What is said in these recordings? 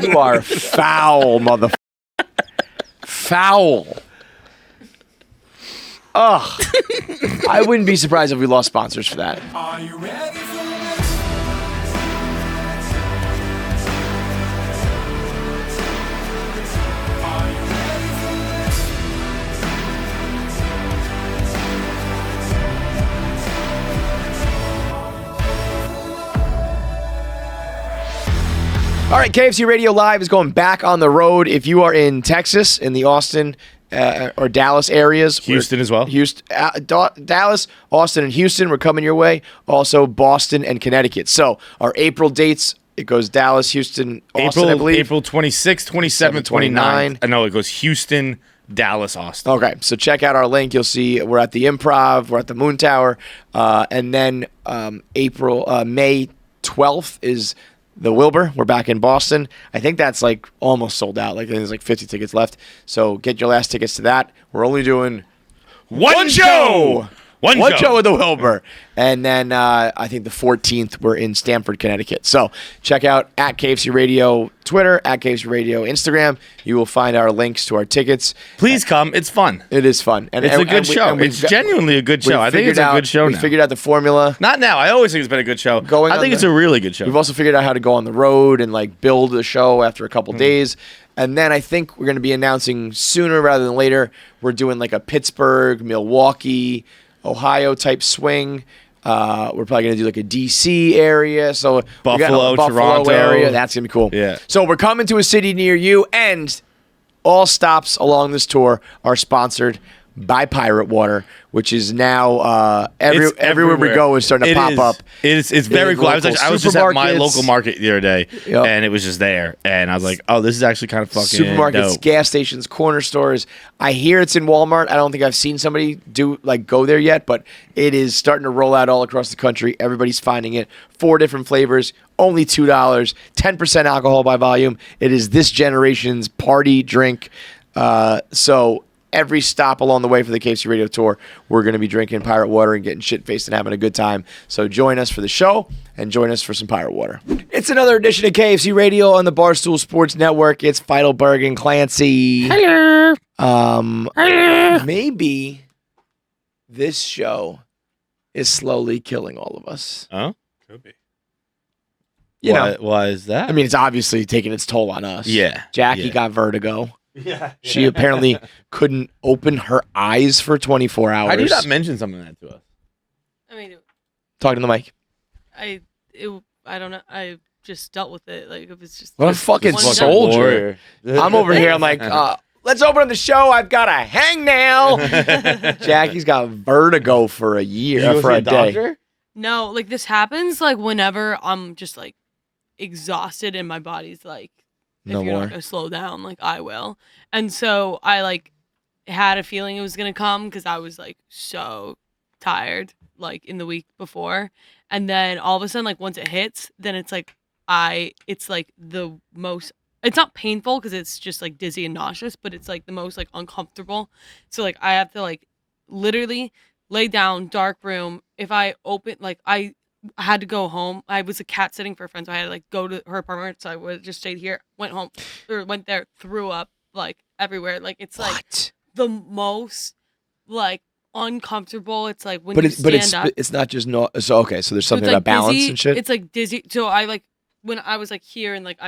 You are foul, motherfucker. Foul. Ugh. I wouldn't be surprised if we lost sponsors for that. Are you ready for All right, KFC Radio Live is going back on the road. If you are in Texas, in the Austin or Dallas areas. Houston as well. Dallas, Austin, and Houston, we're coming your way. Also, Boston and Connecticut. So our April dates, it goes Dallas, Houston, Austin, I believe. April 26th, 27th, 29th. I know it goes Houston, Dallas, Austin. Okay, so check out our link. You'll see we're at the Improv, we're at the Moon Tower, and then May 12th is the Wilbur. We're back in Boston. I think that's like almost sold out. Like there's like 50 tickets left. So get your last tickets to that. We're only doing one show. One show at the Wilbur. And then I think the 14th we're in Stamford, Connecticut. So check out at KFC Radio Twitter, at KFC Radio Instagram. You will find our links to our tickets. Please come. It's fun. It is fun. And it's a good show. It's genuinely a good show. I think it's a good show now. We figured out the formula. Not now. I always think it's been a good show. I think it's a really good show. We've also figured out how to go on the road and like build a show after a couple days. And then I think we're going to be announcing sooner rather than later. We're doing like a Pittsburgh, Milwaukee, Ohio type swing. We're probably going to do like a DC area. So Buffalo, Toronto area. That's going to be cool. Yeah. So we're coming to a city near you, and all stops along this tour are sponsored by Pirate Water, which is now everywhere we go is starting to pop up. It's very cool. I was just at my local market the other day, and it was just there, and I was like, oh, this is actually kind of fucking supermarkets, dope. Gas stations, corner stores. I hear it's in Walmart. I don't think I've seen somebody go there yet, but it is starting to roll out all across the country. Everybody's finding it. 4 different flavors, only $2, 10% alcohol by volume. It is this generation's party drink. So every stop along the way for the KFC Radio Tour, we're going to be drinking Pirate Water and getting shit-faced and having a good time. So join us for the show and join us for some Pirate Water. It's another edition of KFC Radio on the Barstool Sports Network. It's Feidelberg and Clancy. Hello. Hello. Maybe this show is slowly killing all of us. Oh? Could be. Why is that? I mean, it's obviously taking its toll on us. Yeah. Jackie got vertigo. Yeah. She apparently couldn't open her eyes for 24 hours. How do you not mention something like that to us? I mean, Talking to the mic. I don't know. I just dealt with it. Like it was just What a fucking one soldier. I'm over here. I'm like, let's open up the show. I've got a hangnail. Jackie's got vertigo for a year, for a day. Doctor? No, like this happens like whenever I'm just like exhausted and my body's like, if No you're more. not gonna slow down, like I will. And so I like had a feeling it was gonna come because I was like so tired like in the week before. And then all of a sudden, like once it hits, then it's like it's like the most, it's not painful because it's just like dizzy and nauseous, but it's like the most like uncomfortable. So like I have to like literally lay down, dark room. If I open, like I had to go home. I was a cat sitting for a friend, so I had to like go to her apartment. So I would just stayed here, went home, or went there, threw up like everywhere. Like it's like the most like uncomfortable. It's like when it's not just so okay. So there's something like about balance dizzy, and shit. It's like dizzy. So I like when I was like here and like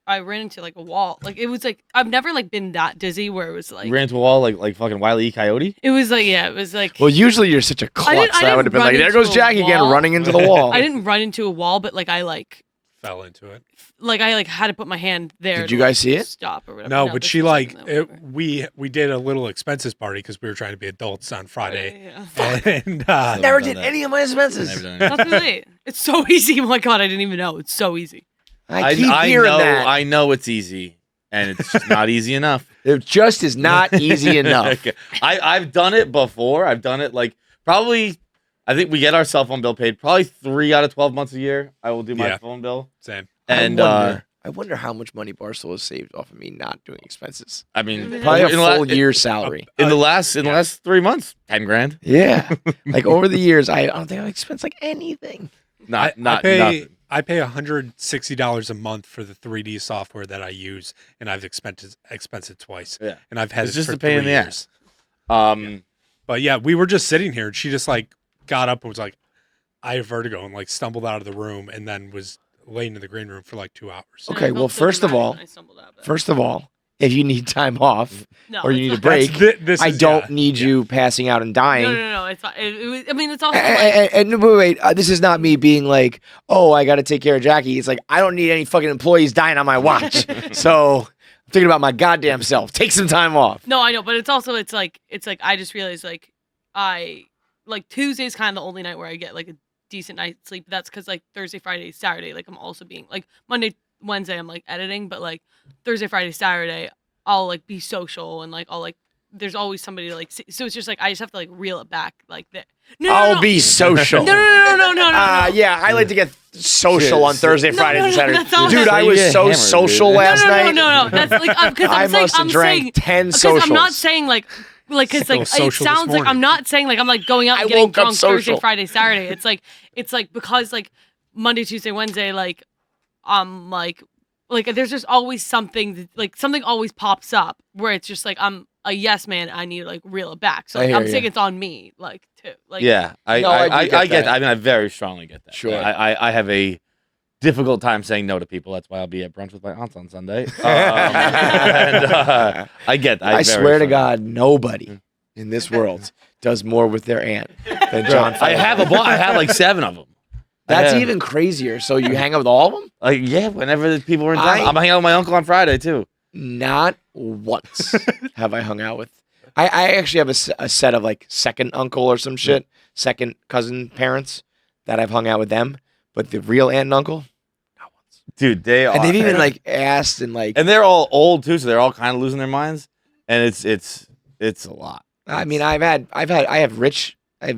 I ran into like a wall. Like it was like I've never like been that dizzy where it was like Ran into a wall like fucking Wile E. Coyote? it was like it was like Well, usually you're such a klutz that I would have been like, there goes Jackie again, running into the wall. I didn't run into a wall, but like I like Fell into it. like I like had to put my hand there. Did to, you guys like, see it? Stop or whatever. No, but this she was like something that whatever. we did a little expenses party because we were trying to be adults on Friday. Yeah. And Never done did that. any of my expenses. Never done it. That's too late. It's so easy. Oh my god, I didn't even know. It's so easy. I keep hearing know, that. I know it's easy, and it's just not easy enough. It just is not easy enough. Okay. I've done it before. I've done it like probably. I think we get our cell phone bill paid probably 3 out of 12 months a year. I will do my phone bill. Same. And I wonder how much money Barstool has saved off of me not doing expenses. I mean, Probably a in the la- full year's salary. in the last 3 months, 10 grand. Yeah. Like over the years, I don't think I've expensed like anything. Not I pay nothing. I pay $160 a month for the 3D software that I use, and I've expensed it twice. Yeah. And I've had It's it just for a pain in 3 the years. ass. But yeah, we were just sitting here, and she just like got up and was like, "I have vertigo," and like stumbled out of the room, and then was laying in the green room for like 2 hours. And I Okay, felt well, so first of dramatic all- when I stumbled out, but- First of all, if you need time off No, or you it's need a not- break, This I is- don't yeah, need yeah. you passing out and dying. No. It's not, I mean, it's also like, And wait, this is not me being like, oh, I got to take care of Jackie. It's like, I don't need any fucking employees dying on my watch. So I'm thinking about my goddamn self. Take some time off. no, I know, but it's also it's like I just realized like Tuesday's kind of the only night where I get like a decent night's sleep. That's because like Thursday, Friday, Saturday, like I'm also being like Monday, Wednesday, I'm like editing, but like Thursday, Friday, Saturday, I'll like be social and like I'll like there's always somebody to like see. So it's just like I just have to like reel it back like that. I'll be social. No. Yeah, I like to get social Shit. on Thursday, No, Fridays, no, and no, Saturdays. that's not Dude, what I I'm was saying. so Hammered, social dude. last night. No. That's like because I I'm saying must have I'm drank saying 10 because socials. I'm not saying like because like Social it this sounds like I'm morning. not saying like I'm like going out I and getting woke up drunk Thursday, social. Friday, Saturday. It's like because like Monday, Tuesday, Wednesday, like there's just always something like something always pops up where it's just like I'm a yes man. I need to like reel it back. So I like, hear I'm saying ya. it's on me like too. Like Yeah, No, I do I get get that. that. I mean, I very strongly get that. Sure. I have a difficult time saying no to people. That's why I'll be at brunch with my aunts on Sunday. I get that. I very swear to strongly- God, nobody in this world does more with their aunt than John. I have I have like 7 of them. That's Yeah. even crazier. So you hang out with all of them? Like, yeah, whenever the people are in town. I- I'm hanging out with my uncle on Friday, too. Not once have I hung out with. I actually have a set of like second uncle or some shit, second cousin parents that I've hung out with them. But the real aunt and uncle, not once. Dude, they are. And they've even like asked and like. And they're all old, too, so they're all kind of losing their minds. And it's a lot. I mean, I have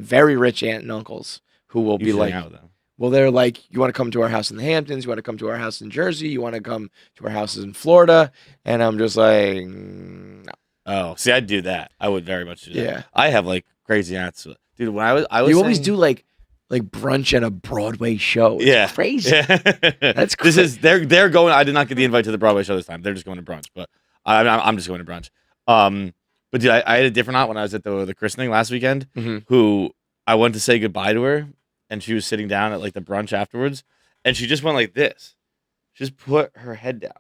very rich aunt and uncles who will You be should like, hang out with them. well, they're like, you want to come to our house in the Hamptons? You want to come to our house in Jersey? You want to come to our houses in Florida? And I'm just like, no. Oh, see, I'd do that. I would very much do that. Yeah. I have like crazy aunts. Dude, when I was You always saying- do like brunch at a Broadway show. It's Yeah. crazy. Yeah. That's This is they're going. I did not get the invite to the Broadway show this time. They're just going to brunch, but I'm just going to brunch. But dude, I had a different aunt when I was at the christening last weekend. Mhm. Who I went to say goodbye to her, and she was sitting down at like the brunch afterwards, and she just went like this, she just put her head down,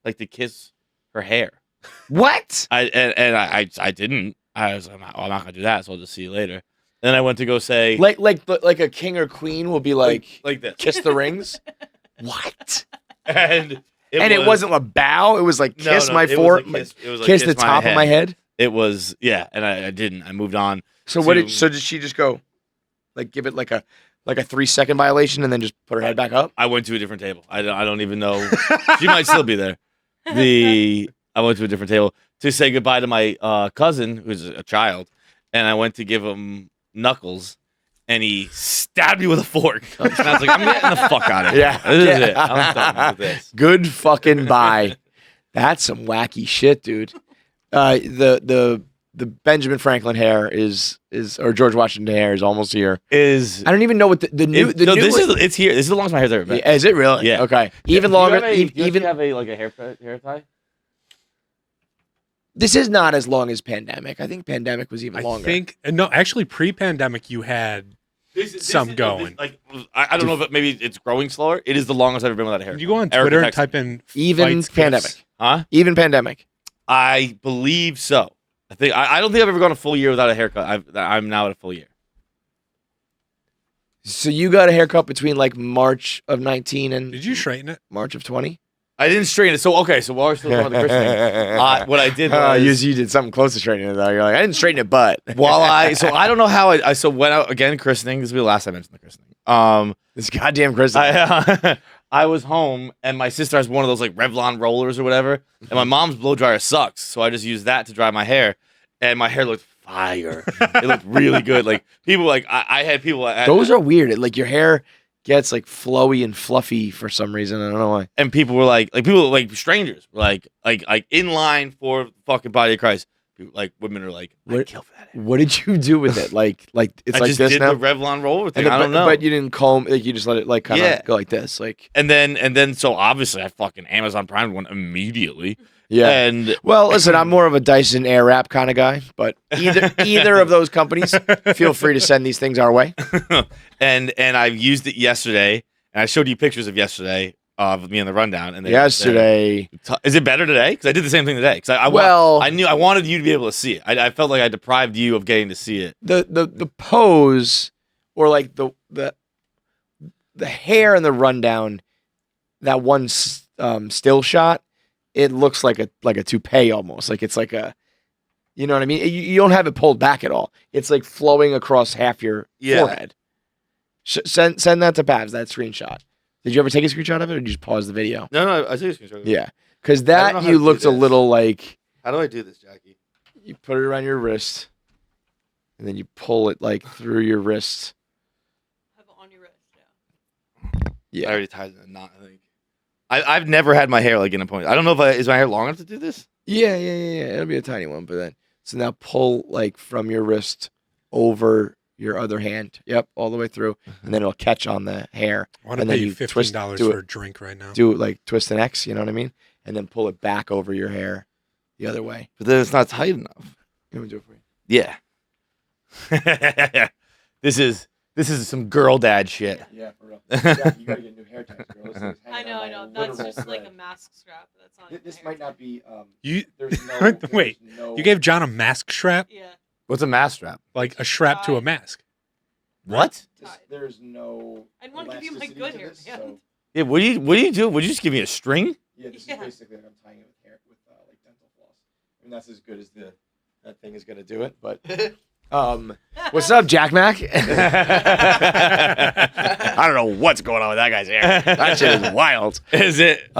like to kiss her hair. What? I didn't. I was I'm not gonna do that. So I'll just see you later. And then I went to go say Like a king or queen will be like this, kiss the rings? What? and It wasn't a bow. It was like No, kiss no, my it was forehead, like it was like kiss the top of my head. It was and I didn't. I moved on. So did she just go, like give it like a 3-second violation and then just put her head back up? I went to a different table. I don't even know. She might still be there. I went to a different table to say goodbye to my cousin, who's a child, and I went to give him knuckles, and he stabbed me with a fork. And I was like, I'm getting the fuck out of here. Yeah. This is Yeah. it. I'm done with this. Good fucking bye. That's some wacky shit, dude. The Benjamin Franklin hair is or George Washington hair is almost here. Is I don't even know what the new no, it's here. This is the longest my hair's ever been. Yeah, is it really? Yeah. Okay. Even Do you longer. have a- do you even have a hair tie? this is not as long as pandemic. I think pandemic was even I longer. think no, actually pre-pandemic you had. Some going. I don't know if maybe it's growing slower. It is the longest I've ever been without a hair. Did you go on Erica Twitter and texted type me. in even Feits pandemic. gifts? Huh? Even pandemic. I believe so. I don't think I've ever gone a full year without a haircut. I'm now at a full year. So you got a haircut between like March of 19 and Did you straighten it? March of 20? I didn't straighten it. So while we're still on the christening, what I did was you did something close to straightening it though. You're like, I didn't straighten it, but while I don't know how I went out again christening. This will be the last time I mentioned the christening. this goddamn Chris. I was home and my sister has one of those like Revlon rollers or whatever, and my mom's blow dryer sucks, so I just used that to dry my hair, and my hair looked fire. It looked really good. Like people like I had people Those are weird. Like your hair gets like flowy and fluffy for some reason. I don't know why. and people were like strangers were like in line for fucking body of Christ. Like women are like, What- I'd kill for that hair. What did you do with it? Like it's I like just this did now. the Revlon roller thing. And I don't know. But you didn't comb. Like you just let it like kind of Yeah. go like this. Like and then so obviously I fucking Amazon Prime one immediately. yeah. And Well, listen, I'm more of a Dyson Airwrap kind of guy, but either of those companies, feel free to send these things our way. and I've used it yesterday, and I showed you pictures of yesterday of me in the rundown. And Yesterday, is it better today? Because I did the same thing today. Because I knew I wanted you to be able to see it. I felt like I deprived you of getting to see it. the pose or like the hair in the rundown, that one still shot, it looks like a toupee almost. Like it's like a, you know what I mean? You don't have it pulled back at all. It's like flowing across half your forehead. Send that to Babs, that screenshot. Did you ever take a screenshot of it, or did you just pause the video? No, I see you. Yeah, because I don't know that how you to do looked a this. little like How do I do this, Jackie? you put it around your wrist, and then you pull it like through your wrist. Have it on your wrist. Yeah. Yeah, I already tied a knot, I think. I've never had my hair like in a pony. I don't know if is my hair long enough to do this? yeah. It'll be a tiny one, but then so now pull like from your wrist over your other hand. Yep, all the way through, and then it'll catch on the hair. I want to And then pay you you twist- $15 do for it. a drink right now. Do it like twist an X, you know what I mean? And then pull it back over your hair the other way. But then it's not tight enough. Let me do it for you. Yeah. This is some girl dad shit. Yeah, for real. You gotta get new hair ties, girl. This thing's I hanging on know. by That's literal just like thread. a mask strap. That's not. This hair might tie. not be. You There's no. Wait, there's no, you gave John a mask strap, Yeah. What's a mask strap? like a strap to a mask. What? There's no. I want to give you my elasticity good to hair, this, man. so- Yeah, what do you do? Would you just give me a string? Yeah, this Yeah. is basically like I'm tying it with hair with like dental floss. I mean that's as good as that thing is gonna do it. But what's up, Jack Mac? I don't know what's going on with that guy's hair. That shit is wild. Is it?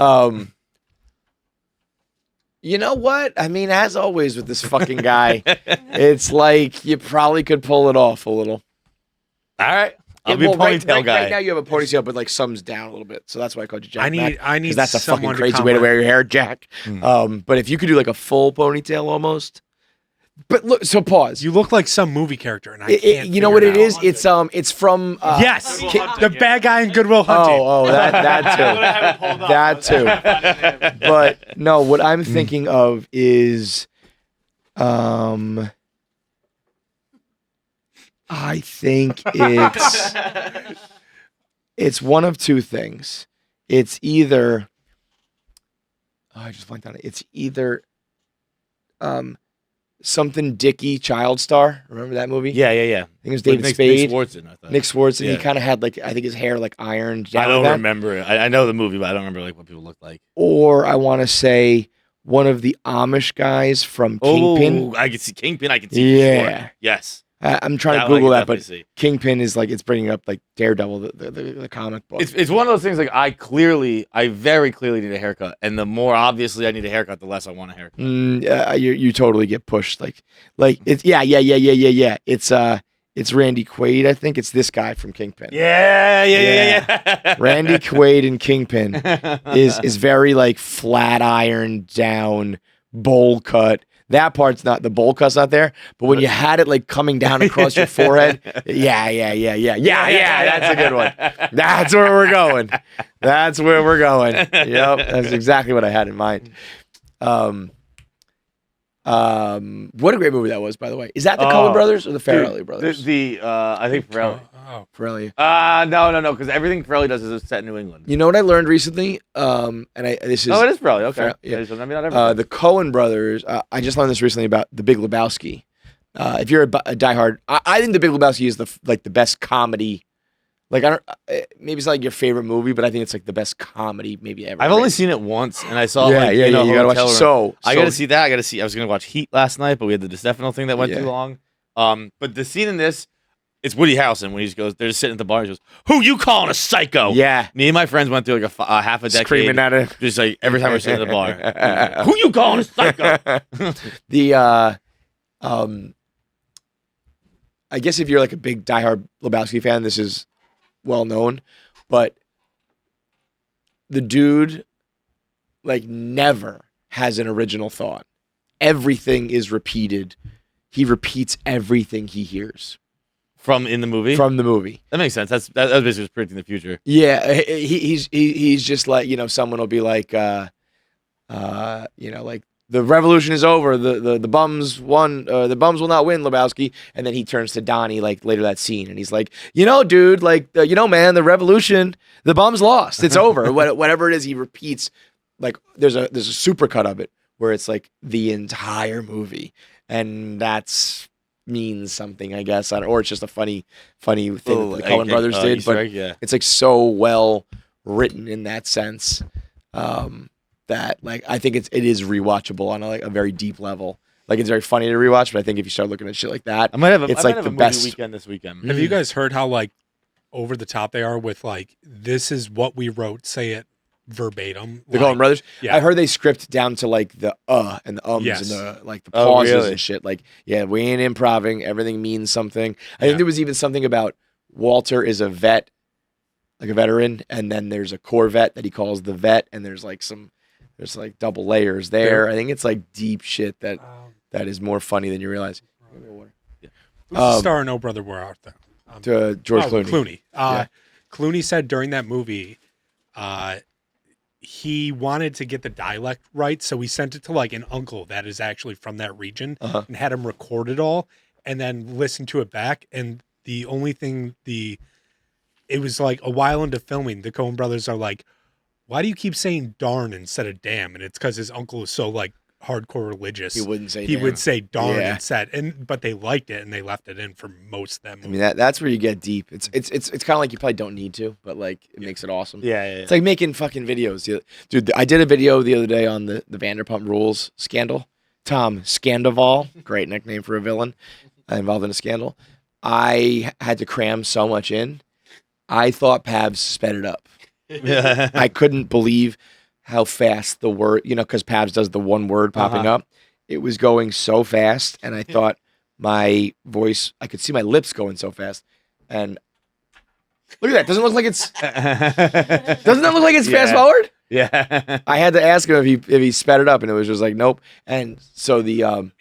You know what? I mean, as always with this fucking guy, it's like you probably could pull it off a little. All right. I'll Yeah, be well, ponytail guy. Right now you have a ponytail, but like some's down a little bit, so that's why I called you Jack. I need 'cause that's a fucking someone to crazy way to comment. wear your hair, Jack. Mm. But if you could do like a full ponytail almost. But look, so pause. You look like some movie character, and I can't. You know what figure it out. is? It's from Yes, Good Will the bad guy in Goodwill Hunting. Oh, that too. That too. But no, what I'm thinking of is, I think it's one of two things. It's either, I just blanked on it. It's either, something Dicky Child Star. Remember that movie? Yeah. I think it was With David Nick Spade. Swartzen, I thought. Nick Swartzen. He Yeah. kind of had like I think his hair like ironed down. I don't like that. remember it. I know the movie, but I don't remember like what people looked like. Or I want to say one of the Amish guys from Kingpin. Oh, I can see Kingpin. I can see. Yeah. For sure. Yes. I'm trying to That one I Google can that, but definitely see. Kingpin is like it's bringing up like Daredevil, the comic book. It's one of those things like I very clearly need a haircut, and the more obviously I need a haircut, the less I want a haircut. You totally get pushed like it's yeah. It's Randy Quaid. I think it's this guy from Kingpin. Yeah. Randy Quaid in Kingpin is very like flat iron down bowl cut. That part's not the bowl cut's not there, but when you had it like coming down across your forehead, yeah. That's a good one. That's where we're going. Yep, that's exactly what I had in mind. What a great movie that was, by the way. Is that the Coen brothers or the Farrelly brothers? I think Farrelly. Oh, Farrelly. No, because everything Farrelly does is set in New England. You know what I learned recently? This is Oh, it is Farrelly. Okay. Yeah. So, I mean, not everything. the Coen brothers. I just learned this recently about The Big Lebowski. If you're a diehard, I think The Big Lebowski is the best comedy. Like I don't, maybe it's not like your favorite movie, but I think it's like the best comedy maybe ever. I've only made. seen it once, and I saw Yeah, like, you gotta watch it. Hotel Room. I got to so- see that. I got to see. I was gonna watch Heat last night, but we had the DeStefano thing that went Yeah. too long. But the scene in this, it's Woody Harrelson when he just goes. They're just sitting at the bar. And he goes, "Who you calling a psycho?" Yeah, Me and my friends went through like a half a decade, screaming at it. just like every time we're sitting at the bar. Who you calling a psycho? I guess if you're like a big diehard Lebowski fan, this is well known, but the dude like never has an original thought. everything is repeated. He repeats everything he hears From in the movie? from the movie. That makes sense. That's basically just predicting the future. Yeah, he's just like, someone will be like, like the revolution is over. The bums won. The bums will not win, Lebowski. And then he turns to Donnie like later that scene, and he's like, dude, like, man, the revolution, the bums lost. It's over. Whatever it is, he repeats. Like there's a supercut of it where it's like the entire movie, and that's means something, I guess, or it's just a funny thing that the Coen brothers did. But it's like so well written in that sense. That like I think it is rewatchable on a very deep level. Like it's very funny to rewatch, but I think if you start looking at shit like that, I might have the a movie best weekend this weekend. Have you guys heard how like over the top they are with like this is what we wrote, say it verbatim? The Coen brothers. Yeah. I heard they script down to like the and the ums Yes. and the like the Oh, pauses really? and shit. Like we ain't improving. Everything means something. I think there was even something about Walter is a vet, like a veteran, and then there's a Corvette that he calls the vet, and there's like double layers there. I think it's like deep shit that is more funny than you realize. Who's the star in Oh Brother Where Art Thou? To George Clooney. Clooney said during that movie, he wanted to get the dialect right, so he sent it to like an uncle that is actually from that region and had him record it all and then listen to it back. And the only thing it was like a while into filming, the Coen brothers are like, why do you keep saying darn instead of damn? And it's because his uncle is so like hardcore religious. He wouldn't say He damn. would say darn Yeah. instead. But they liked it and they left it in for most of them. I mean that's where you get deep. It's kind of like you probably don't need to, but like it makes it awesome. Yeah. It's like making fucking videos. Dude, I did a video the other day on the Vanderpump Rules scandal. Tom Scandival, great nickname for a villain involved in a scandal. I had to cram so much in. I thought Pabs sped it up. I couldn't believe how fast the word, because Pabs does the one word popping up. It was going so fast, and I thought my voice, I could see my lips going so fast. And look at that. Doesn't it look like it's fast forward? Yeah. I had to ask him if he sped it up, and it was just like, nope. And so the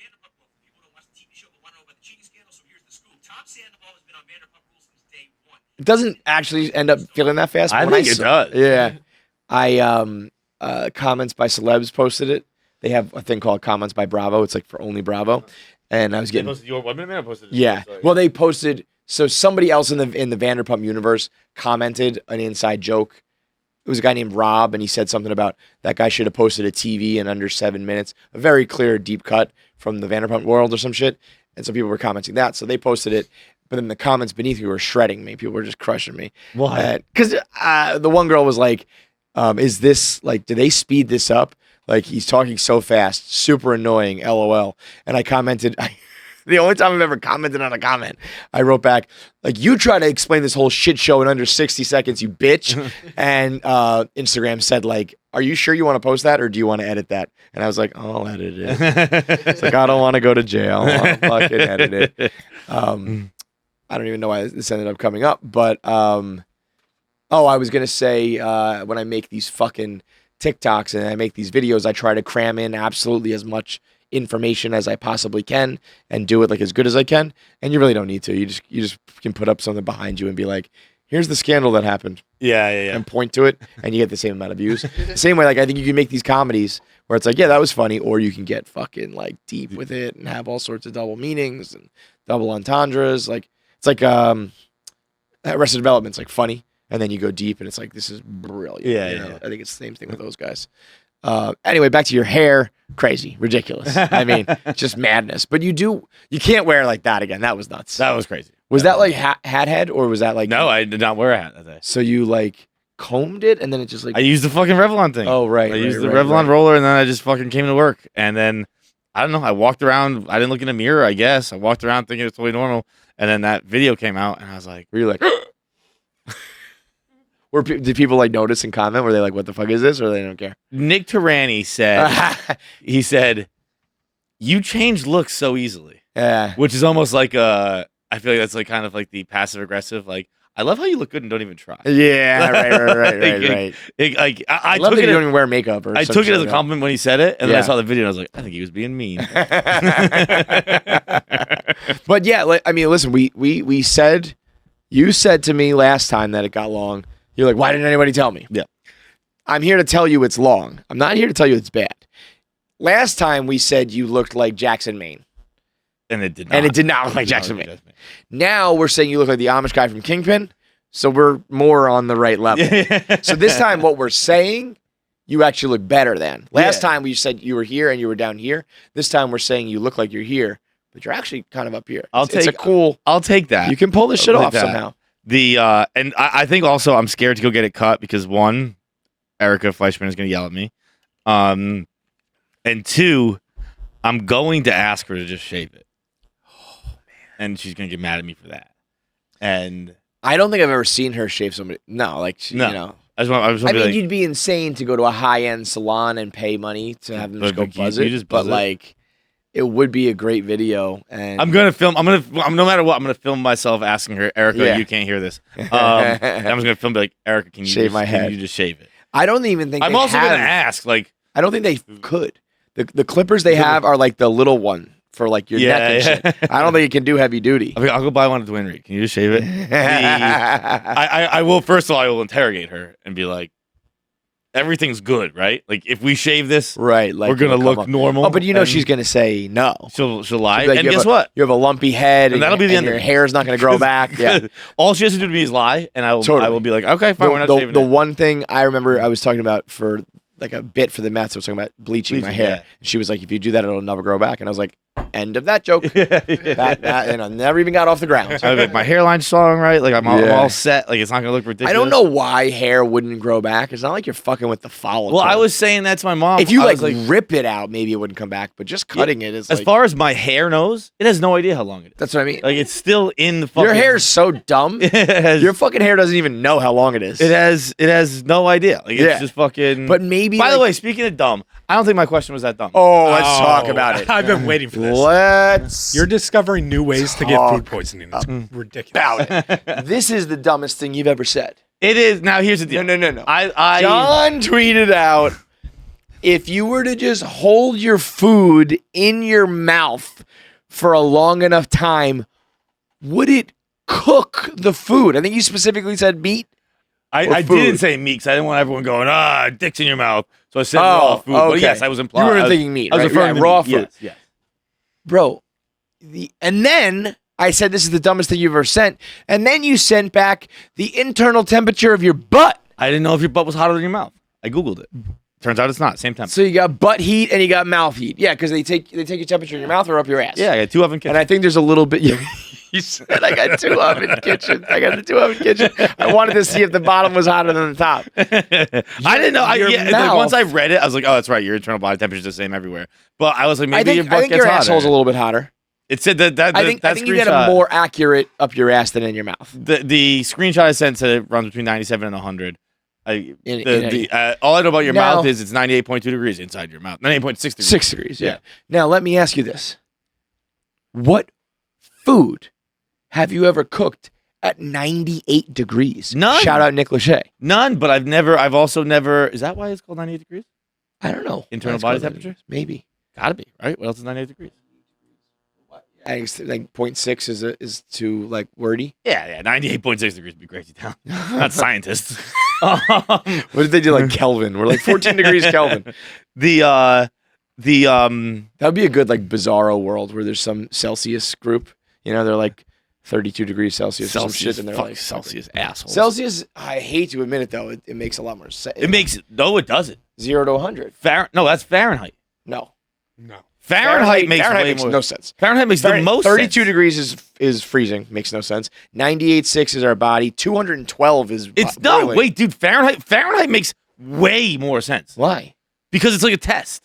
it doesn't actually end up feeling that fast. I but when think it saw- does. Yeah. Comments by celebs posted it. They have a thing called comments by Bravo. It's like for only Bravo. And I was They getting posted your 1 minute man posted it. yeah. So, Well, they posted so somebody else in the Vanderpump universe commented an inside joke. It was a guy named Rob, and he said something about that guy should have posted a TV in under 7 minutes. A very clear, deep cut from the Vanderpump world or some shit. And so people were commenting that. So they posted it. But then the comments beneath me were shredding me. People were just crushing me. Why? Because the one girl was like, is this, like, do they speed this up? Like, he's talking so fast. Super annoying, LOL. And I commented, the only time I've ever commented on a comment, I wrote back, like, you try to explain this whole shit show in under 60 seconds, you bitch. And Instagram said, like, are you sure you want to post that, or do you want to edit that? And I was like, I'll edit it. It's like, I don't want to go to jail. I'll fucking edit it. I don't even know why this ended up coming up, but I was gonna say when I make these fucking TikToks and I make these videos, I try to cram in absolutely as much information as I possibly can and do it like as good as I can. And you really don't need to. You just can put up something behind you and be like, here's the scandal that happened, Yeah. and point to it, and you get the same amount of views. The same way, like I think you can make these comedies where it's like, yeah, that was funny, or you can get fucking like deep with it and have all sorts of double meanings and double entendres, like. It's like Arrested Development's like funny, and then you go deep, and it's like, this is brilliant. Yeah. I think it's the same thing with those guys. Anyway, back to your hair. Crazy, ridiculous. I mean, just madness. But you can't wear it like that again. That was nuts. That was crazy. Was that like hat head, or was that like No, I did not wear a hat that day. So you like combed it, and then it just like I used the fucking Revlon thing. oh right, I used the Revlon roller, and then I just fucking came to work. And then, I don't know, I walked around. I didn't look in the mirror, I guess. I walked around thinking it was totally normal. And then that video came out, and I was like, Were you like? Did people like notice and comment? Were they like, "What the fuck is this?" Or they don't care? Nick Tarani said, he said, you change looks so easily. Yeah. Which is almost like I feel like that's like kind of like the passive aggressive, like, I love how you look good and don't even try. Yeah, right. I love took that it. you don't even wear makeup. Or I some took it shit as a like that. compliment when he said it, and then I Yeah. saw the video and I was like, I think he was being mean. But yeah, I mean, listen, we said, you said to me last time that it got long. You're like, why didn't anybody tell me? Yeah. I'm here to tell you it's long. I'm not here to tell you it's bad. Last time we said you looked like Jackson, Maine. And it did not. And it did not look like It did not Jackson, look Maine. like Jackson Now we're saying you look like the Amish guy from Kingpin. So we're more on the right level. Maine. So this time what we're saying, you actually look better than. Last Yeah. time we said you were here and you were down here. This time we're saying you look like you're here, but you're actually kind of up here. It's a cool. I'll take that. You can pull this shit I'll take off that. somehow. And I think also I'm scared to go get it cut because one, Erica Fleischman is going to yell at me, and two, I'm going to ask her to just shave it. Oh man! And she's going to get mad at me for that. And I don't think I've ever seen her shave somebody. No, like No. you know. I just want I to mean, be like, you'd be insane to go to a high-end salon and pay money to have them just But go you- buzz you it. just but buzz it. like, it would be a great video. And I'm gonna film. No matter what, I'm gonna film myself asking her, Erica, Yeah. you can't hear this. And I'm just gonna film, be like, Erica, can you Shave just, my can head. you just shave it? I don't even think I'm they also have, gonna ask, like, I don't think they could. The clippers they have are like the little one for like your neck and shit. I don't think it can do heavy duty. I'll go buy one at Dwayne Reed. Can you just shave it? I will. First of all, I will interrogate her and be like, everything's good, right? Like, if we shave this, Right, like we're gonna it'll come look up. normal. Oh, but you know and she's gonna say no. she'll lie. She'll be like, And you have guess a- what? You have a lumpy head, And that'll be the and end of your it. hair is not gonna grow back. Yeah, All she has to do to me is lie, and I will. Totally. I will be like, okay, fine, we're not the, shaving the it. one thing I remember I was talking about for like a bit for the Mets, I was talking about bleaching my Bleaching, hair. yeah. She was like, if you do that, it'll never grow back. And I was like, end of that joke. Yeah. that and I never even got off the ground. I was like, my hairline's strong, right? Like I'm Yeah. all set. Like it's not gonna look ridiculous. I don't know why hair wouldn't grow back. It's not like you're fucking with the follicle. Well, I was saying that to my mom. if you I like, was rip it out, maybe it wouldn't come back. But just cutting it is as like, far as my hair knows, it has no idea how long it is. that's what I mean. Like it's still in the fucking. Your hair's so dumb. It has, Your fucking hair doesn't even know how long it is. it has no idea. Like it's Yeah. just fucking. But maybe. by the like- way, speaking of dumb, I don't think my question was that dumb. oh, let's talk about it. I've been waiting for this. Let's You're discovering new ways to get Talk food poisoning. It's ridiculous. about it. This is the dumbest thing you've ever said. It is. Now here's the deal. No. I John tweeted out, if you were to just hold your food in your mouth for a long enough time, would it cook the food? I think you specifically said meat. I food. didn't say meat because I didn't want everyone going, dicks in your mouth. So I said raw food. But okay. yes, I was implying. You I were was- thinking meat, I was right? referring Yeah, to raw meat. food. Yes. Bro, and then I said this is the dumbest thing you've ever sent, and then you sent back the internal temperature of your butt. I didn't know if your butt was hotter than your mouth. I googled it. Turns out it's not. Same temperature. So you got butt heat and you got mouth heat. Yeah, because they take your temperature in your mouth or up your ass. Yeah, I got 2 oven kitchens. And I think there's a little bit. You said I got 2 oven kitchen. I got the 2 oven kitchen. I wanted to see if the bottom was hotter than the top. I didn't know. your Like, mouth- once I read it, I was like, oh, that's right. Your internal body temperature is the same everywhere. But I was like, maybe I your think, butt I think gets your hotter. asshole's a little bit hotter. It said that I think you get a screenshot- more accurate up your ass than in your mouth. The screenshot I sent said it runs between 97 and 100. All I know about your Now- mouth is it's 98.2 degrees inside your mouth. 98.6 degrees. 6 degrees, yeah. Yeah. Now, let me ask you this. What food have you ever cooked at 98 degrees? None. Shout out Nick Lachey. None, but I've also never, is that why it's called 98 degrees? I don't know. Internal That's body called temperature? Maybe. Gotta be, right? What else is 98 degrees? I think 0.6 is too like wordy. Yeah, 98.6 degrees would be crazy town. Not scientists. What did they do like Kelvin? We're like 14 degrees Kelvin. The That would be a good like bizarro world where there's some Celsius group. You know, they're like 32 degrees Celsius or some shit, and they're fuck like Celsius assholes. Celsius. I hate to admit it though, it makes a lot more sense. It makes no, it doesn't. 0 to 100. No, that's Fahrenheit. No, No. Fahrenheit makes way makes more. no sense. Fahrenheit makes the most 32 sense. degrees is freezing. Makes no sense. 98.6 is our body. 212 is It's no boiling. wait, dude. Fahrenheit makes way more sense Why? because it's like a test.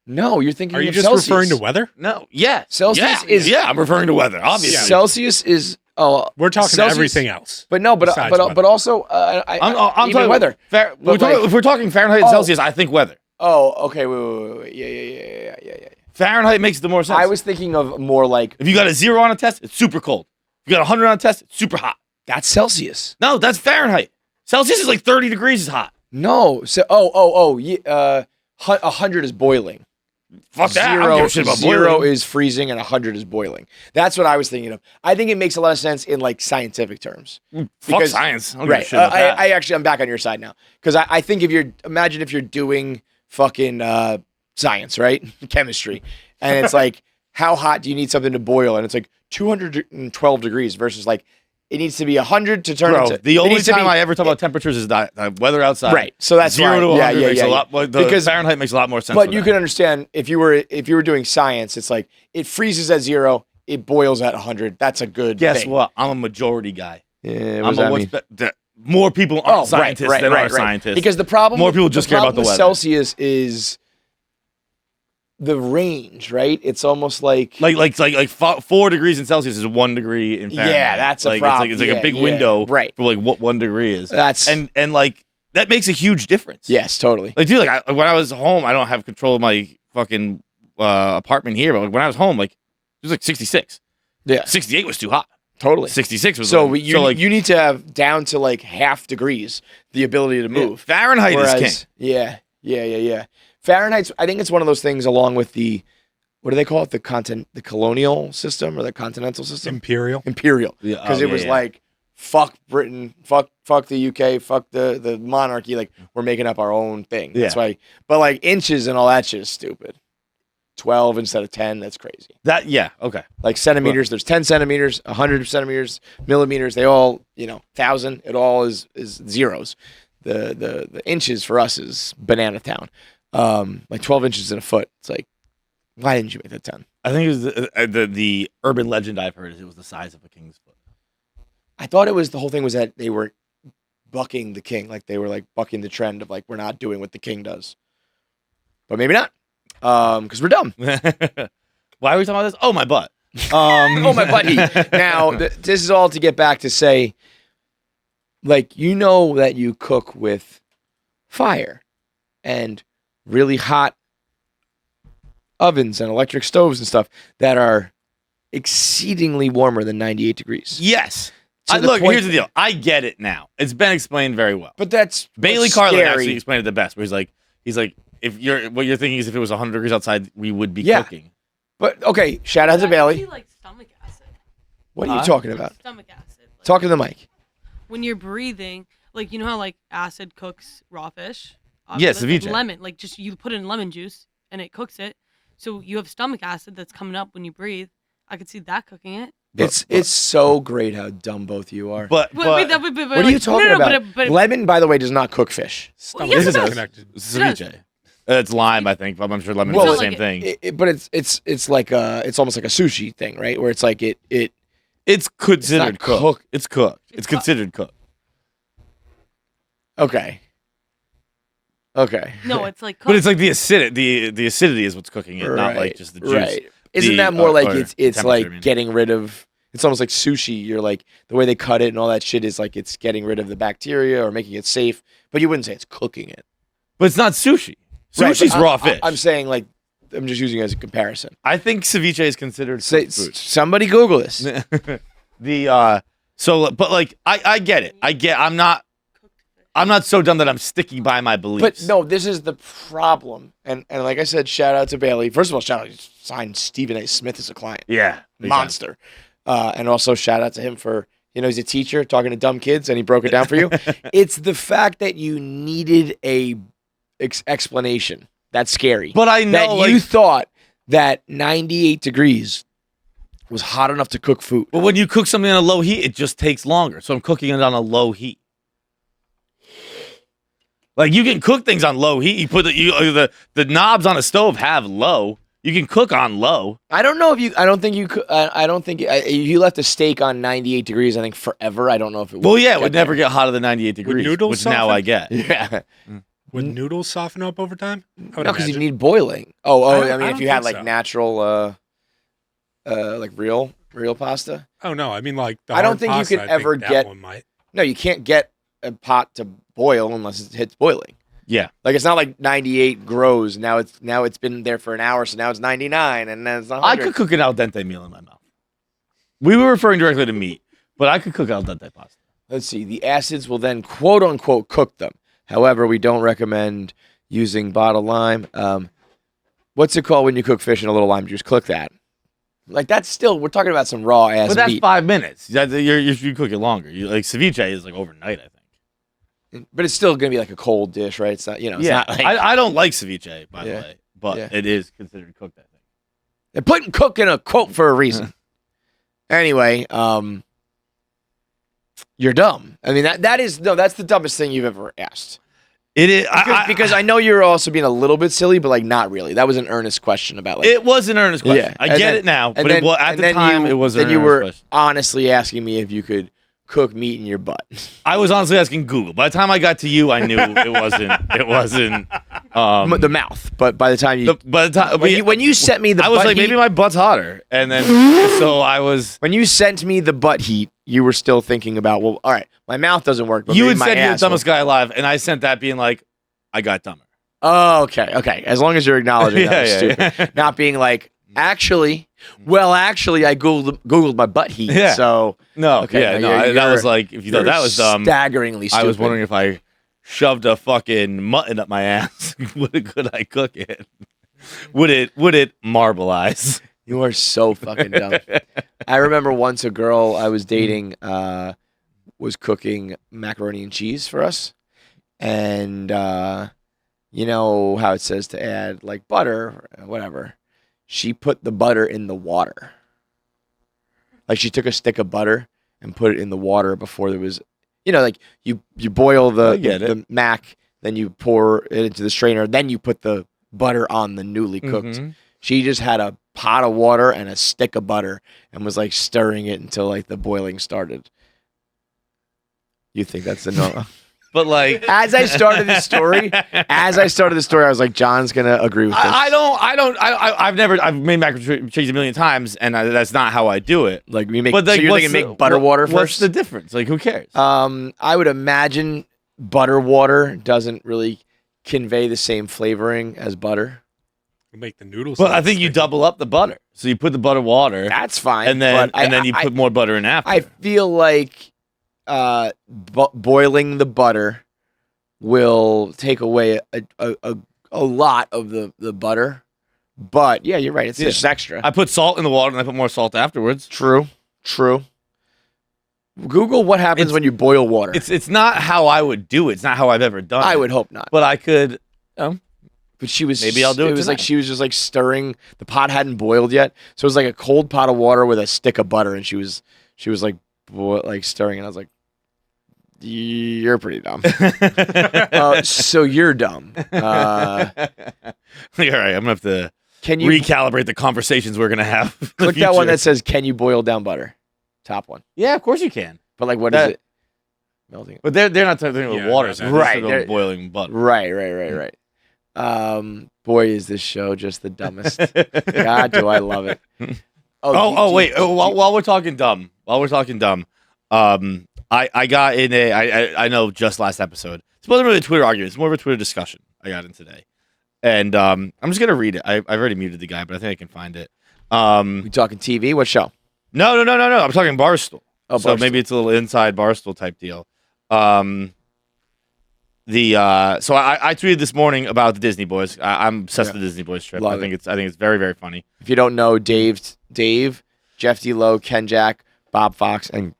No, you're thinking. Are you of just Celsius. referring to weather? No, yeah, Celsius yeah, is- yeah. I'm referring to weather, obviously. Celsius is. Oh, We're talking Celsius, everything else. But no, but besides weather. but also, I'm even talking weather. If we're talking Fahrenheit and Oh. Celsius, I think weather. Oh, okay. Wait. Yeah. Fahrenheit makes the more sense. I was thinking of more like If you got a 0 on a test, it's super cold. If you got 100 on a test, it's super hot. That's Celsius. No, that's Fahrenheit. Celsius is like 30 degrees is hot. No. So, 100 is boiling. Fuck that. I don't give a shit about Zero boiling. is freezing and 100 is boiling. That's what I was thinking of. I think it makes a lot of sense in like scientific terms. Fuck science. I don't give a Right. shit about that. I'm back on your side now. Because I think imagine if you're doing fucking science, right? Chemistry. And it's like, how hot do you need something to boil? And it's like 212 degrees versus like, it needs to be 100 to turn Bro, into. the it only needs to time be- I ever talk about temperatures is that weather outside. Right. So that's 0 to why. 100 makes a lot more. Because Fahrenheit makes a lot more sense. But for you that. can understand if you were doing science, it's like it freezes at 0, it boils at 100. That's a good Guess thing. what? I'm a majority guy. Yeah, what does that mean? More people aren't scientists than are scientists. Because the problem More with- people just care about the problem with weather. Celsius is the range, right? It's almost like 4 degrees in Celsius is 1 degree in Fahrenheit. Yeah, that's a like, problem. It's like a big Yeah, window right. for like what 1 degree is. That's And like that makes a huge difference. yes, totally. Like, dude, like when I was home, I don't have control of my fucking apartment here, but like, when I was home, like it was like 66. Yeah, 68 was too hot. totally. 66 was So like, you need to have down to like half degrees the ability to move. Fahrenheit is king. Yeah. Fahrenheit's. I think it's one of those things along with the what do they call it? The colonial system or the continental system? Imperial. Imperial. Yeah, Because it was like fuck Britain, fuck the UK, fuck the monarchy. Like we're making up our own thing. That's Yeah. why. But like inches and all that shit is stupid. 12 instead of 10. That's crazy. Okay. Like centimeters, there's 10 centimeters, 100 centimeters, millimeters. They all 1,000. It all is zeros. The inches for us is banana town. Like 12 inches in a foot. It's like, why didn't you make that 10? I think it was the urban legend I've heard is it was the size of a king's foot. I thought the whole thing was that they were bucking the king. Like they were like bucking the trend of like, we're not doing what the king does. But maybe not. Because we're dumb. Why are we talking about this? Oh, my butt. Oh, my buddy. Now, this is all to get back to say, like, that you cook with fire and really hot ovens and electric stoves and stuff that are exceedingly warmer than 98 degrees. Yes. To the Look, point- here's the deal. I get it now. It's been explained very well. But that's Bailey what's Carlin scary. actually explained it the best. Where he's like, what you're thinking is if it was 100 degrees outside, we would be Yeah. cooking. But, okay, shout out to Bailey. Like stomach acid. What are you talking about? Stomach acid. Like, Talk to the mic. when you're breathing, like you know how like acid cooks raw fish. Yeah, Like, ceviche. lemon, like just you put in lemon juice and it cooks it. So you have stomach acid that's coming up when you breathe. I could see that cooking it. It's so great how dumb both of you are. But Wait, but What are you talking about? But Lemon, by the way, does not cook fish. Stomach yes, is it does. connected. ceviche. It's lime, I think. But I'm sure lemon Well, is the it's same like thing. But it's like it's almost like a sushi thing, right? Where it's like It's considered not cooked. cooked. It's cooked. It's It's considered cooked. okay. no, it's like. But it's like the acidity. The acidity is what's cooking it, not like just the juice. Right. Isn't The, that more like or it's temperature, like I mean. getting rid of? It's almost like sushi. You're like the way they cut it and all that shit is like it's getting rid of the bacteria or making it safe. But you wouldn't say it's cooking it. But it's not sushi. Right, Sushi's but raw fish. I'm saying like I'm just using it as a comparison. I think ceviche is considered Say, cooked food. somebody Google this. But like I get it. I'm not so dumb that I'm sticking by my beliefs. But no, this is the problem. And like I said, shout out to Bailey. First of all, shout out he signed Stephen A. Smith as a client. yeah, big Monster. And also shout out to him for, he's a teacher talking to dumb kids and he broke it down for you. It's the fact that you needed a explanation. That's scary. But I know that you thought that 98 degrees was hot enough to cook food. But when you cook something on a low heat, it just takes longer. So I'm cooking it on a low heat. Like you can cook things on low heat. You put the knobs on a stove have low. You can cook on low. I don't know if you. I don't think you could. I don't think if you left a steak on 98 degrees. I think forever. I don't know if it. Well, yeah, it would never get hotter than 98 degrees, noodles which now soften? I get. Yeah. Would noodles soften up over time? I would No, because you imagine. need boiling. Oh. I I, don't- mean, I if don't you had think like so. natural, like real pasta. Oh no, I mean like the I don't hard think you pasta, could I think ever that get- one might. No, you can't get a pot to boil unless it hits boiling. Yeah. Like it's not like 98 grows. Now it's been there for an hour, so now it's 99, and then it's 100. I could cook an al dente meal in my mouth. We were referring directly to meat, But I could cook al dente pasta. Let's see. The acids will then quote unquote cook them. However, we don't recommend using bottled lime. What's it called when you cook fish in a little lime juice? Click that. Like that's still we're talking about some raw ass But that's meat. 5 minutes. You cook it longer. Like ceviche is like overnight, I think. But it's still gonna be like a cold dish, right? It's not it's not like I don't like ceviche, by the Yeah. way, but Yeah. it is considered cooked, I think. they're putting cook in a quote for a reason. Anyway, you're dumb. I mean that's the dumbest thing you've ever asked. It is Because I know you're also being a little bit silly, but like not really. That was an earnest question about like it was an earnest question. Yeah. I And get then- it now, and but then- at and the then time you- it was then an you earnest were question. honestly asking me if you could cook meat in your butt. I was honestly asking Google. By the time I got to you, I knew it wasn't. The mouth, but by the time you By the time when you sent me the I was butt like, heat, maybe my butt's hotter, and then so I was. when you sent me the butt heat, you were still thinking about, well, all right, my mouth doesn't work, but You maybe had my said you're the ass will. dumbest guy alive, and I sent that being like, I got dumber. Oh, okay. As long as you're acknowledging that was stupid, not being like, actually, I googled my butt heat, Yeah. so No, Okay, no, that you're- was like, if you thought you're that was dumb, staggeringly stupid. I was wondering if I shoved a fucking mutton up my ass, could I cook it? Would it marbleize? You are so fucking dumb. I remember once a girl I was dating was cooking macaroni and cheese for us. And you know how it says to add like butter, whatever. She put the butter in the water. Like she took a stick of butter and put it in the water before there was, like you boil I get the mac, then you pour it into the strainer, then you put the butter on the newly cooked. Mhm. She just had a pot of water and a stick of butter and was like stirring it until like the boiling started. You think that's the no? But like, As I started the story, I was like, John's gonna agree with this. I've made macaroni and cheese a million times, and that's not how I do it. Like we make. But So like, you're what's thinking the- make butter water first. What's the difference? Like, who cares? I would imagine butter water doesn't really convey the same flavoring as butter. Make the noodles. But I think you double up the butter. So you put the butter water, That's fine. and then but you put more butter in after. I feel like boiling the butter will take away a lot of the butter. But yeah, you're right. It's just extra. I put salt in the water, and I put more salt afterwards. True. Google what happens when you boil water. It's not how I would do it. It's not how I've ever done it. I would hope not. But I could. But she was Maybe I'll do it It was like tonight. she was just like stirring. The pot hadn't boiled yet, so it was like a cold pot of water with a stick of butter, and she was like stirring, and I was like, "You're pretty dumb." So you're dumb. All right, I'm gonna have to Can you recalibrate the conversations we're gonna have. in the click that one future. that says, "Can you boil down butter?" Top one. Yeah, of course you can. But like, what is That- it? Melting. But they're not talking about Yeah, water, no, so that- they're Right, talking they're- about boiling butter. Right. Boy, is this show just the dumbest. God, do I love it. Wait. While we're talking dumb, I got in I know just last episode. It's not really a Twitter argument. It's more of a Twitter discussion I got in today, and I'm just gonna read it. I've already muted the guy, but I think I can find it. We talking TV? What show? No. I'm talking Barstool. Oh, So Barstool. maybe it's a little inside Barstool type deal. So I tweeted this morning about the Disney Boys. I'm obsessed with the Disney Boys trip. Love I think it's very, very funny. If you don't know, Dave, Jeff D. Lowe, Ken Jack, Bob Fox, and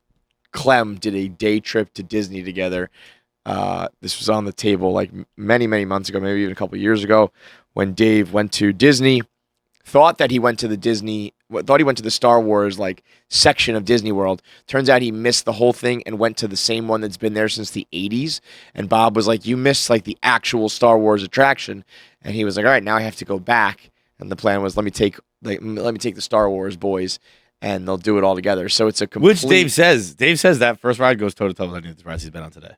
Clem did a day trip to Disney together. This was on the table like many, many months ago, maybe even a couple years ago, when Dave went to Disney. Thought he went to the Star Wars like section of Disney World. Turns out he missed the whole thing and went to the same one that's been there since the 80s. And Bob was like, "You missed like the actual Star Wars attraction." And he was like, "All right, now I have to go back." And the plan was, let me take the Star Wars boys, and they'll do it all together. So it's a complete. Which Dave says that first ride goes toe to toe with any of the rides he's been on today.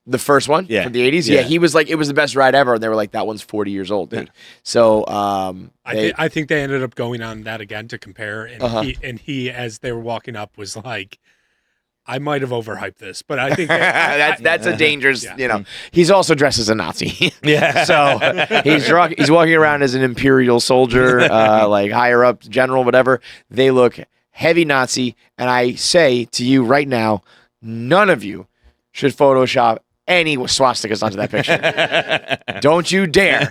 The first one? Yeah. From the 80s? Yeah. Yeah, he was like, it was the best ride ever. And they were like, that one's 40 years old, dude. So, I think they ended up going on that again to compare, and he as they were walking up was like, I might have overhyped this, but I think that's a dangerous, Yeah. He's also dressed as a Nazi. Yeah. So he's walking around as an imperial soldier, like higher up general, whatever. They look heavy Nazi, and I say to you right now, none of you should Photoshop any swastikas onto that picture. Don't you dare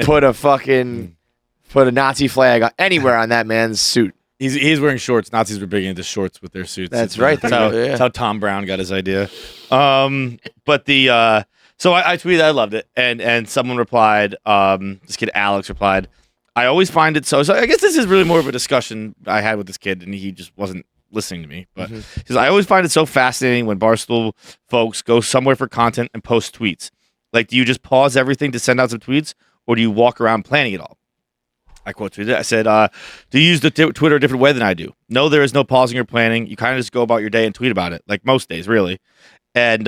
put a Nazi flag anywhere on that man's suit. He's wearing shorts. Nazis were big into shorts with their suits. That's right. That's how Tom Brown got his idea. But the so I tweeted, I loved it, and someone replied. This kid Alex replied, I always find it so. I guess this is really more of a discussion I had with this kid, and he just wasn't listening to me. But he says, I always find it so fascinating when Barstool folks go somewhere for content and post tweets. Like, do you just pause everything to send out some tweets, or do you walk around planning it all? I quote tweeted. I said, do you use the Twitter a different way than I do? No, there is no pausing or planning. You kind of just go about your day and tweet about it, like most days, really. And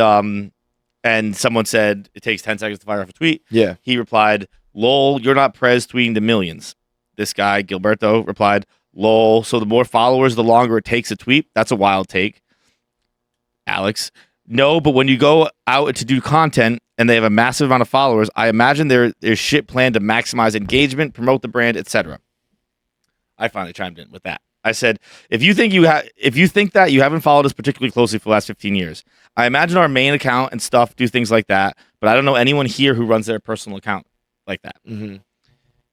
someone said it takes 10 seconds to fire off a tweet. Yeah. He replied, lol, you're not Prez tweeting to millions. This guy, Gilberto, replied, lol, so the more followers, the longer it takes a tweet. That's a wild take. Alex, no, but when you go out to do content and they have a massive amount of followers, I imagine there's shit planned to maximize engagement, promote the brand, etc. I finally chimed in with that. I said, if you think that, you haven't followed us particularly closely for the last 15 years. I imagine our main account and stuff do things like that, but I don't know anyone here who runs their personal account like that. Mm-hmm.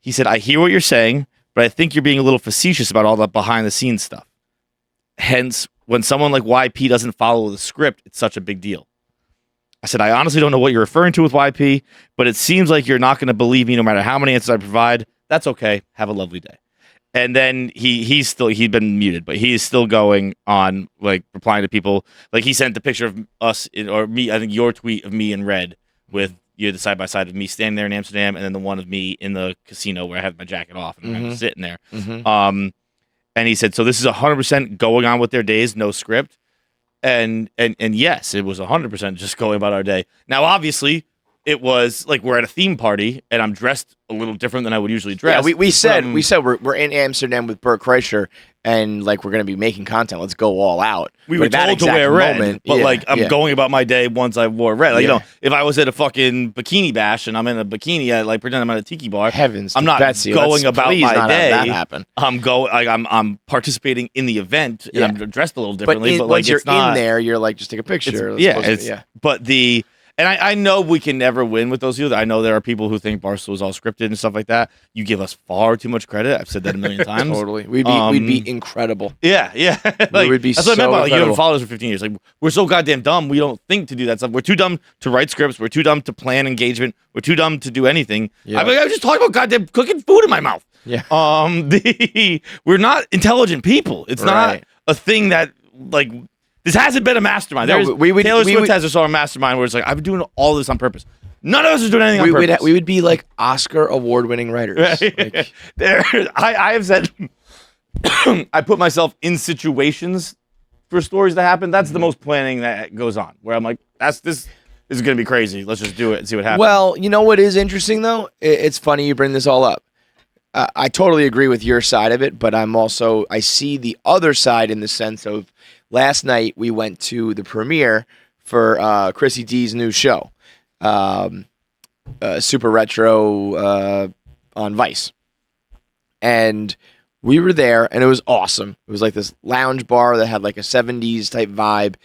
He said, I hear what you're saying, but I think you're being a little facetious about all that behind the scenes stuff. Hence, when someone like YP doesn't follow the script, it's such a big deal. I said, I honestly don't know what you're referring to with YP, but it seems like you're not going to believe me no matter how many answers I provide. That's okay. Have a lovely day. And then he'd been muted, but he is still going on, like, replying to people. Like, he sent the picture of us, or me, I think your tweet of me in red with you the side by side of me standing there in Amsterdam, and then the one of me in the casino where I had my jacket off and I'm sitting there. Mm-hmm. And he said, so this is 100% going on with their days, no script. And yes, it was 100% just going about our day. Now, obviously, it was like we're at a theme party, and I'm dressed a little different than I would usually dress. Yeah, we said we're in Amsterdam with Bert Kreischer, and like we're gonna be making content. Let's go all out. We were told to wear red, but I'm going about my day once I wore red. Like, you know, if I was at a fucking bikini bash and I'm in a bikini, I like pretend I'm at a tiki bar. Heavens, I'm not Betsy, going about my day. That happen. I'm participating in the event, and I'm dressed a little differently. But once like, you're in there, you're like, just take a picture. But and I know we can never win with those people. I know there are people who think Barstool is all scripted and stuff like that. You give us far too much credit. I've said that a million times. Totally. We'd be incredible. Yeah. Like, we would be that's what so I meant by, like, you haven't incredible. followed us for 15 years. Like, we're so goddamn dumb. We don't think to do that stuff. We're too dumb to write scripts. We're too dumb to plan engagement. We're too dumb to do anything. Yeah. I was just talking about goddamn cooking food in my mouth. Yeah. We're not intelligent people. It's not a thing that, like, this hasn't been a mastermind. No, Taylor Swift has her song Mastermind, where it's like, I've been doing all this on purpose. None of us are doing anything on purpose. We would be like Oscar award-winning writers. Right? I have said, I put myself in situations for stories that happen. That's the most planning that goes on, where I'm like, this is going to be crazy. Let's just do it and see what happens. Well, you know what is interesting, though? It's funny you bring this all up. I totally agree with your side of it, but I see the other side in the sense of last night we went to the premiere for Chrissy D's new show, Super Retro on Vice. And we were there, and it was awesome. It was like this lounge bar that had like a 70s type vibe.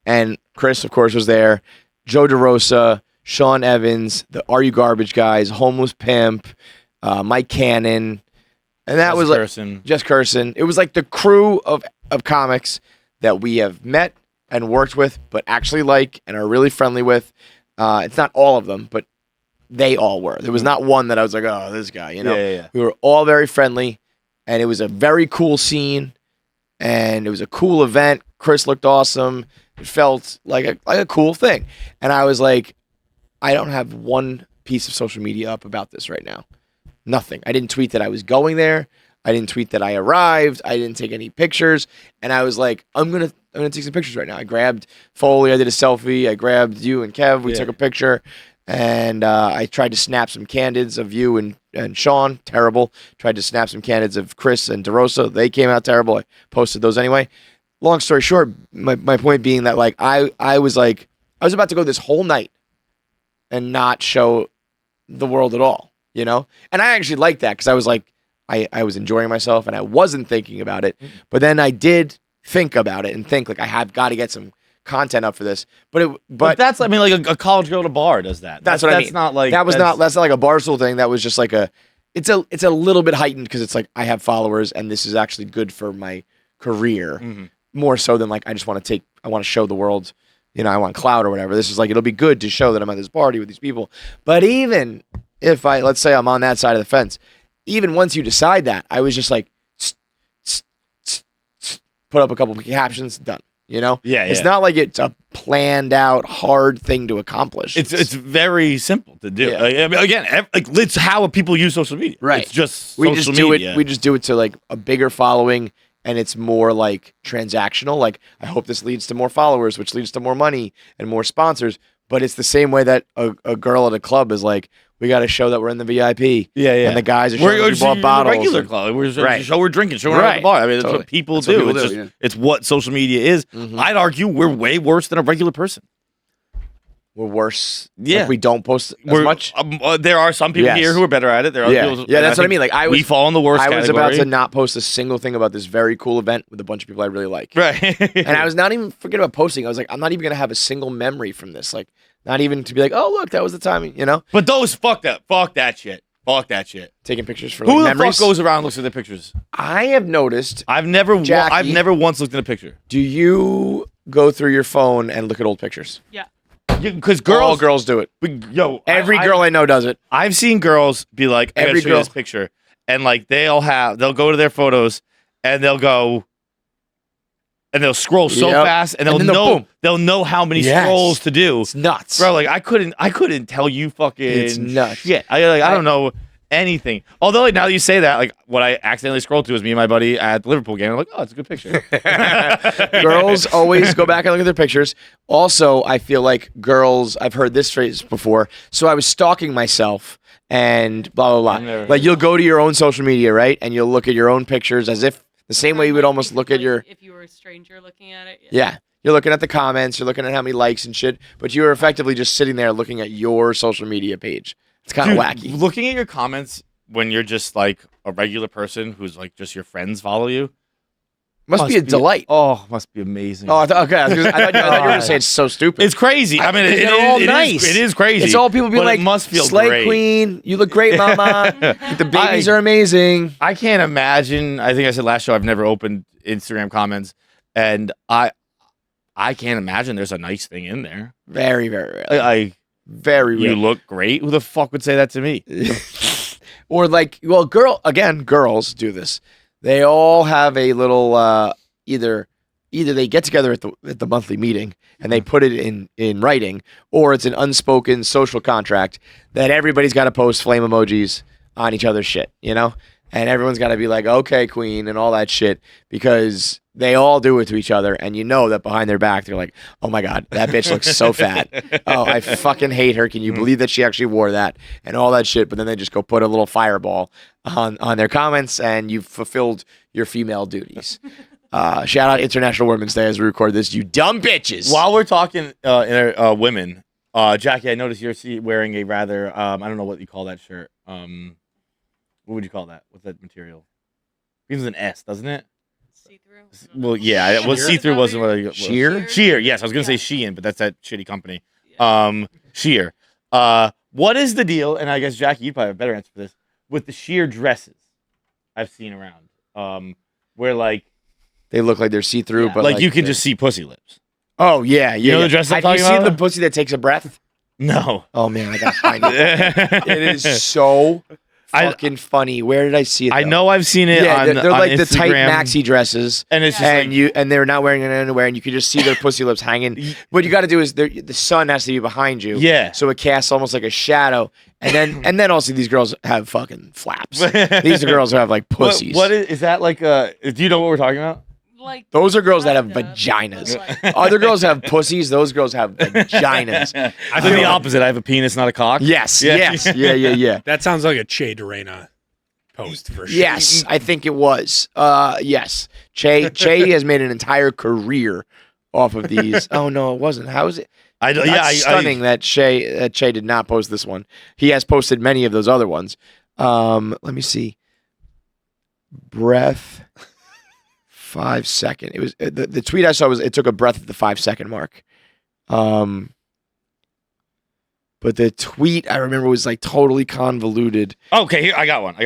And Chris, of course, was there. Joe DeRosa, Sean Evans, the Are You Garbage guys, Homeless Pimp, Mike Cannon. And that was like Jess Curson. It was like the crew of comics that we have met and worked with, but actually like and are really friendly with. It's not all of them, but they all were. There was not one that I was like, oh, this guy, you know. Yeah. We were all very friendly, and it was a very cool scene, and it was a cool event. Chris looked awesome. It felt like a cool thing. And I was like, I don't have one piece of social media up about this right now. Nothing. I didn't tweet that I was going there. I didn't tweet that I arrived. I didn't take any pictures. And I was like, I'm gonna take some pictures right now. I grabbed Foley. I did a selfie. I grabbed you and Kev. We took a picture. And I tried to snap some candids of you and Sean. Terrible. Tried to snap some candids of Chris and DeRosa. They came out terrible. I posted those anyway. Long story short, my point being that like I was about to go this whole night and not show the world at all, you know? And I actually liked that because I was like, I was enjoying myself and I wasn't thinking about it. But then I did think about it and think like I have got to get some content up for this. But that's, I mean, like a college girl at a bar does that. That's what I mean. That's not like that's not like a Barstool thing. That was just like it's a little bit heightened because it's like I have followers and this is actually good for my career more so than like I just want to show the world, I want clout or whatever. This is like, it'll be good to show that I'm at this party with these people. But even if let's say I'm on that side of the fence, even once you decide that, I was just like, put up a couple of captions, done. It's not like it's a planned out hard thing to accomplish. It's very simple to do. Yeah. I mean, again, it's how people use social media. Right. It's just we social just do media. it. We just do it to like a bigger following, and it's more like transactional. Like I hope this leads to more followers, which leads to more money and more sponsors. But it's the same way that a girl at a club is like, we got to show that we're in the VIP. Yeah. And the guys are showing we bought bottles. Regular club. We're drinking, showing Right. at the bar. I mean, that's Totally. what people That's do. what people It's do, just, it's what social media is. Mhm. I'd argue we're way worse than a regular person. We're worse. Yeah. Like we don't post as much. There are some people Yes. here who are better at it. There are other people. Yeah, that's what I think mean. Like we fall in the worst I was about category. to not post a single thing about this very cool event with a bunch of people I really like. Right. And I was not even forget about posting. I was like, I'm not even gonna have a single memory from this. Like, not even to be like, oh look, that was the time. But those fuck that shit. Fuck that shit. Taking pictures for Who like, the memories. fuck goes around and looks at the pictures? I have noticed. I've never Jackie. once looked at a picture. Do you go through your phone and look at old pictures? Yeah. Because All girls do it. Every girl I know does it. I've seen girls be like, I Every gotta show you girl. this picture. And like they'll go to their photos and they'll go and they'll scroll so Yep. fast and And then boom. they'll know how many Yes. scrolls to do. It's nuts. Bro, like I couldn't tell you fucking It's nuts. shit. I don't know anything. Although like, now that you say that, like what I accidentally scrolled to was me and my buddy at the Liverpool game. I'm like, oh, it's a good picture. Girls always go back and look at their pictures. Also, I feel like girls, I've heard this phrase before. So I was stalking myself and blah, blah, I've never blah. Like you'll go to your own social media, right? And you'll look at your own pictures as if the same way you would almost look at your, If you were a stranger looking at it. yeah. You're looking at the comments, you're looking at how many likes and shit, but you are effectively just sitting there looking at your social media page. It's kind of wacky. Looking at your comments when you're just like a regular person who's like just your friends follow you. Must be a delight. Oh, must be amazing. Oh, I thought you were going to say it's so stupid. It's crazy. I mean, They're all nice. It is crazy. It's all people being but like, it must feel Slay great. Queen, you look great, mama. The babies are amazing. I can't imagine. I think I said last show I've never opened Instagram comments, and I can't imagine there's a nice thing in there. Very, very rare. Very You rare. look great. Who the fuck would say that to me? Or like, well, girls do this. They all have a little either they get together at the monthly meeting and they put it in writing, or it's an unspoken social contract that everybody's got to post flame emojis on each other's shit, and everyone's got to be like, okay, queen, and all that shit, because they all do it to each other, and that behind their back they're like, oh my god, that bitch looks so fat. Oh, I fucking hate her. Can you believe that she actually wore that and all that shit? But then they just go put a little fireball on their comments, and you've fulfilled your female duties. Shout out International Women's Day as we record this, you dumb bitches. While we're talking women, Jackie, I noticed you're wearing a rather I don't know what you call that shirt. What would you call that? What's that material? Begins with an S, doesn't it? See-through? Well, yeah. Well, see-through wasn't what I. Sheer? Sheer. Yes, I was gonna say Shein, but that's that shitty company. Sheer. What is the deal? And I guess Jackie, you probably have a better answer for this. With the sheer dresses, I've seen around, where like They look like they're see-through, Yeah. but like you can just see pussy lips. Oh yeah, yeah. You know yeah. the dress I'm Have talking you seen about? the pussy that takes a breath? No. Oh man, I gotta find it. It is so fucking funny. Where did I see it? I though? know I've seen it. Yeah, on, they're on like the tight Instagram, maxi dresses, and it's just and like, they're not wearing any underwear, and you can just see their pussy lips hanging. What you got to do is the sun has to be behind you, Yeah. so it casts almost like a shadow, and then also these girls have fucking flaps. These are girls who have like pussies. What is that like? Do you know what we're talking about? Like Those are girls that have kind of, vaginas. but, like, Other girls have pussies. Those girls have vaginas. I think the opposite. I have a penis, not a cock. Yes, Yeah. yes, yeah. That sounds like a Che Dorena post for sure. Yes, I think it was. Yes, Che has made an entire career off of these. Oh no, it wasn't. How is it? That's stunning that Che did not post this one. He has posted many of those other ones. Let me see. breath 5 second. It was the tweet I saw was it took a breath at the 5 second mark. But the tweet I remember was like totally convoluted. Okay, here I got one.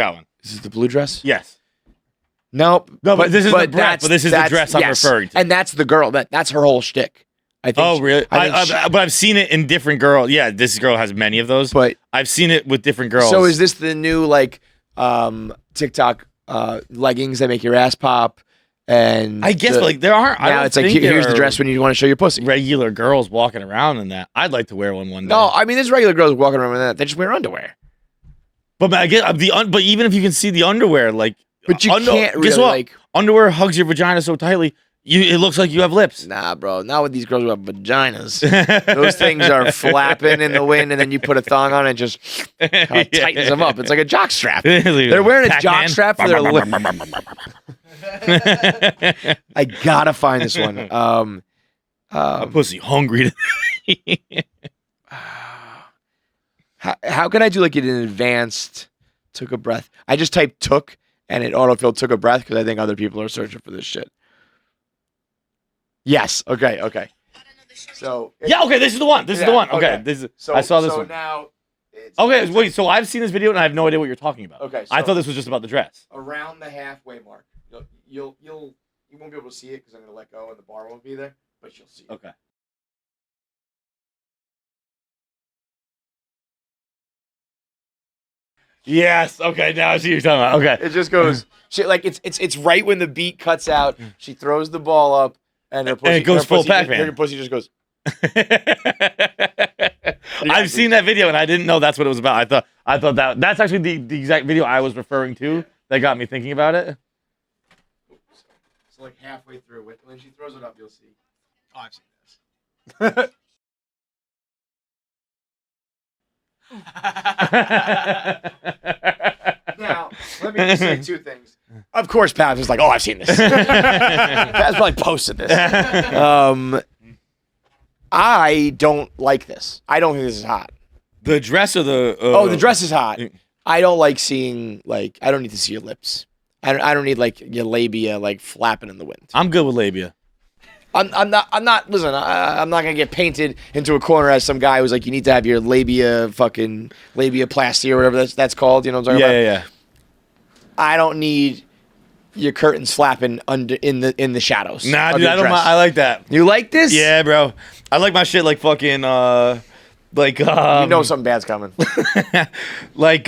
Is this the blue dress? Yes. Nope. No, but this is the breath. But this is the that's- dress I'm yes. referring to. And that's the girl. That's her whole shtick. I think. Oh, really? I think But I've seen it in different girls. Yeah, this girl has many of those. but I've seen it with different girls. so is this the new like TikTok leggings that make your ass pop? And I guess, but like there aren't. I now don't it's like think here's there the are dress when you want to show your pussy. regular girls walking around in that. I'd like to wear one day. No, I mean there's regular girls walking around with that. They just wear underwear. But I get but even if you can see the underwear, like, But you can't really guess what? like. Underwear hugs your vagina so tightly, it looks like you have lips. Nah, bro. Not with these girls who have vaginas. Those things are flapping in the wind, and then you put a thong on and it just tightens them up. It's like a jock strap. They're wearing a jock strap for their lip. I gotta find this one. A pussy hungry. How can I do like an advanced took a breath? I just typed took and it autofilled took a breath because I think other people are searching for this shit. Yes. Okay. So Yeah. Okay. This is the one. This is the one. Okay. This is. So, I saw this so one. now. It's Okay. Wait. So I've seen this video and I have no idea what you're talking about. Okay. I so thought this was just about the dress. around the halfway mark. You won't be able to see it because I'm gonna let go and the bar won't be there, but you'll see it. Okay. Yes. Okay. Now I see what you're talking about. Okay. It just goes. She like it's right when the beat cuts out. She throws the ball up and her pussy, it goes her full pussy, Pac-Man. Her pussy just goes. I've seen that video and I didn't know that's what it was about. I thought that's actually the exact video I was referring to that got me thinking about it. It's like halfway through it. When she throws it up, you'll see. Oh, I've seen this. Now, let me just say two things. Of course, Pabs was like, "Oh, I've seen this." Pabs probably posted this. I don't like this. I don't think this is hot. The dress or the The dress is hot. I don't like seeing like. I don't need to see your lips. I don't need like your labia like flapping in the wind. I'm good with labia. I'm not. Listen, I'm not gonna get painted into a corner as some guy who's like, you need to have your labiaplasty or whatever that's called. You know what I'm talking about? Yeah. I don't need your curtains flapping under in the shadows. Nah, of dude, your I don't. dress. I like that. You like this? Yeah, bro. I like my shit like fucking like You know something bad's coming. like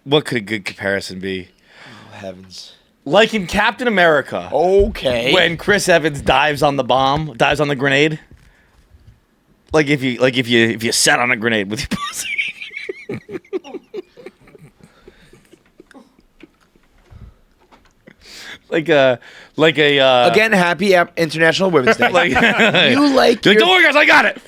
what could a good comparison be? Oh, heavens. Like in Captain America. Okay. When Chris Evans dives on the grenade. Like if you sat on a grenade with your pussy. like a Again, happy International Women's Day. like you like don't your, worry guys, I got it.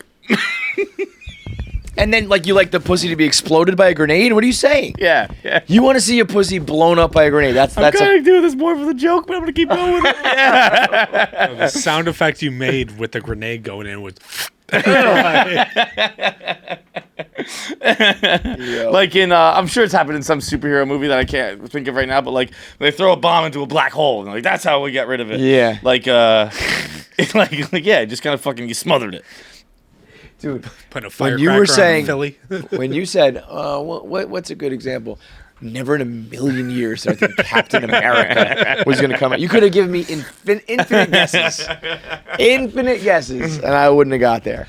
and then like you like the pussy to be exploded by a grenade? What are you saying? Yeah. You want to see your pussy blown up by a grenade? That's I'm trying to do this more for the joke, but I'm gonna keep going with it. Yeah. The sound effect you made with the grenade going in was. Like in I'm sure it's happened in some superhero movie that I can't think of right now, but like they throw a bomb into a black hole and like that's how we get rid of it. Yeah. Like like yeah, just kind of fucking you smothered it. Dude, Putting a when firecracker you were saying on Philly. when you said what's a good example? Never in a million years did I think Captain America was going to come out. You could have given me infinite guesses. Infinite guesses, and I wouldn't have got there.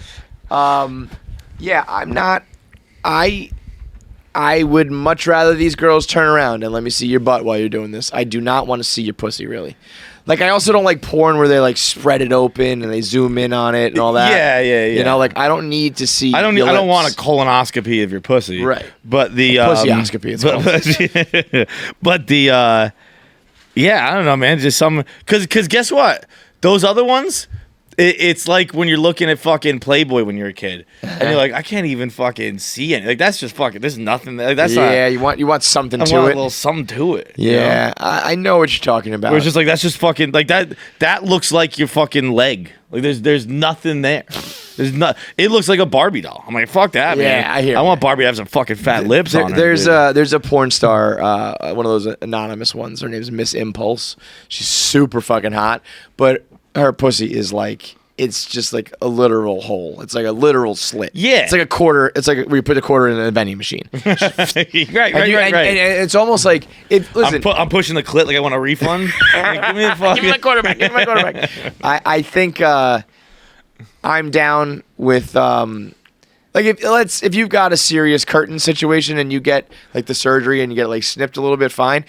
Yeah, I'm not. I would much rather these girls turn around and let me see your butt while you're doing this. I do not want to see your pussy, really. Like, I also don't like porn where they, like, spread it open and they zoom in on it and all that. Yeah. You know, like, I don't need to see I don't want a colonoscopy of your pussy. Right. But the pussyoscopy, it's called. but the yeah, I don't know, man. Just some because guess what? Those other ones, It's like when you're looking at fucking Playboy when you're a kid, and you're like, I can't even fucking see it. Like that's just fucking. There's nothing. Like, that's yeah, not. you want something I to want it. a little something to it. Yeah, I know what you're talking about. Where it's just like that's just fucking like that. That looks like your fucking leg. Like there's nothing there. There's not. It looks like a Barbie doll. I'm like, fuck that, man. Yeah, I hear I you. want Barbie to have some fucking fat lips on her. There's a porn star, one of those anonymous ones. Her name's Miss Impulse. She's super fucking hot, but her pussy is like. It's just like a literal hole. It's like a literal slit. Yeah. It's like a quarter. It's like where you put a quarter in a vending machine. right. And it's almost like listen. I'm pushing the clit like I want a refund. Like, give me the fucking. Give me my quarterback. Give me my quarterback. I think I'm down with like if you've got a serious curtain situation and you get like the surgery and you get like snipped a little bit, fine.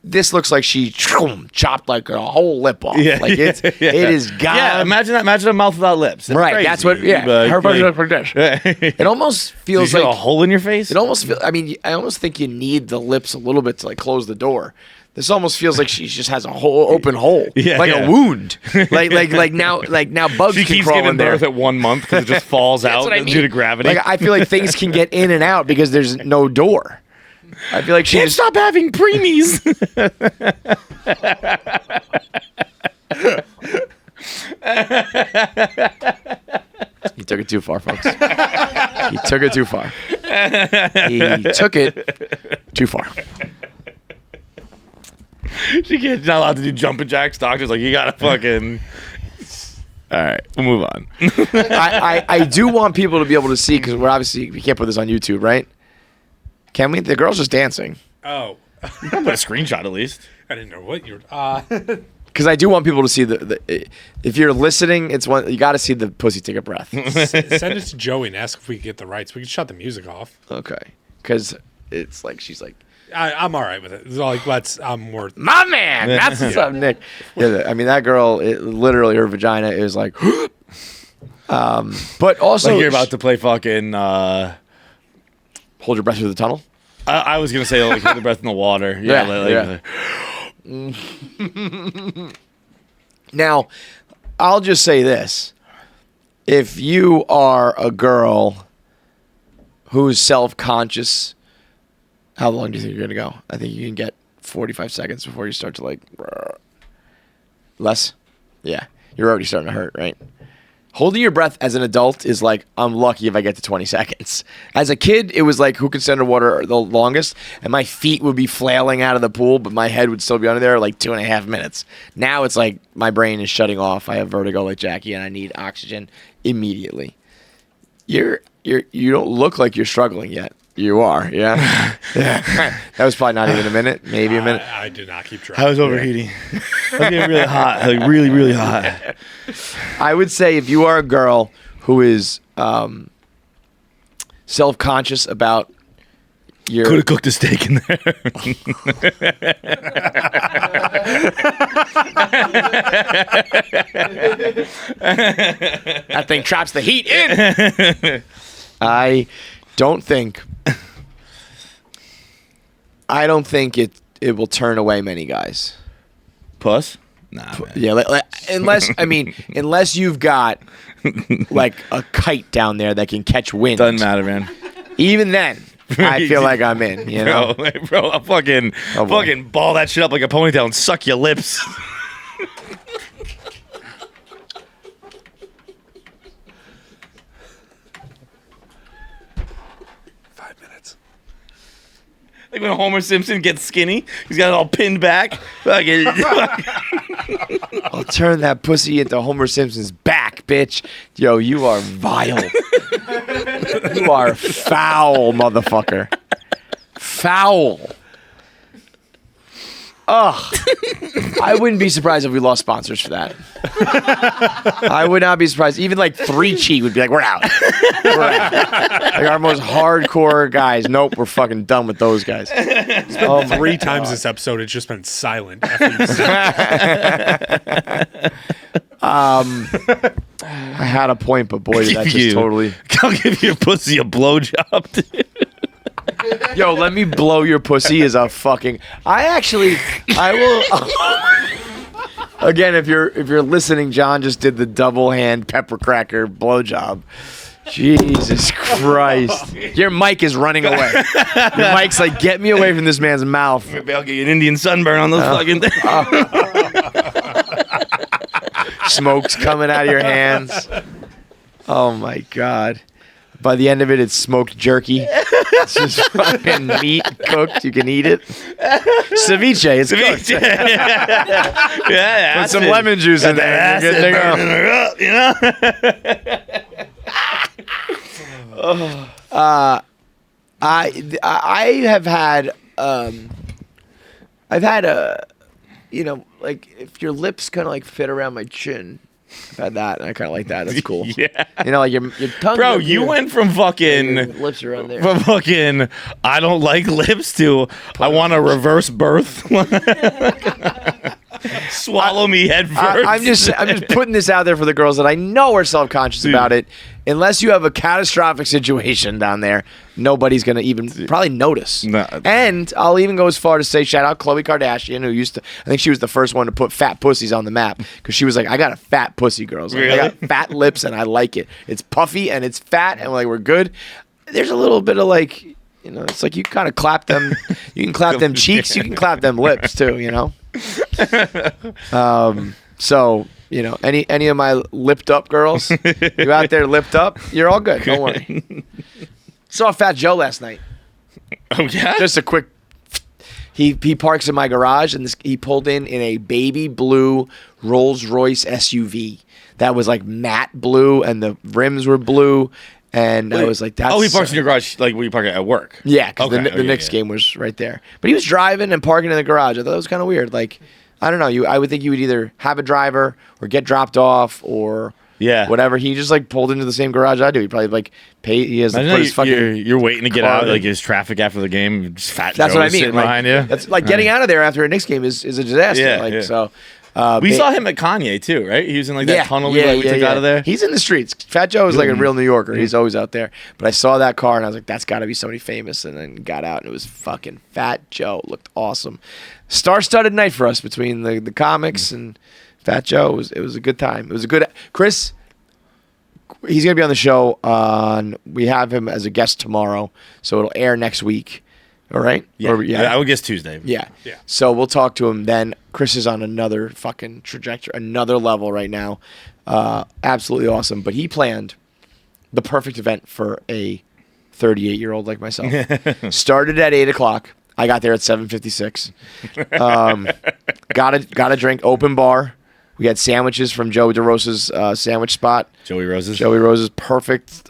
This looks like she chopped like a whole lip off. Yeah, like it is gone. Yeah, imagine that. Imagine a mouth without lips. That's right. crazy. That's what. Yeah. But, Her pussy like, looks like this. It almost feels you like got a hole in your face. It almost feels. I mean, I almost think you need the lips a little bit to like close the door. This almost feels like she just has a whole open hole, like a wound. like now bugs She can keeps crawl giving in there. birth at 1 month because it just falls out what I mean. due to gravity. Like I feel like things can get in and out because there's no door. I feel like she can't just stop having preemies. He took it too far, folks. He took it too far. He took it too far. She can't. She's not allowed to do jumping jacks. Doctor's like, you gotta fucking. All right, we'll move on. I do want people to be able to see because we can't put this on YouTube, right? Can we? The girl's just dancing. Oh, Put a screenshot at least. I didn't know what you're. Because I do want people to see if you're listening, it's one you got to see the pussy take a breath. Send it to Joey and ask if we can get the rights. We can shut the music off. Okay, because it's like she's like, I'm all right with it. It's like I'm worth. my man. That's what's up, Nick. Yeah, I mean that girl. Literally, her vagina is like. But also, Like you're about to play fucking. hold your breath through the tunnel. I was gonna say like hold the breath in the water. Yeah. Now, I'll just say this. If you are a girl who's self-conscious, how long do you think you're going to go? I think you can get 45 seconds before you start to like... Less? Yeah. You're already starting to hurt, right? Holding your breath as an adult is like, I'm lucky if I get to 20 seconds. As a kid, it was like, who can stand underwater the longest? And my feet would be flailing out of the pool, but my head would still be under there like 2.5 minutes. Now it's like, my brain is shutting off. I have vertigo like Jackie, and I need oxygen immediately. You don't look like you're struggling yet. You are, yeah? Yeah. That was probably not even a minute, maybe a minute. I did not keep track. I was overheating. I was getting really hot, like really, really hot. I would say if you are a girl who is self-conscious about your... Could have cooked a steak in there. That thing traps the heat in. I don't think it will turn away many guys. Puss? Nah, man. Yeah, unless you've got like a kite down there that can catch wind. Doesn't matter, man. Even then, I feel like I'm in. You know, Bro, I'll fucking ball that shit up like a ponytail and suck your lips. 5 minutes. Like when Homer Simpson gets skinny, he's got it all pinned back. Fucking. I'll turn that pussy into Homer Simpson's back, bitch. Yo, you are vile. You are foul, motherfucker. Foul. Ugh. I wouldn't be surprised if we lost sponsors for that. I would not be surprised. Even like 3Chi would be like, we're out. We're out. Like our most hardcore guys. Nope, we're fucking done with those guys. Oh, 3 times this episode, it's just been silent. I had a point, but boy, did that just totally... I'll give your pussy a blowjob, dude. Yo, let me blow your pussy is a fucking... I will... Again, if you're listening, John just did the double hand pepper cracker blowjob. Jesus Christ. Your mic is running away. Your mic's like, get me away from this man's mouth. Maybe I'll get you an Indian sunburn on those fucking things. Smoke's coming out of your hands. Oh my God. By the end of it, it's smoked jerky. It's just fucking meat cooked. You can eat it. Ceviche. It's cooked. Yeah, Put some lemon juice in there. You're good to go. I have had I've had like if your lips kind of like fit around my chin. I've had that, and I kind of like that. That's cool. Yeah. Like your tongue. Bro, you went from fucking lips are on there. from fucking I don't like lips to I want a reverse birth. Swallow me head first. I'm just putting this out there for the girls that I know are self-conscious about it. Unless you have a catastrophic situation down there, nobody's gonna even probably notice. No. And I'll even go as far to say, shout out Khloe Kardashian, who used to. I think she was the first one to put fat pussies on the map because she was like, I got a fat pussy, girls. Like, Really? I got fat lips and I like it. It's puffy and it's fat and like we're good. There's a little bit of like, it's like you kind of clap them. You can clap them cheeks. You can clap them lips too. So, any of my lipped up girls, you out there lipped up, you're all good. Don't worry. Saw Fat Joe last night. Oh yeah? Just a quick. He parks in my garage and he pulled in a baby blue Rolls Royce SUV that was like matte blue and the rims were blue. And I was like, that's. Oh, he parks in your garage like where you park at work. Yeah, because the Okay, Knicks game was right there. But he was driving and parking in the garage. I thought it was kind of weird. Like, I don't know. I would think you would either have a driver or get dropped off or whatever. He just like pulled into the same garage I do. He probably like pay. He has to put his fucking. You're waiting to get car out. in. Like his traffic after the game. Just Fat That's Joe what I mean. sitting Like, behind you. That's like getting out of there after a Knicks game is a disaster. Yeah. So. We saw him at Kanye too, right? He was in like that tunnel we took out of there. He's in the streets. Fat Joe is like a real New Yorker. He's always out there. But I saw that car and I was like, that's got to be somebody famous. And then got out and it was fucking Fat Joe. Looked awesome. Star-studded night for us between the comics and Fat Joe. It was a good time. It was a good. Chris, he's gonna be on the show we have him as a guest tomorrow, so it'll air next week. All right? Yeah. I would guess Tuesday. Yeah. So we'll talk to him then. Chris is on another fucking trajectory, another level right now. Absolutely awesome. But he planned the perfect event for a 38-year-old like myself. Started at 8 o'clock. I got there at 7:56. Got a drink, open bar. We had sandwiches from Joe DeRosa's sandwich spot. Joey Rose's Perfect.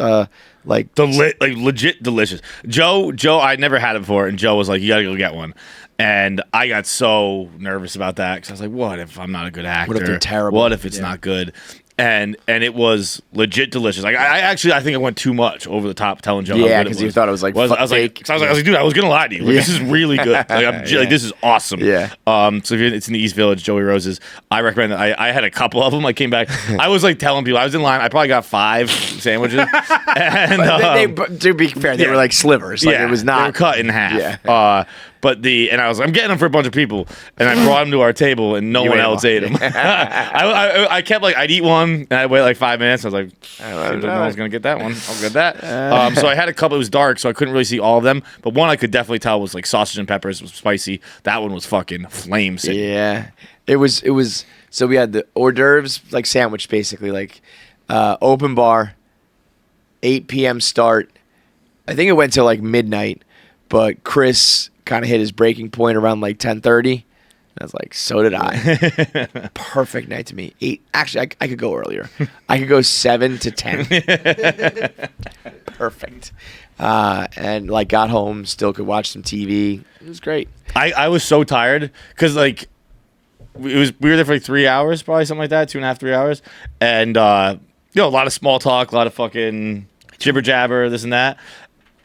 Legit delicious. Joe, I never had it before, and Joe was like, "You gotta go get one." And I got so nervous about that because I was like, "What if I'm not a good actor? What if they're terrible? What if it's not good?" And it was legit delicious. Like I think I went too much over the top telling Joe. Yeah, because you thought it was like I was like, dude, I was gonna lie to you. Like, this is really good. Like, like this is awesome. Yeah. So if it's in the East Village, Joey Rose's, I recommend it. I had a couple of them. I came back. I was like telling people I was in line. I probably got 5 sandwiches. And to be fair, they were like slivers. Like it was not. They were cut in half. Yeah. And I was like, I'm getting them for a bunch of people, and I brought them to our table, and no one else ate them. I kept like I'd eat one, and I'd wait like 5 minutes. I was like, I don't know, I was gonna get that one. I'll get that. So I had a couple. It was dark, so I couldn't really see all of them. But one I could definitely tell was like sausage and peppers. It was spicy. That one was fucking flame sick. Yeah, it was. So we had the hors d'oeuvres, like sandwich, basically, like open bar, 8 p.m. start. I think it went till like midnight, but Chris kind of hit his breaking point around like 10:30. I was like, so did I. Perfect night to me. 8. Actually, I could go earlier. I could go 7 to 10. Perfect. And like got home, still could watch some TV. It was great. I was so tired because like we were there for like 3 hours, probably something like that, 2.5, 3 hours, and a lot of small talk, a lot of fucking jibber jabber, this and that.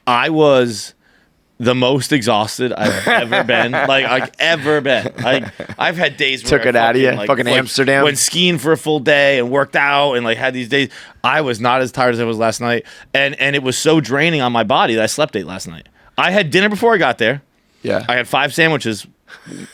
I was the most exhausted I've ever been. Ever been. I've had days where Took it out of you. Fucking Amsterdam. Went skiing for a full day and worked out and like had these days. I was not as tired as I was last night. And it was so draining on my body that I slept 8 last night. I had dinner before I got there. Yeah. I had 5 sandwiches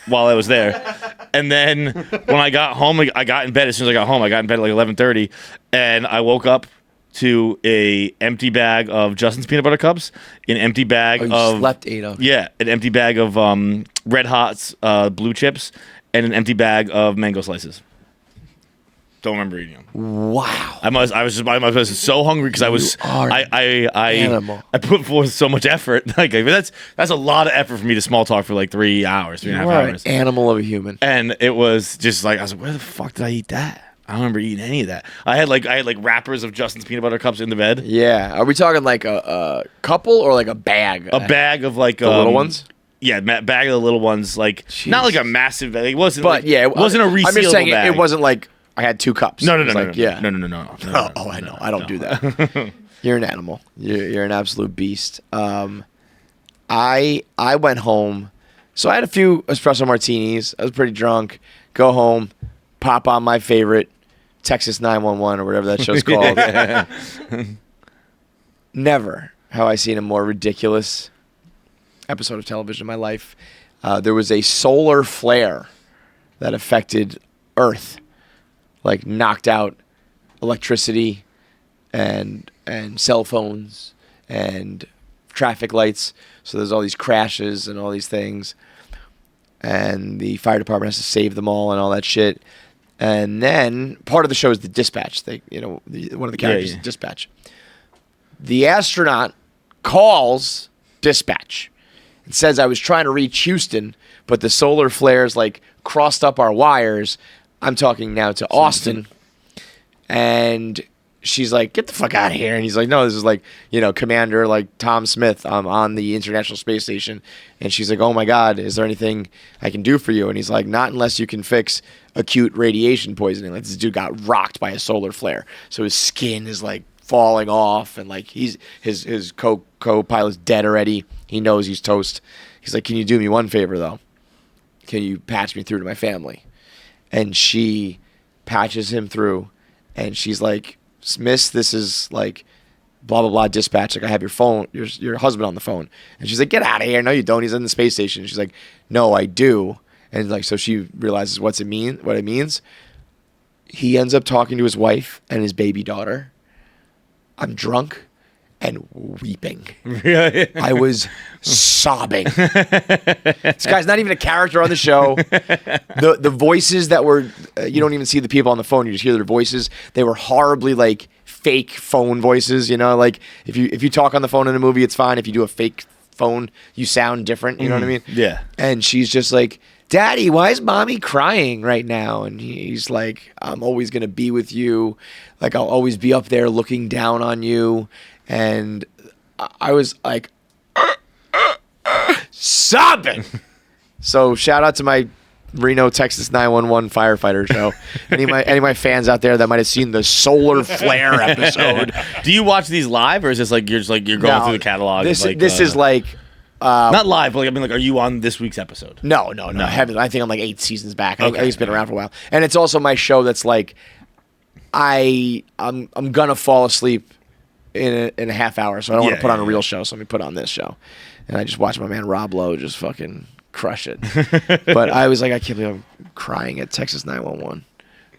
while I was there. And then when I got home, I got in bed. As soon as I got home, I got in bed at like 11:30, and I woke up to a empty bag of Justin's peanut butter cups, an empty bag You of slept 8 of. yeah, an empty bag of Red Hot's blue chips, and an empty bag of mango slices. Don't remember eating them. Wow. I was so hungry because I was are animal. I put forth so much effort. Like that's a lot of effort for me to small talk for like 3 hours, 3.5 You are hours. an animal of a human. And it was just like I was like, where the fuck did I eat that? I don't remember eating any of that. I had like wrappers of Justin's peanut butter cups in the bed. Yeah. Are we talking like a couple or like a bag? A bag of like the little ones? Yeah, bag of the little ones. Like not like a massive bag. It wasn't. But like, yeah, it wasn't a resealable I'm just saying bag. it wasn't like I had 2 cups. No, It was like, yeah. No. Oh, I know. I don't do that. You're an animal. You're an absolute beast. I went home. So I had a few espresso martinis. I was pretty drunk. Go home, pop on my favorite Texas 911 or whatever that show's called. Never have I seen a more ridiculous episode of television in my life. There was a solar flare that affected Earth, like knocked out electricity and cell phones and traffic lights. So there's all these crashes and all these things. And the fire department has to save them all and all that shit. And then part of the show is the dispatch. One of the characters is dispatch. The astronaut calls dispatch and says, I was trying to reach Houston, but the solar flares like crossed up our wires. I'm talking now to Austin. And she's like, get the fuck out of here. And he's like, no, this is like, Commander like Tom Smith on the International Space Station. And she's like, oh my God, is there anything I can do for you? And he's like, not unless you can fix acute radiation poisoning. Like this dude got rocked by a solar flare. So his skin is like falling off and like his co-pilot's dead already. He knows he's toast. He's like, can you do me one favor though? Can you patch me through to my family? And she patches him through and she's like, Miss, this is like blah, blah, blah dispatch. Like I have your phone, your husband on the phone. And she's like, get out of here. No, you don't. He's in the space station. And she's like, no, I do. And like, so she realizes what it means. He ends up talking to his wife and his baby daughter. I'm drunk and weeping. I was sobbing. This guy's not even a character on the show. The voices that were, you don't even see the people on the phone. You just hear their voices. They were horribly like fake phone voices. Like if you talk on the phone in a movie, it's fine. If you do a fake phone, you sound different. You know what I mean? Yeah. And she's just like, Daddy, why is mommy crying right now? And he's like, I'm always going to be with you. Like, I'll always be up there looking down on you. And I was like, sobbing. So shout out to my Reno, Texas 911 firefighter show. Any of my fans out there that might have seen the solar flare episode. Do you watch these live, or is this like you're going through the catalog? This like, is like not live, but like, are you on this week's episode? No. Heavily. I think I'm like 8 seasons back. Okay. I think it's been around for a while, and it's also my show that's like, I'm gonna fall asleep in a half hour, so I don't want to put on a real show. So let me put on this show, and I just watch my man Rob Lowe just fucking crush it. But I was like, I can't believe I'm crying at Texas 911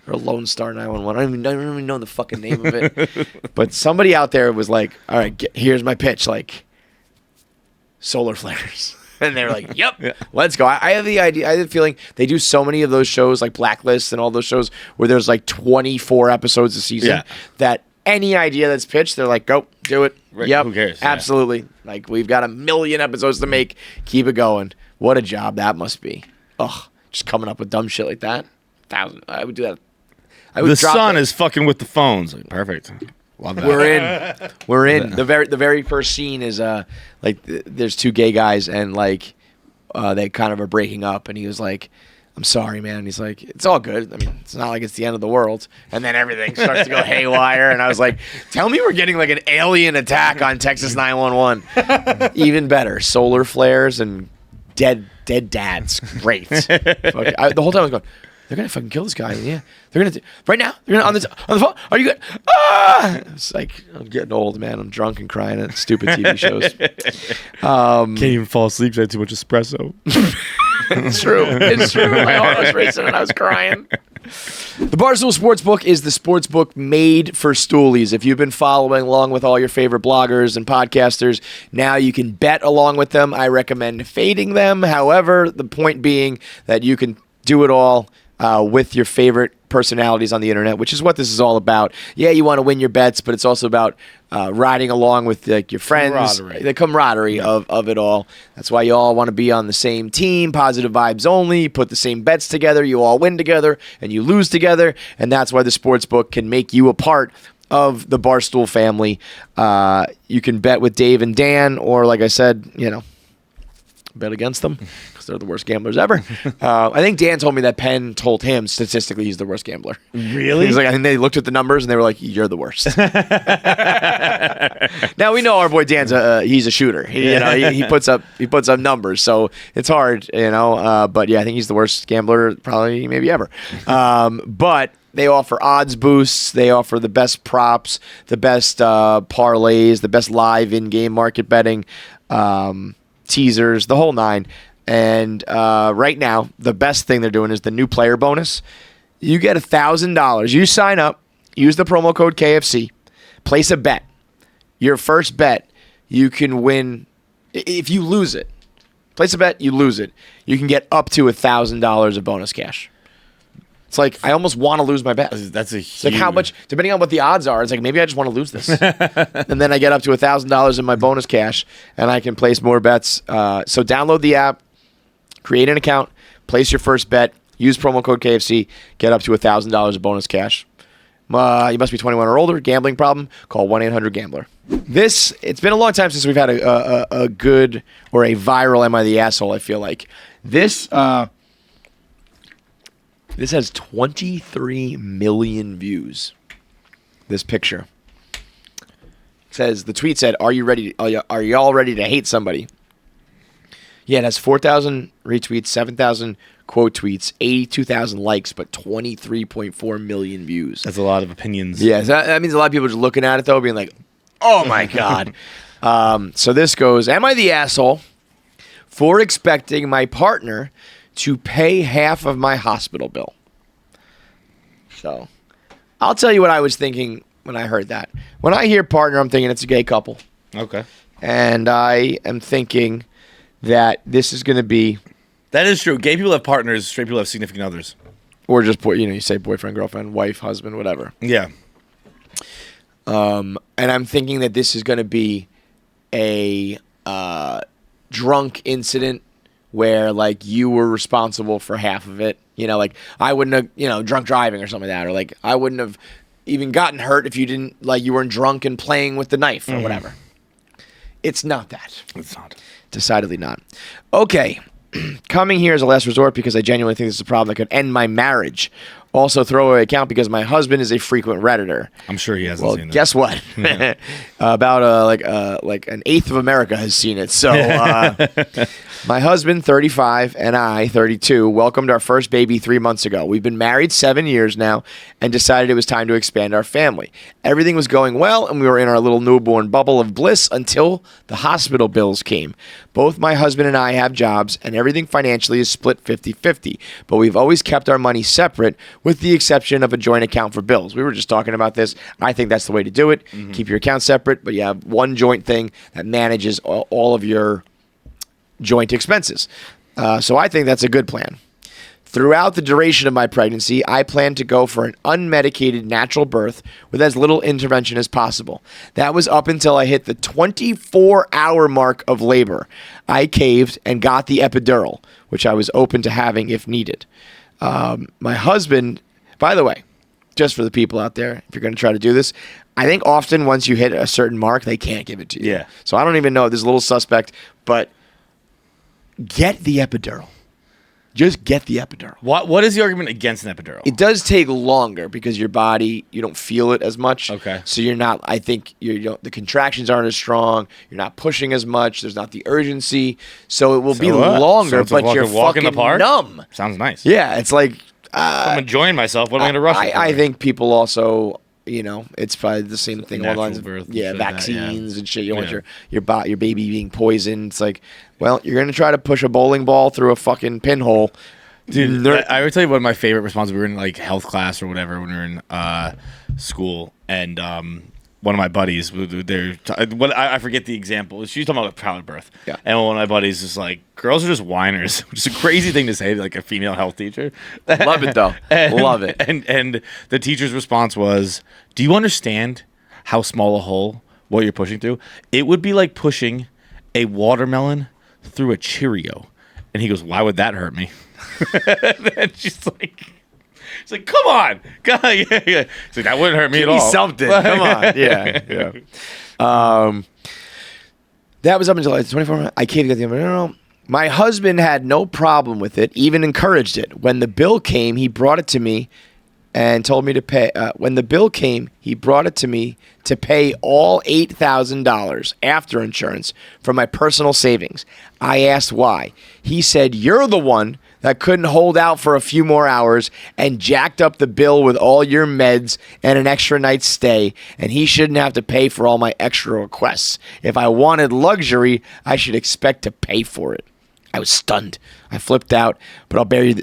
or Lone Star 911. I don't even know the fucking name of it. But somebody out there was like, all right, here's my pitch, like solar flares. And they were like, yep, let's go. I have the idea. I have the feeling they do so many of those shows like Blacklist and all those shows where there's like 24 episodes a season that any idea that's pitched, they're like, go, do it. Right, Yep, who cares? absolutely. Like, we've got 1 million episodes to make. Keep it going. What a job that must be. Ugh, just coming up with dumb shit like that. I would do that. The sun is fucking with the phones. Like, perfect. Love that. We're in. The very first scene is like there's 2 gay guys and like they kind of are breaking up, and he was like, I'm sorry, man. And he's like, it's all good. I mean, it's not like it's the end of the world. And then everything starts to go haywire. And I was like, tell me we're getting like an alien attack on Texas 911. Even better. Solar flares and dead dads. Great. The whole time I was going, they're going to fucking kill this guy. And yeah. They're going to, right now, they're going to, on the phone. Are you good? Ah! It's like, I'm getting old, man. I'm drunk and crying at stupid TV shows. Can't even fall asleep. I had too much espresso. It's true. It's true. My heart was racing and I was crying. The Barstool Sportsbook is the sportsbook made for stoolies. If you've been following along with all your favorite bloggers and podcasters, now you can bet along with them. I recommend fading them. However, the point being that you can do it all with your favorite personalities on the internet, which is what this is all about. Yeah, you want to win your bets, but it's also about riding along with like your friends, the camaraderie of it all. That's why you all want to be on the same team, positive vibes only. You put the same bets together, you all win together, and you lose together, and that's why the Sportsbook can make you a part of the Barstool family. You can bet with Dave and Dan, or like I said, bet against them because they're the worst gamblers ever. I think Dan told me that Penn told him statistically he's the worst gambler. Really? He's like, I think they looked at the numbers and they were like, "You're the worst." Now we know our boy Dan's he's a shooter. He puts up numbers, so it's hard, But yeah, I think he's the worst gambler probably maybe ever. But they offer odds boosts. They offer the best props, the best parlays, the best live in-game market betting. Teasers, the whole nine. And right now, the best thing they're doing is the new player bonus. You get $1,000. You sign up, use the promo code KFC, place a bet. Your first bet, you can win. If you lose it, place a bet, you lose it. You can get up to $1,000 of bonus cash. It's like, I almost want to lose my bet. That's a huge... It's like how much, depending on what the odds are, it's like maybe I just want to lose this. And then I get up to $1,000 in my bonus cash, and I can place more bets. So download the app, create an account, place your first bet, use promo code KFC, get up to $1,000 of bonus cash. You must be 21 or older. Gambling problem? Call 1-800-GAMBLER. It's been a long time since we've had a good or a viral Am I the Asshole, I feel like. This has 23 million views. This picture. The tweet said, Are you all ready to hate somebody? Yeah, it has 4,000 retweets, 7,000 quote tweets, 82,000 likes, but 23.4 million views. That's a lot of opinions. Yeah, so that means a lot of people are just looking at it, though, being like, oh, my God. So this goes, Am I the asshole for expecting my partner to pay half of my hospital bill? So I'll tell you what I was thinking when I heard that. When I hear partner, I'm thinking it's a gay couple. Okay. And I am thinking that this is going to be... That is true. Gay people have partners. Straight people have significant others. Or just, you say boyfriend, girlfriend, wife, husband, whatever. Yeah. And I'm thinking that this is going to be a drunk incident where, like, you were responsible for half of it. Like, I wouldn't have, drunk driving or something like that. Or, like, I wouldn't have even gotten hurt if you didn't, like, you weren't drunk and playing with the knife or whatever. It's not that. It's not. Decidedly not. Okay. Coming here as a last resort because I genuinely think this is a problem that could end my marriage. Also, throwaway account because my husband is a frequent Redditor. I'm sure he hasn't seen that. Guess what? Yeah. About like an eighth of America has seen it. So my husband, 35, and I, 32, welcomed our first baby 3 months ago. We've been married 7 years now and decided it was time to expand our family. Everything was going well, and we were in our little newborn bubble of bliss until the hospital bills came. Both my husband and I have jobs, and everything financially is split 50-50, but we've always kept our money separate with the exception of a joint account for bills. We were just talking about this. I think that's the way to do it. Mm-hmm. Keep your account separate, but you have one joint thing that manages all of your joint expenses. So I think that's a good plan. Throughout the duration of my pregnancy, I plan to go for an unmedicated natural birth with as little intervention as possible. That was up until I hit the 24-hour mark of labor. I caved and got the epidural, which I was open to having if needed. My husband, by the way, just for the people out there, if you're going to try to do this, I think often once you hit a certain mark, they can't give it to you. Yeah. So I don't even know. There's a little suspect, but get the epidural. Just get the epidural. What is the argument against an epidural? It does take longer because your body, you don't feel it as much. Okay. So you're not, I think, the contractions aren't as strong. You're not pushing as much. There's not the urgency. So it will be longer, so but you're fucking numb. Sounds nice. Yeah, it's like... I'm enjoying myself. What am I going to rush? I think people also... it's probably the same thing along the lines of Natural birth and yeah, shit like that, vaccines and shit. You don't Yeah. want your baby being poisoned. It's like, well, you're gonna try to push a bowling ball through a fucking pinhole. Dude, They're- I would tell you one of my favorite responses. We were in like health class or whatever when we were in school, and one of my buddies, I forget the example. She was talking about childbirth, Yeah. and one of my buddies is like, "Girls are just whiners," which is a crazy thing to say to like a female health teacher. Love it though. Love it. And the teacher's response was, "Do you understand how small a hole what you're pushing through? It would be like pushing a watermelon through a Cheerio." And he goes, "Why would that hurt me?" And she's like, "Come on, God, yeah." She's like, "That wouldn't hurt me Give at me all." something. Come on. Yeah. That was up until 24. I can't get the no. My husband had no problem with it, even encouraged it. When the bill came, he brought it to me and told me to pay. When the bill came, he brought it to me to pay all $8,000 after insurance from my personal savings. I asked why. He said, "You're the one that couldn't hold out for a few more hours and jacked up the bill with all your meds and an extra night's stay, and he shouldn't have to pay for all my extra requests. If I wanted luxury, I should expect to pay for it." I was stunned. I flipped out, but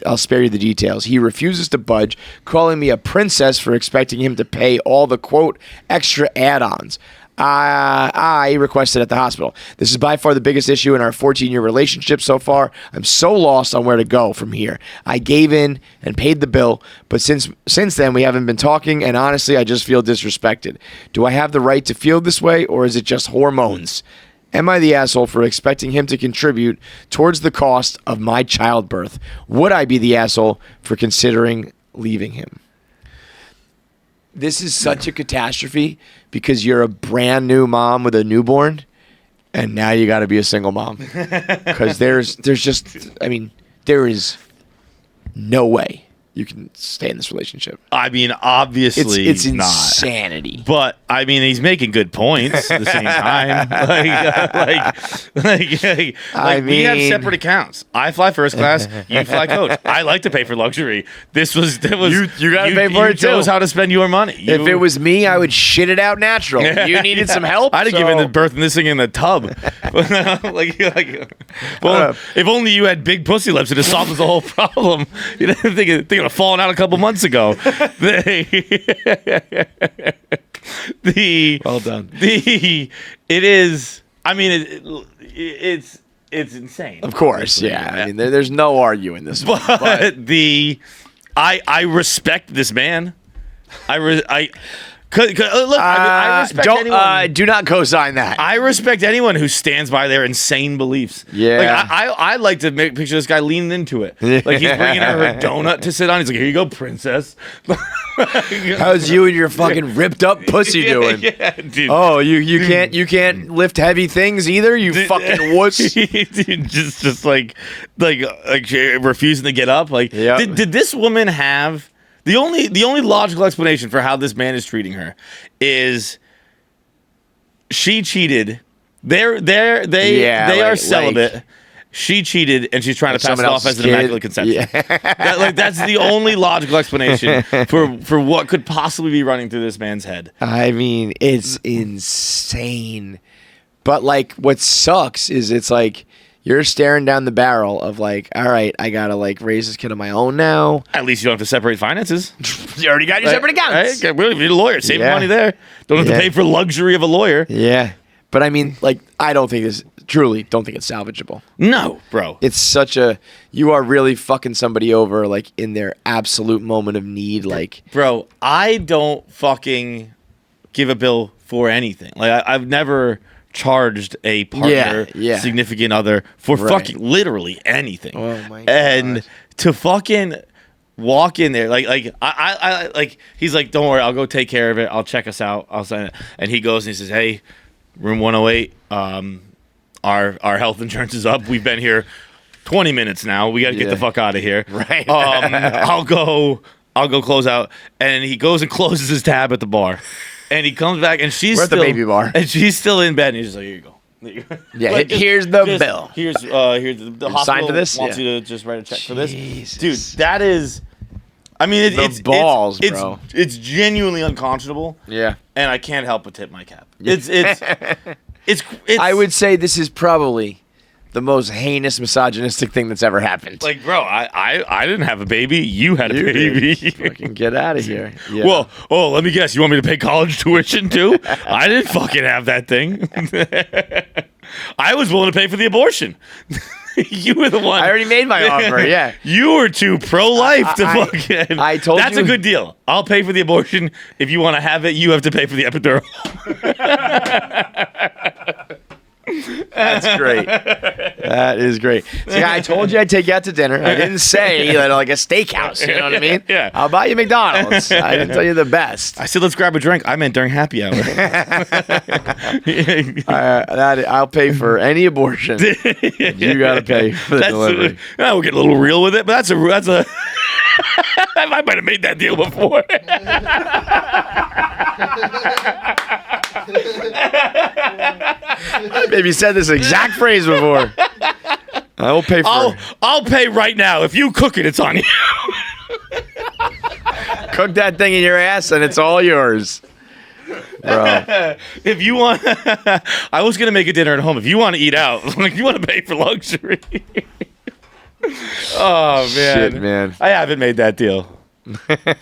I'll spare you the details. He refuses to budge, calling me a princess for expecting him to pay all the, quote, extra add-ons I requested at the hospital. This is by far the biggest issue in our 14-year relationship so far. I'm so lost on where to go from here. I gave in and paid the bill, but since then we haven't been talking, and honestly, I just feel disrespected. Do I have the right to feel this way, or is it just hormones? Am I the asshole for expecting him to contribute towards the cost of my childbirth? Would I be the asshole for considering leaving him? This is such a catastrophe because you're a brand new mom with a newborn, and now you got to be a single mom. Because there is no way you can stay in this relationship. I mean, obviously, It's not. insanity. But I mean, he's making good points at the same time. We have mean- separate accounts. I fly first class. You fly coach. I like to pay for luxury. You gotta pay for it, too. chose how to spend your money. If it was me, I would shit it out natural. You needed some help. I'd have so- given the birth in this thing in the tub. If only you had big pussy lips, it softens the whole problem. You didn't think it would have fallen out a couple months ago. Well done. It is. I mean, it's insane. Of course, yeah. I mean, there's no arguing this. One, But I respect this man. I respect anyone. do not co-sign that. I respect anyone who stands by their insane beliefs. Yeah. Like I like to picture this guy leaning into it. Like he's bringing her donut to sit on. He's like, "Here you go, princess." How's you and your fucking ripped up pussy doing? Yeah, dude. Oh, you can't lift heavy things either. You fucking wuss. Dude, just like refusing to get up. Like, Yep. did this woman have the only logical explanation for how this man is treating her is she cheated. They are celibate. like- she cheated, and she's trying to pass someone it off else's as an kid. immaculate conception. Yeah. That's the only logical explanation for what could possibly be running through this man's head. I mean, it's insane. But like, what sucks is it's like you're staring down the barrel of like, all right, I gotta like raise this kid on my own now. At least you don't have to separate finances. You already got your separate accounts. Right? We don't need a lawyer. Save Yeah. money there. Don't have Yeah. to pay for luxury of a lawyer. Yeah, but I mean, like, I don't think it's salvageable. No, bro. It's such a, you are really fucking somebody over like in their absolute moment of need. Like, Bro, I don't fucking give a bill for anything. Like I've never charged a partner, Yeah. significant other for Right. fucking literally anything. Oh my And God. to fucking walk in there, I like he's like, "Don't worry, I'll go take care of it. I'll check us out. I'll sign it." And he goes and he says, "Hey, room 108, our health insurance is up. We've been here 20 minutes now. We got to get Yeah. the fuck out of here." Right. I'll go close out. And he goes and closes his tab at the bar. And he comes back and she's We're at the still baby bar. And she's still in bed and he's just like, "Here you go." Yeah, Like, here's the bill. Here's the hospital sign for this? wants Yeah. you to just write a check for this. Jesus. Dude, that is I mean, The balls, bro. It's genuinely unconscionable, Yeah. and I can't help but tip my cap. It's I would say this is probably the most heinous misogynistic thing that's ever happened. like, bro, I didn't have a baby. You had a baby. Fucking get out of here. Yeah. Well, let me guess. You want me to pay college tuition too? I didn't fucking have that thing. I was willing to pay for the abortion. You were the one. I already made my offer. Yeah. You were too pro-life to fucking. I told That's you. a good deal. I'll pay for the abortion. If you want to have it, you have to pay for the epidural. That's great. That is great. See, I told you I'd take you out to dinner. I didn't say like a steakhouse. You know what I mean? Yeah. I'll buy you McDonald's. I didn't tell you the best. I said, let's grab a drink. I meant during happy hour. I'll pay for any abortion. You got to pay for the delivery. We'll get a little real with it, but that's a. I might have made that deal before. Maybe said this exact phrase before. I will pay for. I'll pay right now. If you cook it, it's on you. Cook that thing in your ass, and it's all yours, bro. If you want, I was gonna make a dinner at home. If you want to eat out, like you want to pay for luxury. Oh man, Shit, man. I haven't made that deal.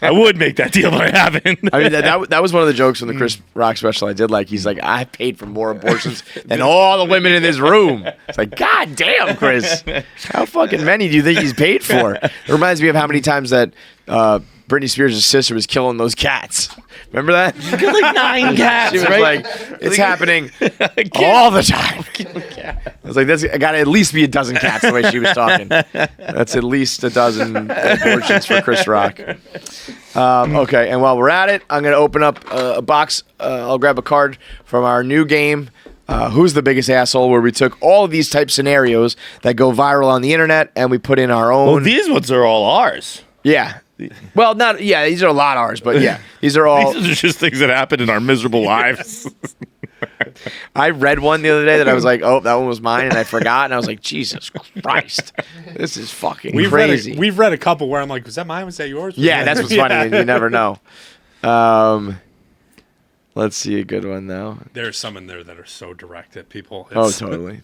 I would make that deal, but I haven't. I mean, that was one of the jokes from the Chris Rock special I did. Like, he's like, I paid for more abortions than all the women in this room. It's like, God damn, Chris. How fucking many do you think he's paid for? It reminds me of how many times that Britney Spears' sister was killing those cats. Remember that? Like 9 cats, She was right? like, it's happening all the time. I was like, I got to at least be a dozen cats the way she was talking. That's at least a dozen abortions for Chris Rock. Okay, and while we're at it, I'm going to open up a box. I'll grab a card from our new game, Who's the Biggest Asshole, where we took all of these type scenarios that go viral on the internet and we put in our own. Well, these ones are all ours. Yeah. Well, these are a lot ours, but yeah, these are all. These are just things that happen in our miserable lives. I read one the other day that I was like, oh, that one was mine, and I forgot, and I was like, Jesus Christ, this is fucking crazy. We've read a couple where I'm like, was that mine? Was that yours? Yeah, that's what's funny, and you never know. Let's see a good one, though. There's some in there that are so direct at people. Oh, totally.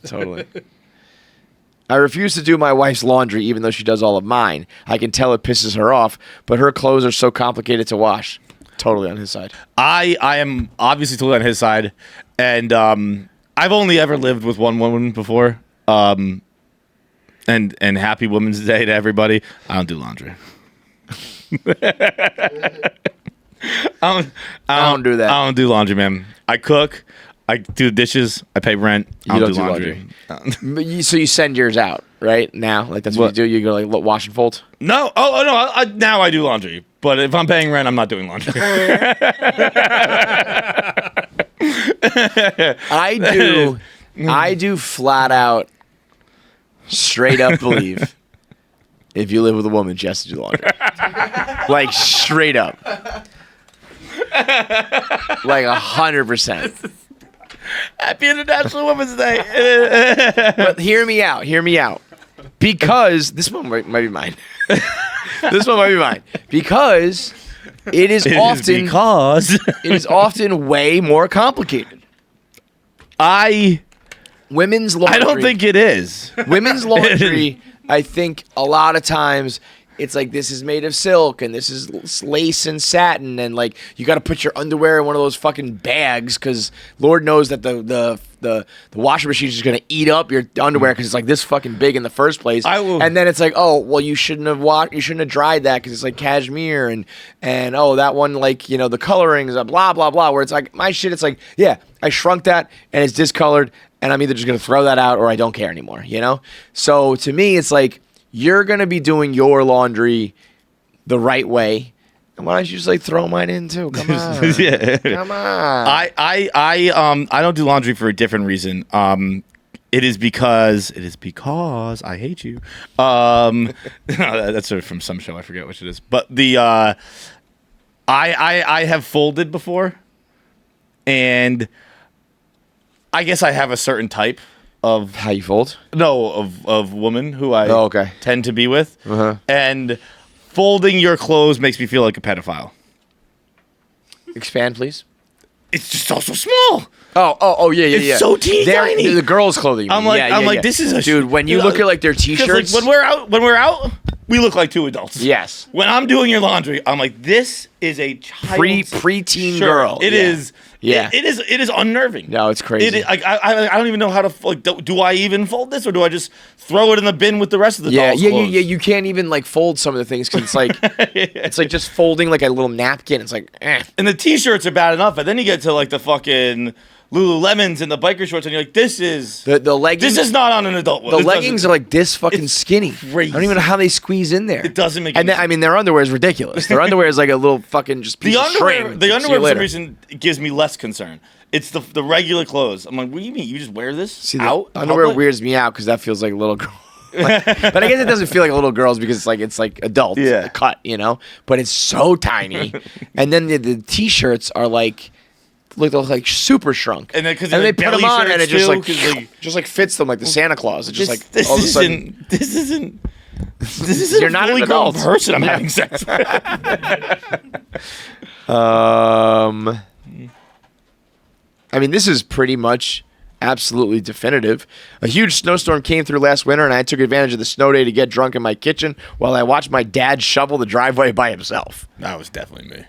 I refuse to do my wife's laundry even though she does all of mine. I can tell it pisses her off, but her clothes are so complicated to wash. Totally on his side. I am obviously totally on his side, and I've only ever lived with one woman before. And happy Women's Day to everybody. I don't do laundry. I don't do that. I don't do laundry, man. I cook. I do dishes. I pay rent. I don't do laundry. So you send yours out right now? Like that's what you do? You go like wash and fold? No. Oh no. Now I do laundry. But if I'm paying rent, I'm not doing laundry. I do flat out, straight up believe if you live with a woman, she has to do the laundry. Like straight up. Like 100%. Happy International Women's Day. But hear me out. Because this one might be mine. Because it is often way more complicated. Women's laundry. I don't think it is. Women's laundry, I think a lot of times it's like this is made of silk and this is lace and satin and like you got to put your underwear in one of those fucking bags because Lord knows that the washing machine is just gonna eat up your underwear because it's like this fucking big in the first place. And then it's like, oh well, you shouldn't have dried that because it's like cashmere and oh that one like the coloring is a blah blah blah. Where it's like my shit, it's like yeah, I shrunk that and it's discolored and I'm either just gonna throw that out or I don't care anymore. So to me, it's like. You're going to be doing your laundry the right way. And why don't you just like throw mine in too? Come on. Yeah. Come on. I don't do laundry for a different reason. It is because I hate you. That's sort of from some show. I forget which it is. But I have folded before. And I guess I have a certain type of how you fold? No, of woman who I tend to be with. Uh-huh. And folding your clothes makes me feel like a pedophile. Expand, please. It's just also small. Oh, yeah. It's so teeny tiny. The girls' clothing. You I'm mean. like, Yeah. this is a dude. When you look at like their 'cause, t-shirts, like, when we're out, we look like two adults. yes, When I'm doing your laundry, I'm like, this is a child preteen shirt. girl. It Yeah. is. Yeah. It is unnerving. No, it's crazy. It is, I don't even know how to like. Do I even fold this, or do I just throw it in the bin with the rest of the Yeah, doll's yeah. clothes? You can't even like fold some of the things because it's like it's like just folding like a little napkin. It's like, And the t-shirts are bad enough, and then you get to like the fucking Lululemons and the biker shorts, and you're like, this is the leggings. this is not on an adult. The leggings are like this fucking it's skinny. crazy. I don't even know how they squeeze in there. It doesn't make And any then, I mean, their underwear is ridiculous. Their underwear is like a little fucking just piece The of underwear, string. the See underwear you for some later. reason gives me less concern. It's the regular clothes. I'm like, what do you mean? You just wear this See, the out? underwear public? weirds me out because that feels like a little girl. But I guess it doesn't feel like a little girl's because it's like adult cut, you know. But it's so tiny, and then the t-shirts are like look like super shrunk, And then because they put them on and it just like fits them like the Santa Claus. It's just like all of a sudden this isn't You're You're a not an fully grown adult. person. I'm Yeah. having sex with. I mean, this is pretty much absolutely definitive. A huge snowstorm came through last winter, and I took advantage of the snow day to get drunk in my kitchen while I watched my dad shovel the driveway by himself. That was definitely me.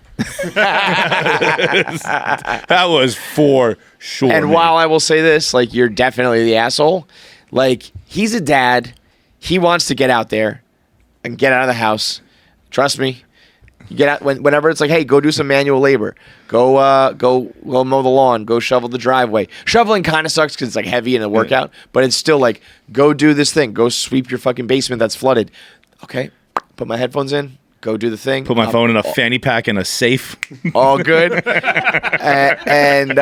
That was for sure. And me. while I will say this, like, you're definitely the asshole. Like, he's a dad. He wants to get out there and get out of the house. Trust me. You get out whenever it's like, hey, go do some manual labor. Go mow the lawn. Go shovel the driveway. Shoveling kind of sucks because it's like heavy and a workout, but it's still like, go do this thing. Go sweep your fucking basement that's flooded. Okay, put my headphones in. Go do the thing. Put my phone in a fanny pack in a safe. All good. And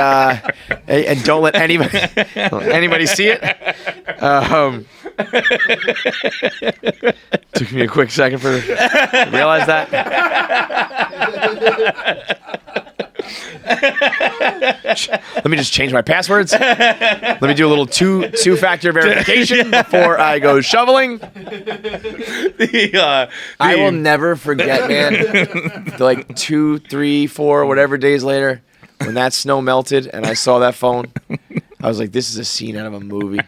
don't let anybody see it. Took me a quick second to realize that. Let me just change my passwords. Let me do a little two-factor verification before I go shoveling. I will never forget, man. Like 2, 3, 4, whatever days later, when that snow melted and I saw that phone, I was like, "This is a scene out of a movie."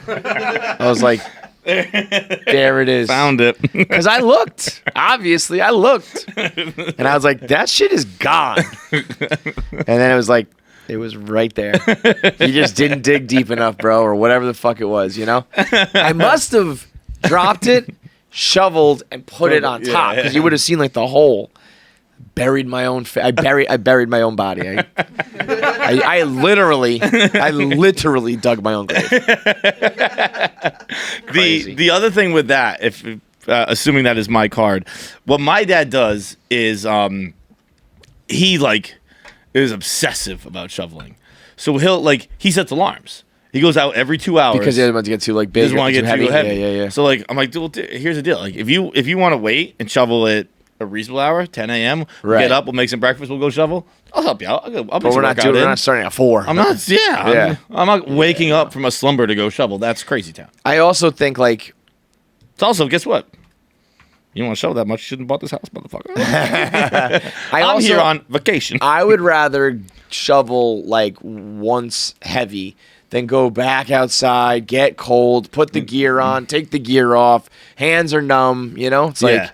I was like, "There it is." Found it. Because I looked. Obviously, I looked. And I was like, that shit is gone. And then it was like, it was right there. You just didn't dig deep enough, bro, or whatever the fuck it was, you know? I must have dropped it, shoveled, and put it on top. Because you would have seen like the hole. Buried my own I buried my own body. I literally dug my own grave. The other thing with that, if assuming that is my card, what my dad does is he like is obsessive about shoveling. So he sets alarms. He goes out every 2 hours Because he doesn't want to get too like big. doesn't want to get too heavy. Yeah. So like I'm like, dude, here's the deal. Like if you want to wait and shovel it a reasonable hour, 10 a.m. We'll Right. get up, we'll make some breakfast, we'll go shovel. I'll help you out. I'll But we're not starting at 4. I'm not. Yeah. Yeah. I'm not waking up from a slumber to go shovel. That's crazy town. I also think like It's also, guess what? You don't want to shovel that much, you shouldn't have bought this house, motherfucker. I'm here on vacation. I would rather shovel like once heavy than go back outside, get cold, put the gear on, take the gear off, hands are numb, you know? It's like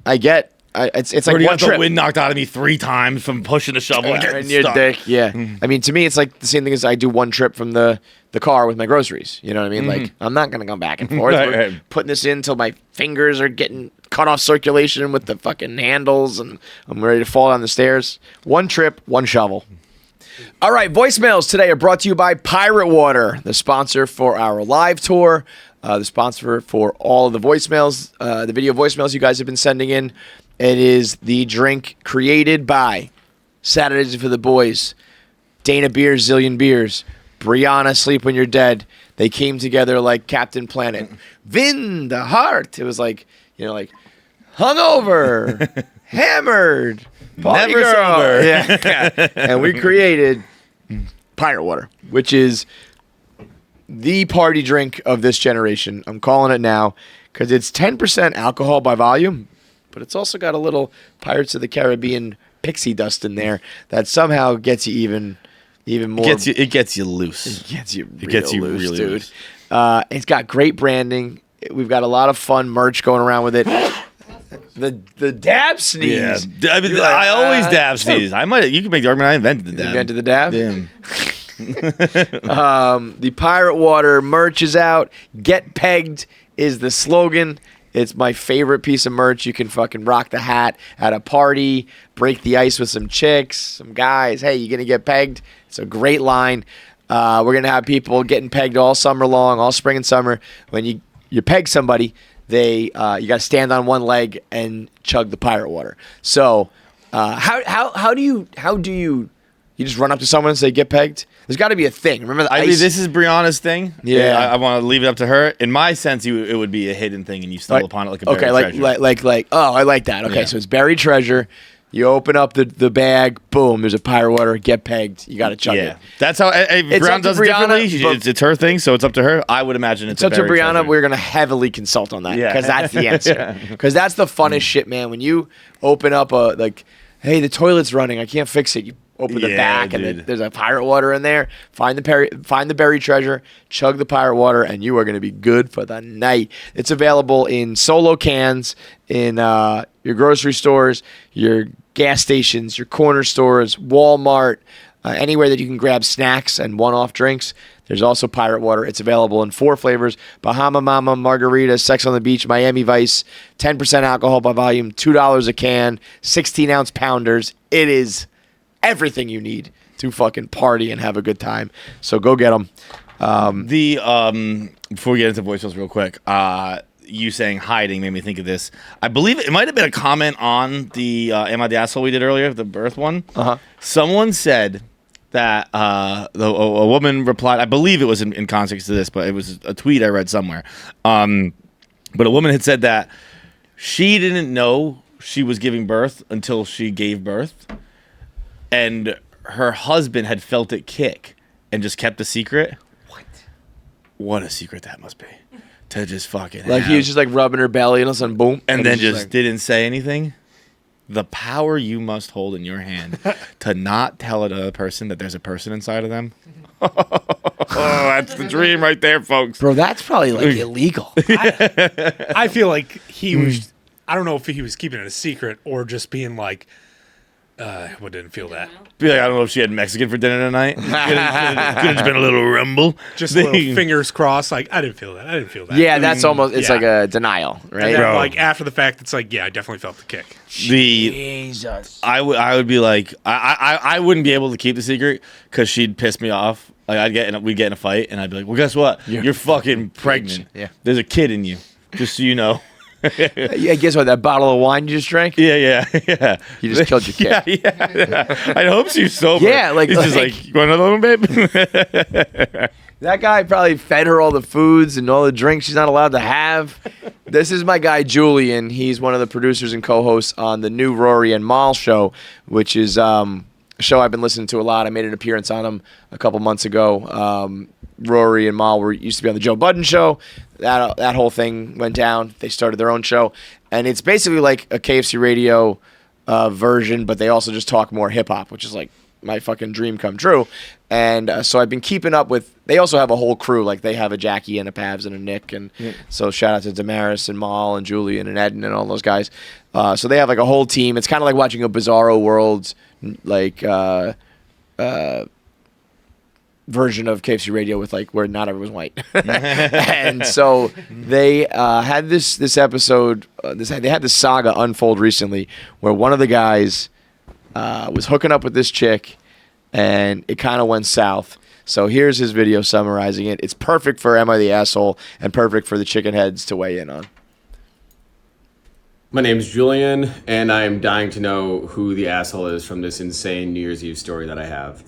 Yeah. it's like Already one got the trip. wind knocked out of me 3 times from pushing the shovel and getting And your stuck. dick, yeah. I mean, to me, it's like the same thing as I do one trip from the car with my groceries. You know what I mean? Like, I'm not going to go back and forth. Right, We're right. putting this in until my fingers are getting cut off circulation with the fucking handles, and I'm ready to fall down the stairs. One trip, one shovel. All right, voicemails today are brought to you by Pirate Water, the sponsor for our live tour, the sponsor for all of the voicemails, the video voicemails you guys have been sending in. It is the drink created by Saturdays for the Boys, Dana Beers, Zillion Beers, Brianna, Sleep When You're Dead. They came together like Captain Planet. Vin, the heart. It was like, you know, like hungover, hammered, party Never girl. sober. Yeah. And we created Pirate Water, which is the party drink of this generation. I'm calling it now because it's 10% alcohol by volume, but it's also got a little Pirates of the Caribbean pixie dust in there that somehow gets you even more. It gets you loose. It gets you really dude. loose. It's got great branding. We've got a lot of fun merch going around with it. The dab sneeze. Yeah, I mean, I always dab sneeze. You can make the argument I invented the dab. You invented the dab? Damn. The Pirate Water merch is out. Get pegged is the slogan. It's my favorite piece of merch. You can fucking rock the hat at a party, break the ice with some chicks, some guys. Hey, you gonna get pegged? It's a great line. We're gonna have people getting pegged all summer long, all spring and summer. When you peg somebody, you got to stand on one leg and chug the Pirate Water. So how do you just run up to someone and say get pegged? There's got to be a thing. Remember the ice? I mean, this is Brianna's thing. Yeah. I want to leave it up to her. In my sense, it would be a hidden thing, and you stumble upon it like a buried treasure. Oh, I like that. Okay, so it's buried treasure. You open up the bag, boom, there's a Pirate Water, get pegged, you got to chug it. That's how Brianna does it differently. It's her thing, so it's up to her. I would imagine it's up to Brianna. Treasure. We're going to heavily consult on that because that's the answer. Because that's the funnest shit, man. When you open up hey, the toilet's running, I can't fix it. You open the back, and there's a Pirate Water in there. Find the buried treasure, chug the Pirate Water, and you are going to be good for the night. It's available in solo cans in your grocery stores, your gas stations, your corner stores, Walmart, anywhere that you can grab snacks and one-off drinks. There's also Pirate Water. It's available in 4 flavors: Bahama Mama, Margarita, Sex on the Beach, Miami Vice, 10% alcohol by volume, $2 a can, 16-ounce pounders. It is everything you need to fucking party and have a good time. So go get them. Before we get into voicemails real quick, you saying hiding made me think of this. I believe it might have been a comment on the Am I the Asshole we did earlier, the birth one. Someone said that a woman replied, I believe it was in context to this, but it was a tweet I read somewhere. But a woman had said that she didn't know she was giving birth until she gave birth. And her husband had felt it kick and just kept a secret. What a secret that must be. To just fucking he was just rubbing her belly and all of a sudden boom. And then just didn't say anything. The power you must hold in your hand to not tell another person that there's a person inside of them. Oh, that's the dream right there, folks. Bro, that's probably illegal. I feel like he was, I don't know if he was keeping it a secret or just being didn't feel that. Be like, I don't know if she had Mexican for dinner tonight. Could have just been a little rumble. Just little fingers crossed. I didn't feel that. Yeah, that's almost, it's like a denial, right? And then, after the fact, it's I definitely felt the kick. Jesus. I would be like, I wouldn't be able to keep the secret because she'd piss me off. We'd get in a fight, and I'd be like, well, guess what? You're fucking pregnant. Yeah. There's a kid in you, just so you know. Yeah, guess what? That bottle of wine you just drank? Yeah. You just killed your kid. Yeah. I hope she's sober. Yeah, he's just like, you want another one, babe? That guy probably fed her all the foods and all the drinks she's not allowed to have. This is my guy, Julian. He's one of the producers and co-hosts on the new Rory and Mal show, which is a show I've been listening to a lot. I made an appearance on him a couple months ago. Rory and Mal used to be on the Joe Budden show. That whole thing went down. They started their own show, and it's basically like a KFC radio version, but they also just talk more hip hop, which is like my fucking dream come true. And so I've been keeping up with. They also have a whole crew, like they have a Jackie and a Pavs and a Nick, and so shout out to Damaris and Mal and Julian and Ed and all those guys. So they have like a whole team. It's kind of like watching a Bizarro World version of KFC Radio with where not everyone's white. And so they had this episode, they had this saga unfold recently where one of the guys was hooking up with this chick and it kind of went south. So here's his video summarizing it. It's perfect for Am I the Asshole and perfect for the chicken heads to weigh in on. My name's Julian, and I'm dying to know who the asshole is from this insane New Year's Eve story that I have.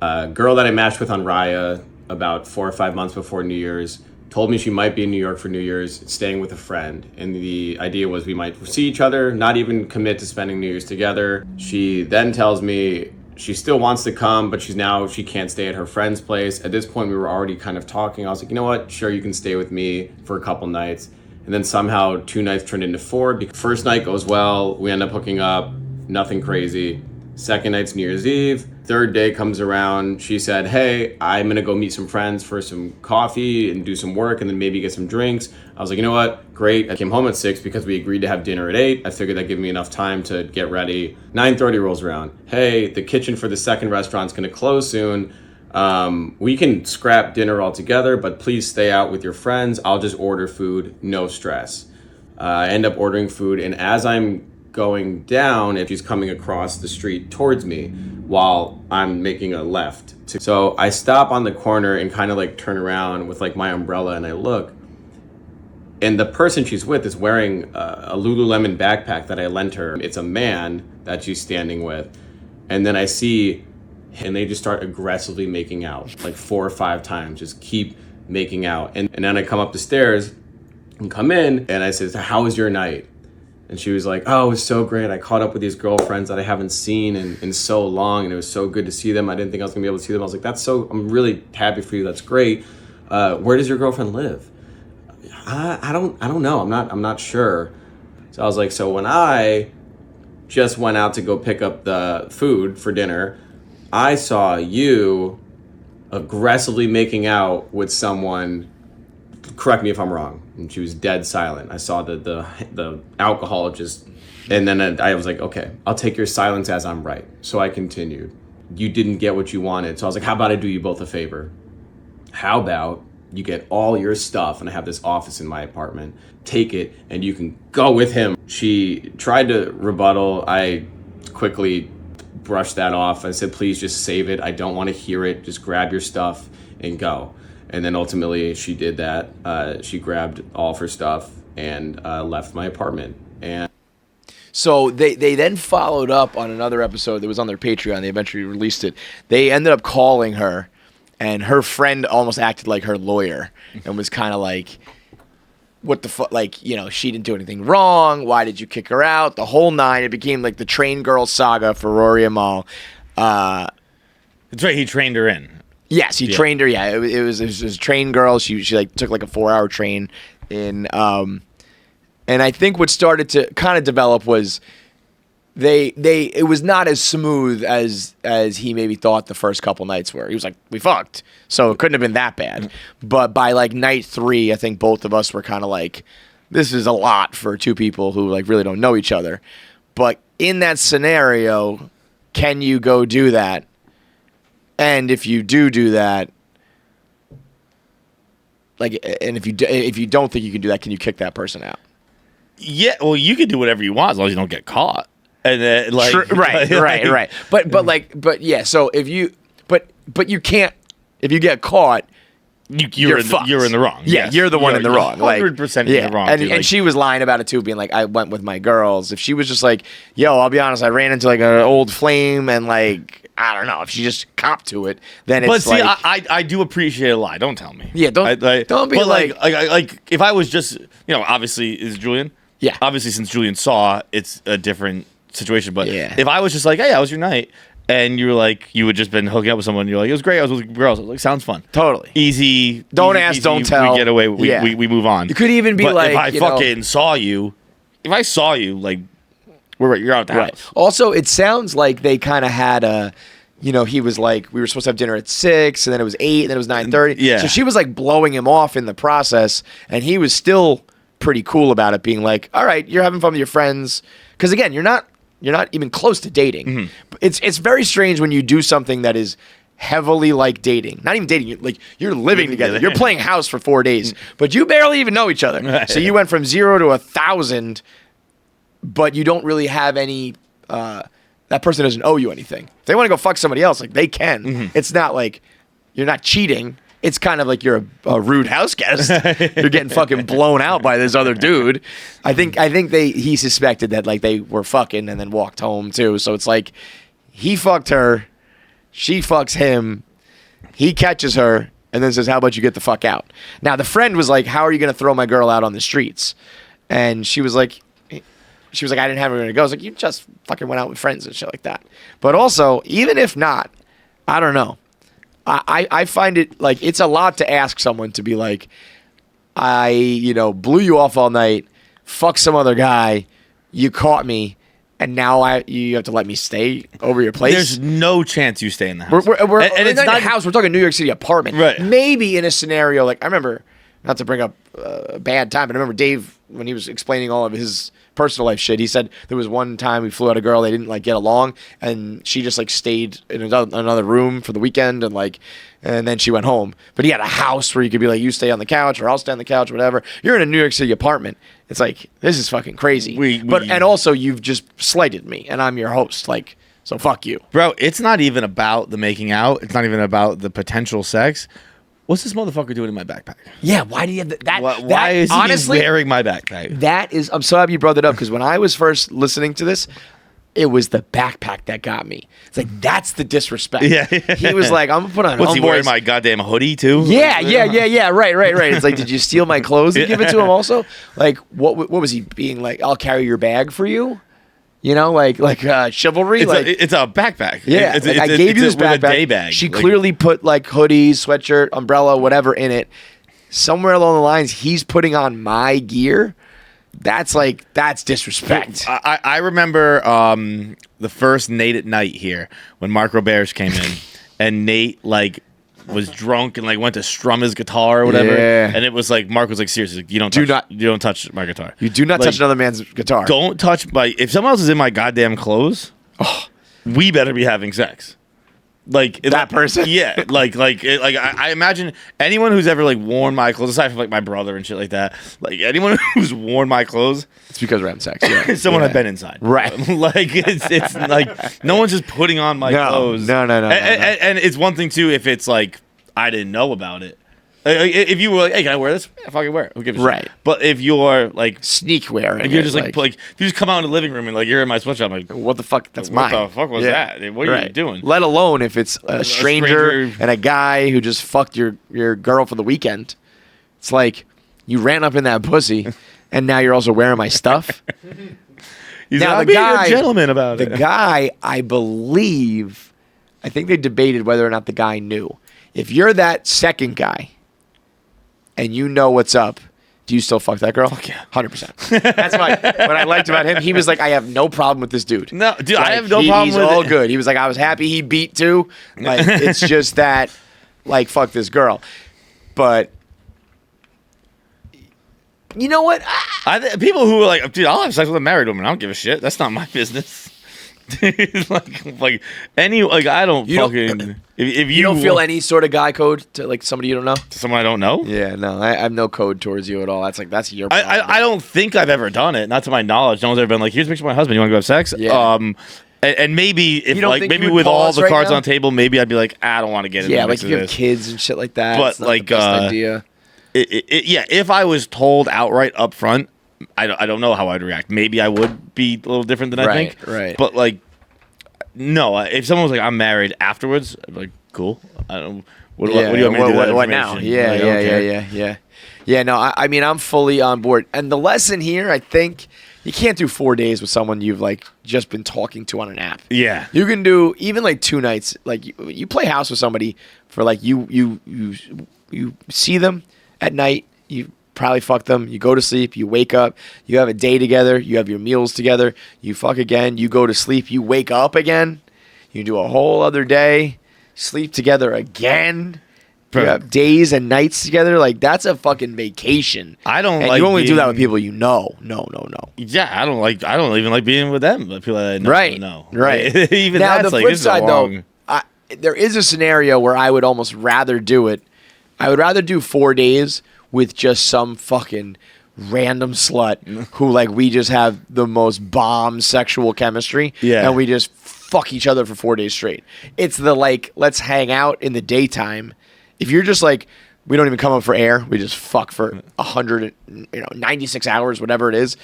A girl that I matched with on Raya about 4 or 5 months before New Year's told me she might be in New York for New Year's, staying with a friend. And the idea was we might see each other, not even commit to spending New Year's together. She then tells me she still wants to come, but she can't stay at her friend's place. At this point, we were already kind of talking. I was like, you know what? Sure, you can stay with me for a couple nights. And then somehow 2 nights turned into 4. First night goes well. We end up hooking up. Nothing crazy. Second night's New Year's Eve. Third day comes around. She said, hey, I'm going to go meet some friends for some coffee and do some work and then maybe get some drinks. I was like, you know what? Great. I came home at 6 because we agreed to have dinner at 8. I figured that'd give me enough time to get ready. 9:30 rolls around. Hey, the kitchen for the second restaurant's going to close soon. We can scrap dinner altogether, but please stay out with your friends. I'll just order food, no stress. I end up ordering food, and as I'm going down, if she's coming across the street towards me while I'm making a left. So I stop on the corner and kind of like turn around with like my umbrella and I look, and the person she's with is wearing a Lululemon backpack that I lent her. It's a man that she's standing with. And then I see, and they just start aggressively making out like 4 or 5 times, just keep making out. And then I come up the stairs and come in and I said, how was your night? And she was like, oh, it was so great. I caught up with these girlfriends that I haven't seen in so long, and it was so good to see them. I didn't think I was gonna be able to see them. I was like, I'm really happy for you. That's great. Where does your girlfriend live? I don't know. I'm not sure. So I was like, so when I just went out to go pick up the food for dinner, I saw you aggressively making out with someone. Correct me if I'm wrong. And she was dead silent. I saw the alcohol just, and then I was like, okay, I'll take your silence as I'm right. So I continued. You didn't get what you wanted. So I was like, how about I do you both a favor? How about you get all your stuff, and I have this office in my apartment, take it, and you can go with him. She tried to rebuttal. I quickly brushed that off. I said, please just save it. I don't want to hear it. Just grab your stuff and go. And then ultimately she did that. She grabbed all of her stuff and left my apartment. And so they then followed up on another episode that was on their Patreon. They eventually released it. They ended up calling her, and her friend almost acted like her lawyer and was kind of like, what the fuck? Like, you know, she didn't do anything wrong. Why did you kick her out? The whole nine. It became like the train girl saga for Rory Amal. That's right. He trained her in. Yes, he trained her. Yeah, it was a train girl. She like took like a 4-hour train in. And I think what started to kind of develop was it was not as smooth as he maybe thought the first couple nights were. He was like, we fucked, so it couldn't have been that bad. But by like night 3, I think both of us were kind of like, this is a lot for 2 people who like really don't know each other. But in that scenario, can you go do that? And if you do that, like, and if you don't think you can do that, can you kick that person out? Yeah, well, you can do whatever you want as long as you don't get caught. And then, like, right. But yeah. So if you, but you can't. If you get caught, you're in the wrong. Yeah, yes. you're the one in the wrong. 100% in the wrong. And she was lying about it too, being like, I went with my girls. If she was just like, yo, I'll be honest, I ran into like an old flame, and like, I don't know, if she just copped to it, then it's. But see, like, I do appreciate a lie. Don't tell me. Yeah, don't be but like if I was just, obviously is Julian. Yeah. Obviously, since Julian saw, it's a different situation. But yeah. If I was just like, hey, how was your night? And you were like, you had just been hooking up with someone. You're like, it was great. I was with girls. I was like, sounds fun. Totally. Easy. Don't easy, ask, easy, don't tell. We get away. We move on. You could even be but like, if I fucking saw you, like, you're out of the house. Also, it sounds like they kind of had a. He was like, we were supposed to have dinner at 6, and then it was 8, and then it was 9:30. Yeah. So she was like blowing him off in the process, and he was still pretty cool about it, being like, all right, you're having fun with your friends. Because again, you're not even close to dating. Mm-hmm. It's very strange when you do something that is heavily like dating. Not even dating, you're living together. You're playing house for 4 days, but you barely even know each other. So you went from 0 to 1,000, but you don't really have any. That person doesn't owe you anything. If they want to go fuck somebody else, like, they can. Mm-hmm. It's not like you're not cheating. It's kind of like you're a rude house guest. You're getting fucking blown out by this other dude. I think he suspected that like they were fucking and then walked home too. So it's like he fucked her, she fucks him, he catches her, and then says, "How about you get the fuck out?" Now the friend was like, "How are you gonna throw my girl out on the streets?" And she was like, "I didn't have anywhere to go." I was like, "You just fucking went out with friends and shit like that." But also, even if not, I don't know. I find it like it's a lot to ask someone to be like, I, blew you off all night, fuck some other guy, you caught me, and now you have to let me stay over your place? There's no chance you stay in the house. We're and it's not not a house. We're talking New York City apartment. Right. Maybe in a scenario like I remember, not to bring up a bad time, but I remember Dave when he was explaining all of his personal life shit. He said there was one time we flew out a girl, they didn't like get along, and she just like stayed in another room for the weekend, and then she went home. But he had a house where you could be like, you stay on the couch or I'll stay on the couch, whatever. You're in a New York City apartment. It's like, this is fucking crazy. And also you've just slighted me and I'm your host. Like, so fuck you. Bro, it's not even about the making out. It's not even about the potential sex. What's this motherfucker doing in my backpack? Yeah, why do you have that? Why is he honestly, wearing my backpack? I'm so happy you brought that up because when I was first listening to this, it was the backpack that got me. It's like, that's the disrespect. Yeah. He was like, I'm going to put on What's he wearing, my goddamn hoodie too? Yeah. Right. It's like, did you steal my clothes and give it to him also? Like, what was he being like, I'll carry your bag for you? Like chivalry? It's a backpack. Yeah, I gave you this backpack. A day bag. She clearly put like hoodies, sweatshirt, umbrella, whatever in it. Somewhere along the lines, he's putting on my gear. That's disrespect. I remember the first Nate at Night here when Mark Roberge came in, and Nate was drunk and went to strum his guitar or whatever. Yeah. And it was like Mark was like, seriously, you don't touch my guitar. You do not touch another man's guitar. Don't touch if someone else is in my goddamn clothes, we better be having sex. That person? Yeah. I imagine anyone who's ever worn my clothes, aside from my brother and shit like that, anyone who's worn my clothes, it's because we're having sex. Yeah. Someone I've been inside. Right. It's like no one's just putting on my clothes. No. And it's one thing too if it's like I didn't know about it. If you were like, hey, can I wear this? Yeah, fucking wear it. Who gives a shit? Right. But if you're sneak wearing, if you're just if you just come out in the living room and you're in my sweatshirt, I'm like, what the fuck? That's mine. What the fuck was that? What are you doing? Let alone if it's a stranger and a guy who just fucked your girl for the weekend. It's like you ran up in that pussy, and now you're also wearing my stuff. He's now the guy, a gentleman about it. The guy, I think they debated whether or not the guy knew. If you're that second guy. And you know what's up, do you still fuck that girl? Fuck yeah. 100%. That's what I liked about him. He was like, I have no problem with this dude. No, dude, I have no problem with it. He's all good. He was like, I was happy he beat too. It's just that, fuck this girl. But, you know what? People who are like, dude, I'll have sex with a married woman. I don't give a shit. That's not my business. I don't fucking. If you don't feel any sort of guy code to somebody you don't know, to someone I don't know. Yeah, no, I have no code towards you at all. That's your problem. I don't think I've ever done it. Not to my knowledge. No one's ever been like, here's a picture of my husband. You want to go have sex? Yeah. And maybe if maybe with all the cards on the table, maybe I'd be like, I don't want to get into if you have kids and shit like that. But it's not the best idea. If I was told outright up front. I don't know how I'd react. Maybe I would be a little different than I think. Right. But no. If someone was like, "I'm married," afterwards, I'd be like, "Cool." I don't. What do you want me to do? What now? Yeah. No, I'm fully on board. And the lesson here, I think, you can't do 4 days with someone you've just been talking to on an app. Yeah. You can do even 2 nights. You play house with somebody for you see them at night. You probably fuck them. You go to sleep. You wake up. You have a day together. You have your meals together. You fuck again. You go to sleep. You wake up again. You do a whole other day. Sleep together again. You have days and nights together. That's a fucking vacation. I don't and you only do that with people you know. No. Yeah, I don't even like being with them. But people that I know. Right. No. Right. Even now that's the flip side though, there is a scenario where I would almost rather do it. I would rather do 4 days with just some fucking random slut who we just have the most bomb sexual chemistry and we just fuck each other for 4 days straight. It's the let's hang out in the daytime. If you're just we don't even come up for air, we just fuck for 96 hours, whatever it is.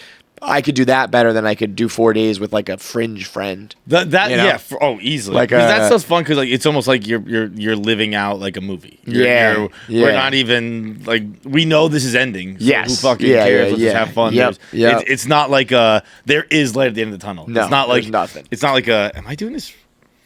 I could do that better than I could do 4 days with a fringe friend. Easily. Because that stuff's fun because it's almost like you're living out a movie. We're not even we know this is ending. So yes. Who fucking cares? Let's just have fun. Yep. It's not there is light at the end of the tunnel. No, it's not there's nothing. It's not am I doing this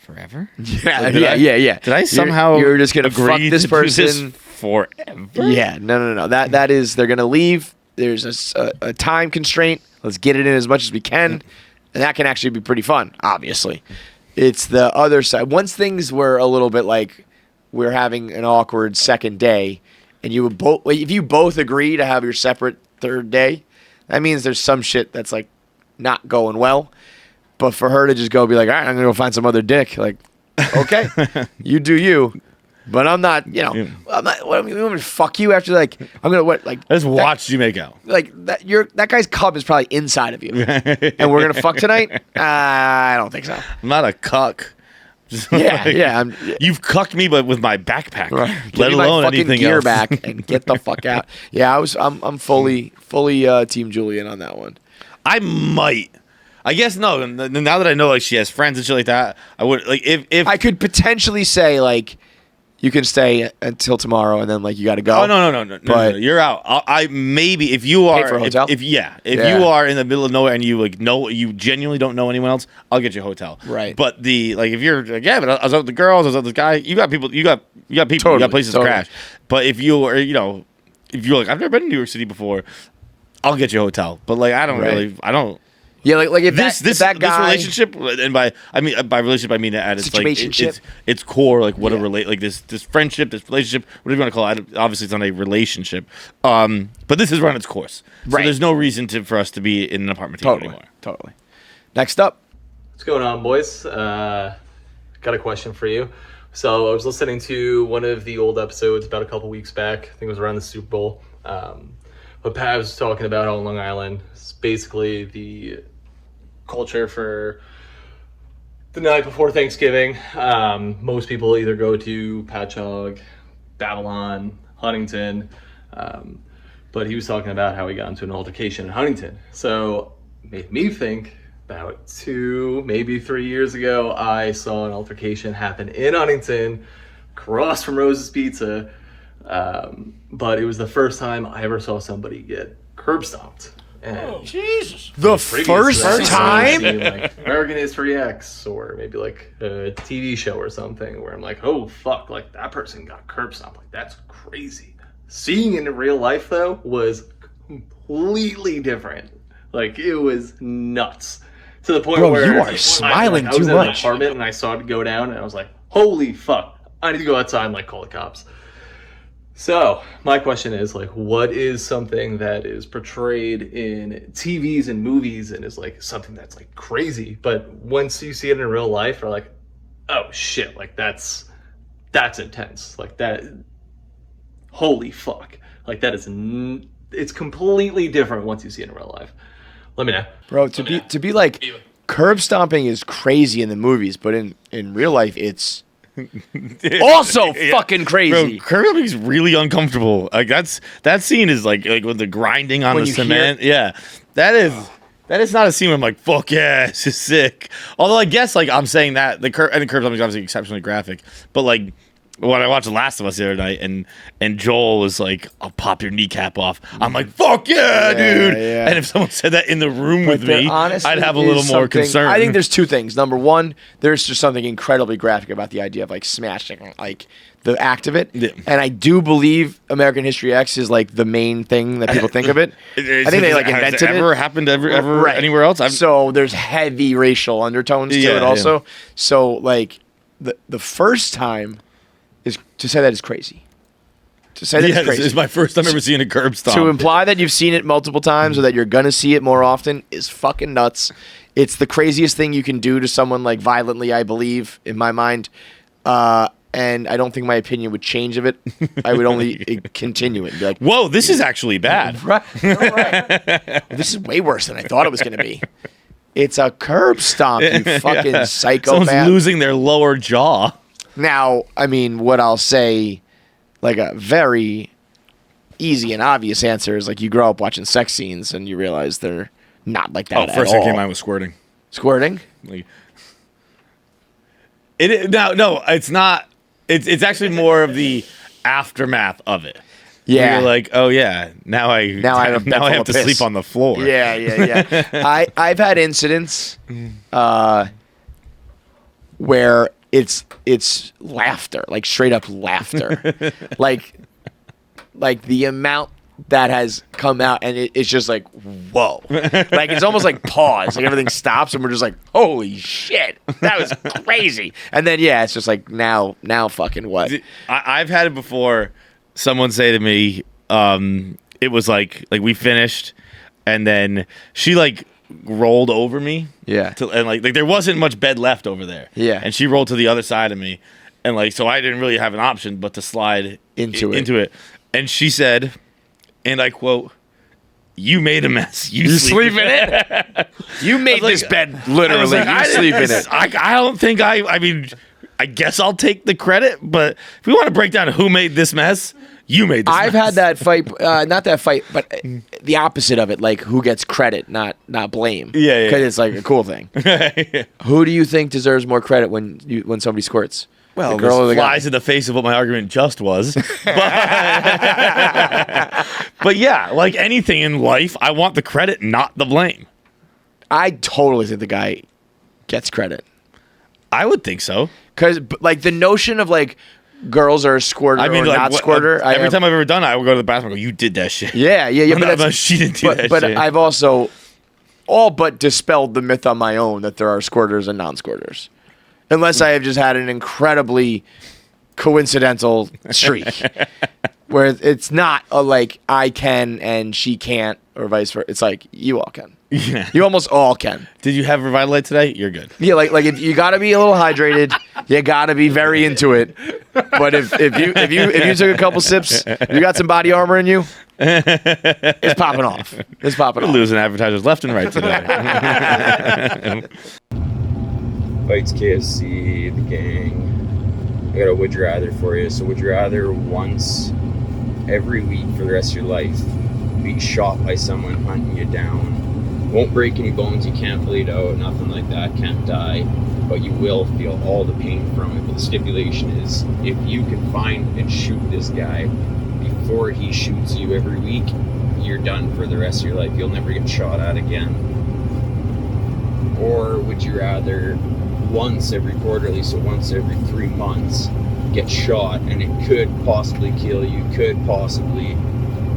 forever. Yeah, Did yeah. Did I somehow You're just gonna fuck agree this to do person forever? Yeah, no. That is they're gonna leave. There's a time constraint. Let's get it in as much as we can, and that can actually be pretty fun. Obviously, it's the other side. Once things were a little bit like we're having an awkward second day, and you would both if you both agree to have your separate third day, that means there's some shit that's like not going well. But for her to just go be like, all right, I'm gonna go find some other dick. Like, okay, you do you. But I'm not, I'm not. What, you want me to fuck you after? Like, I'm gonna what? Like, I just watched you make out. Like that. That guy's cum is probably inside of you, and we're gonna fuck tonight. I don't think so. I'm not a cuck. Just Yeah. You've cucked me, but with my backpack. Right. Let Give me my alone fucking anything gear else. back and get the fuck out. Yeah, I'm fully Team Julian on that one. I might. I guess no. Now that I know like she has friends and shit like that, I would like if I could potentially say like you can stay until tomorrow and then like you got to go. Oh no! But You're out. I maybe if you are for a hotel? If you Yeah. are in the middle of nowhere and you like know you genuinely don't know anyone else, I'll get you a hotel. Right. But if you're like but I was out with the girls, I was out with this guy. You got people. You got people. Totally, You got places totally. to crash. But if you are if you're like I've never been to New York City before, I'll get you a hotel. But like I don't. Yeah, like if This that guy relationship, and by relationship I mean at its like Situationship? it's core like what a Yeah. this friendship, this relationship, whatever you want to call it. Obviously, it's not a relationship, but this has run its course. So Right. there's no reason for us to be in an apartment together anymore. Totally. Next up, What's going on, boys? Got a question for you. So I was listening to one of the old episodes about a couple weeks back. I think it was around the Super Bowl. But Pat was talking about on Long Island. It's basically the culture for the night before Thanksgiving. Most people either go to Patchogue, Babylon, Huntington. But he was talking about how he got into an altercation in Huntington. So made me think about 2, maybe 3 years ago, I saw an altercation happen in Huntington, across from Rose's Pizza. But it was the first time I ever saw somebody get curb stomped. And Jesus! the previous to first that, I've time. seen, like American History X, or maybe like a TV show or something, where I'm like, oh fuck, like that person got curb stomped. Like that's crazy. Seeing it in real life though was completely different. Like it was nuts. To the point Bro, where you are smiling I was too in an much. apartment and I saw it go down and I was like, holy fuck, I need to go outside and like call the cops. So my question is like, what is something that is portrayed in TVs and movies and is like something that's like crazy, but once you see it in real life, are like, oh shit, like that's intense, like that. Holy fuck, like that is it's completely different once you see it in real life. Let me know, Bro, to be like curb stomping is crazy in the movies, but in real life it's also fucking crazy. Bro, curb stomping is really uncomfortable. Like that scene is like with the grinding on When the you cement. Yeah, that is not a scene where I'm like, fuck yeah, this is sick. Although I guess like I'm saying that the curb stomping is obviously exceptionally graphic, but like when I watched The Last of Us the other night and Joel was like, I'll pop your kneecap off. I'm like, fuck yeah, dude. yeah. And if someone said that in the room with There me, honestly I'd have a is little more something- concern. I think there's two things. Number one, there's just something incredibly graphic about the idea of like smashing like the act of it. Yeah. And I do believe American History X is like the main thing that people think of it. I think they like Has invented it ever it. happened ever Right. anywhere else? So there's heavy racial undertones to Yeah, it also. So like the first time is to say that is crazy. To say that is Yes, crazy. it's my first time ever seeing a curb stomp. To imply that you've seen it multiple times or that you're gonna see it more often is fucking nuts. It's the craziest thing you can do to someone like violently, I believe, in my mind. And I don't think my opinion would change of it. I would only continue it and be like, Whoa, this is actually bad. right. This is way worse than I thought it was gonna be. It's a curb stomp, you fucking Yeah. psychopath. Someone's losing their lower jaw. Now, I mean, what I'll say, like a very easy and obvious answer is like you grow up watching sex scenes and you realize they're not like that at First thing all. came to mind was squirting. Squirting? Like, no, it's not. It's actually more of the aftermath of it. Yeah. You're like, oh yeah, now I have a have to piss. sleep on the floor. Yeah. I've had incidents where it's laughter, like straight up laughter, like the amount that has come out, and it's just like, whoa, like it's almost like pause, like everything stops, and we're just like, holy shit, that was crazy. And then it's just like now fucking what? I've had it before. Someone say to me, it was like we finished, and then she like rolled over me. Yeah. And like there wasn't much bed left over there. Yeah. And she rolled to the other side of me, and like so I didn't really have an option but to slide Into it. And she said, and I quote, "You made a mess. You sleep in it. You made this bed literally. You sleep in it. I don't think I mean, I guess I'll take the credit, but if we want to break down who made this mess, you made this I've mess. had that fight, not that fight, but the opposite of it, like who gets credit, not blame. Yeah. Because it's like a cool thing. Who do you think deserves more credit when somebody squirts? Well, the girl or the guy? flies in the face of what my argument just was. But yeah, like anything in life, I want the credit, not the blame. I totally think the guy gets credit. I would think so. Because like the notion of like girls are a squirter or like, not squirter. Every time I've ever done it, I would go to the bathroom and go, "You did that shit." Yeah. But she didn't do that shit. But I've also all but dispelled the myth on my own that there are squirters and non-squirters. Unless I have just had an incredibly coincidental streak where it's not a like I can and she can't or vice versa. It's like you all can. Yeah. You almost all can. Did you have Revitalite today? You're good. Yeah, like if you got to be a little hydrated, you got to be very into it. But if you took a couple sips, you got some body armor in you, it's popping off. It's popping We're off. losing advertisers left and right today. Feits, KFC, the gang. I got a would you rather for you. So would you rather once every week for the rest of your life be shot by someone hunting you down? Won't break any bones, you can't bleed out, nothing like that, can't die, but you will feel all the pain from it. But the stipulation is if you can find and shoot this guy before he shoots you every week, you're done for the rest of your life. You'll never get shot at again. Or would you rather once every quarterly, so once every 3 months, get shot and it could possibly kill you, could possibly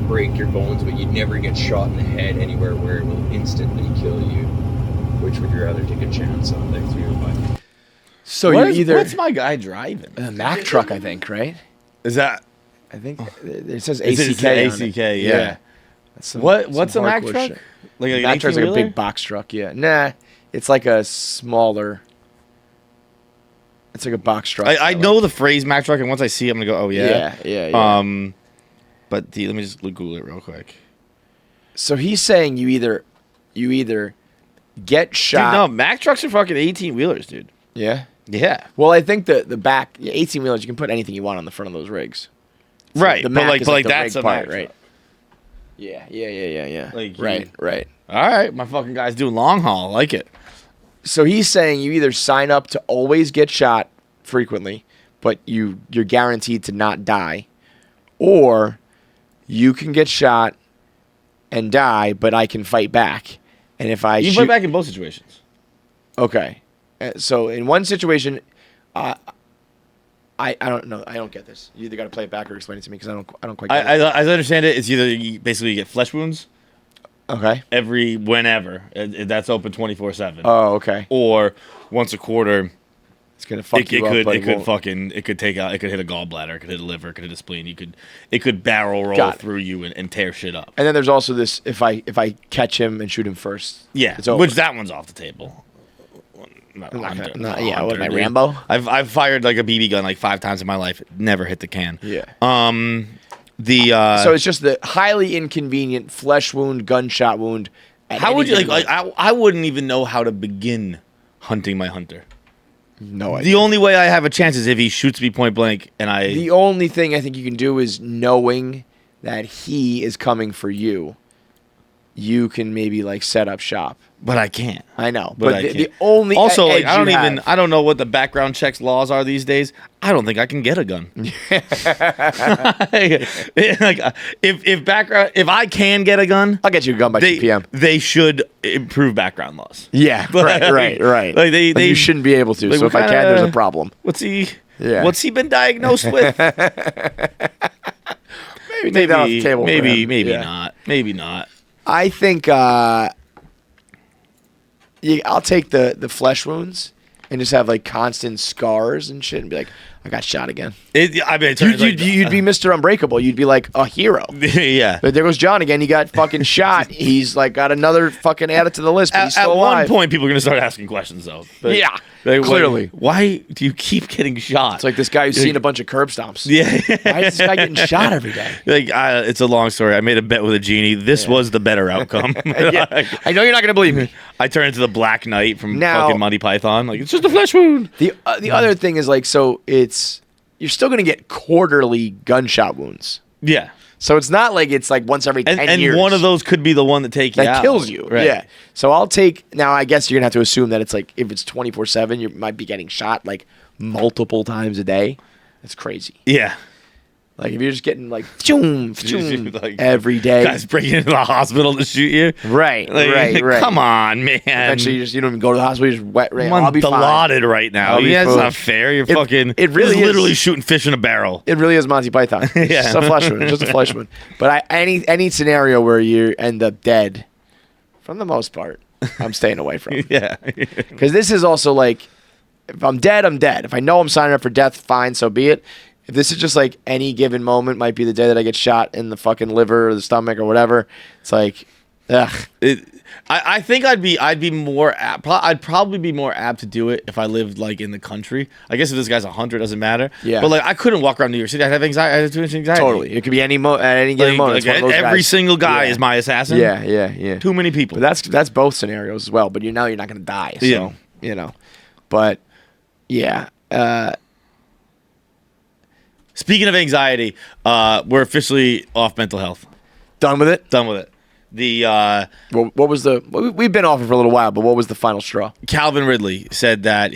break your bones, but you'd never get shot in the head anywhere where it will instantly kill you? Which would you rather take a chance on? Thanks for your advice. So what's my guy driving? a Mack truck, I think, right? Is that I think it says Is it ACK. on it. ACK, yeah. That's what's some a Mack hardcore truck? shit. Like an Mack truck's like a 18-wheeler? big box truck. Yeah, nah, it's like a smaller. It's like a box truck. I know the phrase Mack truck, and once I see it, I'm gonna go, "Oh yeah." Yeah. But let me just Google it real quick. So he's saying you either get Dude, shot. no, Mack trucks are fucking 18-wheelers, dude. Yeah. Yeah. Well, I think the back 18 wheelers, you can put anything you want on the front of those rigs. So Right. The But Mack like, is but like the that's rig a part, Mack right? truck. Yeah. Like, right. All right, my fucking guy's doing long haul. I like it. So he's saying you either sign up to always get shot frequently, but you're guaranteed to not die, or you can get shot and die, but I can fight back. And if I You can shoot fight back in both situations. Okay. So in one situation, I don't know. I don't get this. You either got to play it back or explain it to me because I don't quite get it. As I understand it, it's either you basically get flesh wounds Okay. whenever that's open 24/7, Oh, okay. or once a quarter. It's gonna fuck It you up, but could won't. take out. It could hit a gallbladder. It could hit a liver. It could hit a spleen. It could barrel roll Got it. through you and tear shit up. And then there's also this: if I catch him and shoot him first, Yeah, it's over. which that one's off the table. Not Not Hunter, gonna- not- not yeah, what Hunter, am I, dude. Rambo? I've fired like a BB gun like 5 times in my life. Never hit the can. Yeah. So So it's just the highly inconvenient flesh wound, gunshot wound. at how any would you given like? moment. I wouldn't even know how to begin hunting my hunter. No idea. The only way I have a chance is if he shoots me point blank and I. The only thing I think you can do is knowing that he is coming for you. you can maybe like set up shop. But I can't. I know, But but I the can't. only Also, like, edge I don't you even. have- I don't know what the background checks laws are these days. I don't think I can get a gun. Like, if I can get a gun, I'll get you a gun by 2 p.m. they should improve background laws. Yeah, right. Like they you shouldn't be able to. like, So what if I can, kinda- there's a problem. What's he? Yeah. What's he been diagnosed with? Maybe take that off the table. for Maybe him. maybe Yeah. not. Maybe not. I think I'll take the flesh wounds and just have like constant scars and shit, and be like, I got shot again. I mean, it turns You'd be Mr. Unbreakable. You'd be like a hero. yeah. But there goes John again. He got fucking shot. He's like got another fucking added to the list. But he's At still one alive. point, people are gonna start asking questions though. Like- Yeah, like, clearly. Why do you keep getting shot? It's like this guy who's seen a bunch of curb stomps. yeah. Why is this guy getting shot every day? Like it's a long story. I made a bet with a genie. This was the better outcome. Yeah. I know you're not gonna believe me. I turned into the Black Knight from Now- fucking Monty Python. Like it's just a flesh wound. The other thing is like, so you're still gonna get quarterly gunshot wounds. Yeah. So it's not like it's like once every 10 And years. one of those could be the one that takes you that out. kills you. Right. Yeah. So I'll take now. I guess you're gonna have to assume that it's like if it's 24/7, you might be getting shot like multiple times a day. That's crazy. Yeah. Like if you're just getting like choom, choom, Like, every day. Guys breaking into the hospital to shoot you. Right, Like, right. Come on, man. Eventually, you don't even go to the hospital. You just wet. Right, I'm I'll be fine. dilauded right now. I'll be Yeah, it's fine. not fair. You're fucking. it really you're literally is. shooting fish in a barrel. It really is Monty Python. It's Yeah. just a flesh wound. Just a flesh wound. But any scenario where you end up dead, for the most part, I'm staying away from. Yeah. Because this is also like, if I'm dead, I'm dead. If I know I'm signing up for death, fine, so be it. If this is just like any given moment, might be the day that I get shot in the fucking liver or the stomach or whatever. It's like, ugh. I think I'd be more apt. I'd probably be more apt to do it if I lived like in the country. I guess if this guy's a hunter, it doesn't matter. Yeah. But like I couldn't walk around New York City. I'd have anxiety. I have too much anxiety. Totally. It could be at any given moment. It's one of those every guys. single guy Yeah. is my assassin. Yeah. Too many people. But that's both scenarios as well. But you're not going to die. So, Yeah. you know. But, yeah. Speaking of anxiety, we're officially off mental health. Done with it? Done with it. The Well, what was we've been off it for a little while, but what was the final straw? Calvin Ridley said that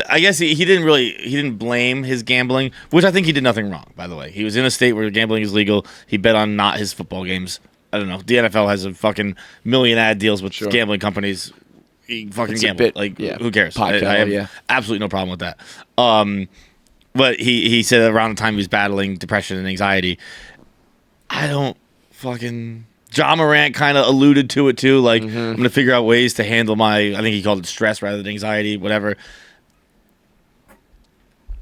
I guess he didn't blame his gambling, which I think he did nothing wrong, by the way. He was in a state where gambling is legal. He bet on not his football games. I don't know. The NFL has a fucking million ad deals with gambling companies. He fucking It's a gamble. bit, Like, yeah, who cares? pot I killer, have yeah. absolutely no problem with that. But he said around the time he was battling depression and anxiety, I don't fucking... John Morant kind of alluded to it too. Like, I'm going to figure out ways to handle I think he called it stress rather than anxiety, whatever.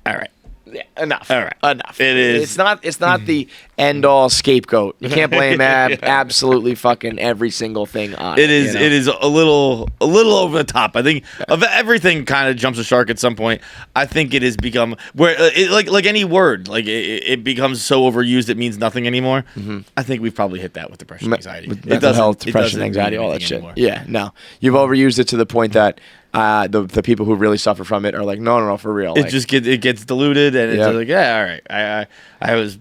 All right. Yeah, enough. All right. Enough. It is- It's not the end all scapegoat. You can't blame absolutely fucking every single thing on it. It is. you know? It is a little over the top. I think of everything kind of jumps the shark at some point. I think it has become where like any word, like it becomes so overused it means nothing anymore. I think we've probably hit that with depression, anxiety. With It mental doesn't- health, it depression, doesn't anxiety, mean all that anything shit. anymore. Yeah, no, you've overused it to the point that the people who really suffer from it are like, no, for real. It Like, just gets diluted, and it's Yeah. like, yeah, all right. I was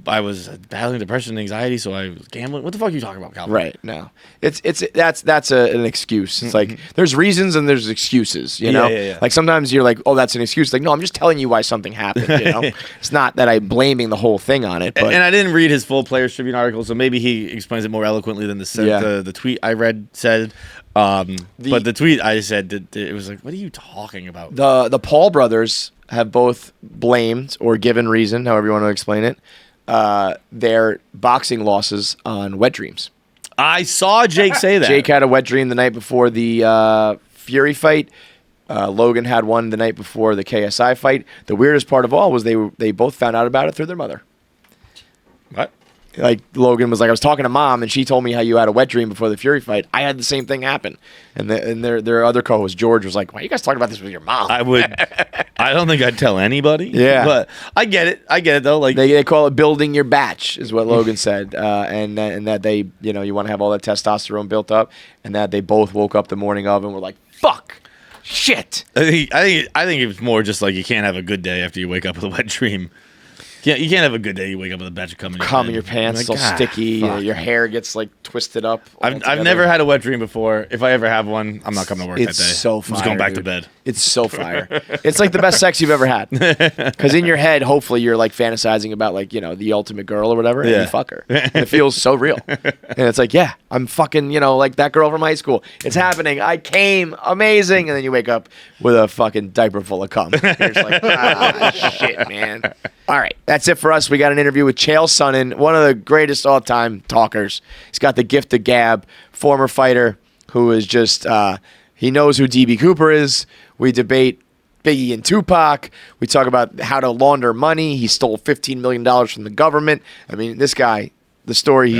battling depression and anxiety, so I was gambling. What the fuck are you talking about, Calvin? right. No, that's an excuse. It's like there's reasons and there's excuses. You know, yeah. like sometimes you're like, oh, that's an excuse. Like, no, I'm just telling you why something happened. You know, it's not that I'm blaming the whole thing on it. But And I didn't read his full Players Tribune article, so maybe he explains it more eloquently than the tweet I read said. But the tweet I said that it was like, what are you talking about? the Paul brothers have both blamed or given reason, however you want to explain it, their boxing losses on wet dreams. I saw Jake say that. Jake had a wet dream the night before the Fury fight. Logan had one the night before the KSI fight. The weirdest part of all was they both found out about it through their mother. What? Like Logan was like, I was talking to mom and she told me how you had a wet dream before the Fury fight. I had the same thing happen. And their other co-host George was like, why are you guys talking about this with your mom? I don't think I'd tell anybody. Yeah. But I get it though. Like They call it building your batch, is what Logan said, and that they, you want to have all that testosterone built up, and that they both woke up the morning of and were like, "Fuck, shit." I think it was more just like you can't have a good day after you wake up with a wet dream. Yeah, you can't have a good day. You wake up with a batch of cum in your Cum head. in your pants, You're all like, sticky. fuck. Your hair gets like twisted up. I've never had a wet dream before. If I ever have one, I'm not coming to work It's that day. so I'm just going back to dude. bed. It's so fire. It's like the best sex you've ever had. Because in your head, hopefully, you're like fantasizing about like the ultimate girl or whatever, and Yeah. you fuck her. And it feels so real. And it's like, yeah, I'm fucking like that girl from high school. It's happening. I came, amazing. And then you wake up with a fucking diaper full of cum. You're just like, shit, man. All right, that's it for us. We got an interview with Chael Sonnen, one of the greatest all-time talkers. He's got the gift of gab, former fighter who is just he knows who DB Cooper is. We debate Biggie and Tupac. We talk about how to launder money. He stole $15 million from the government. I mean, this guy, the stories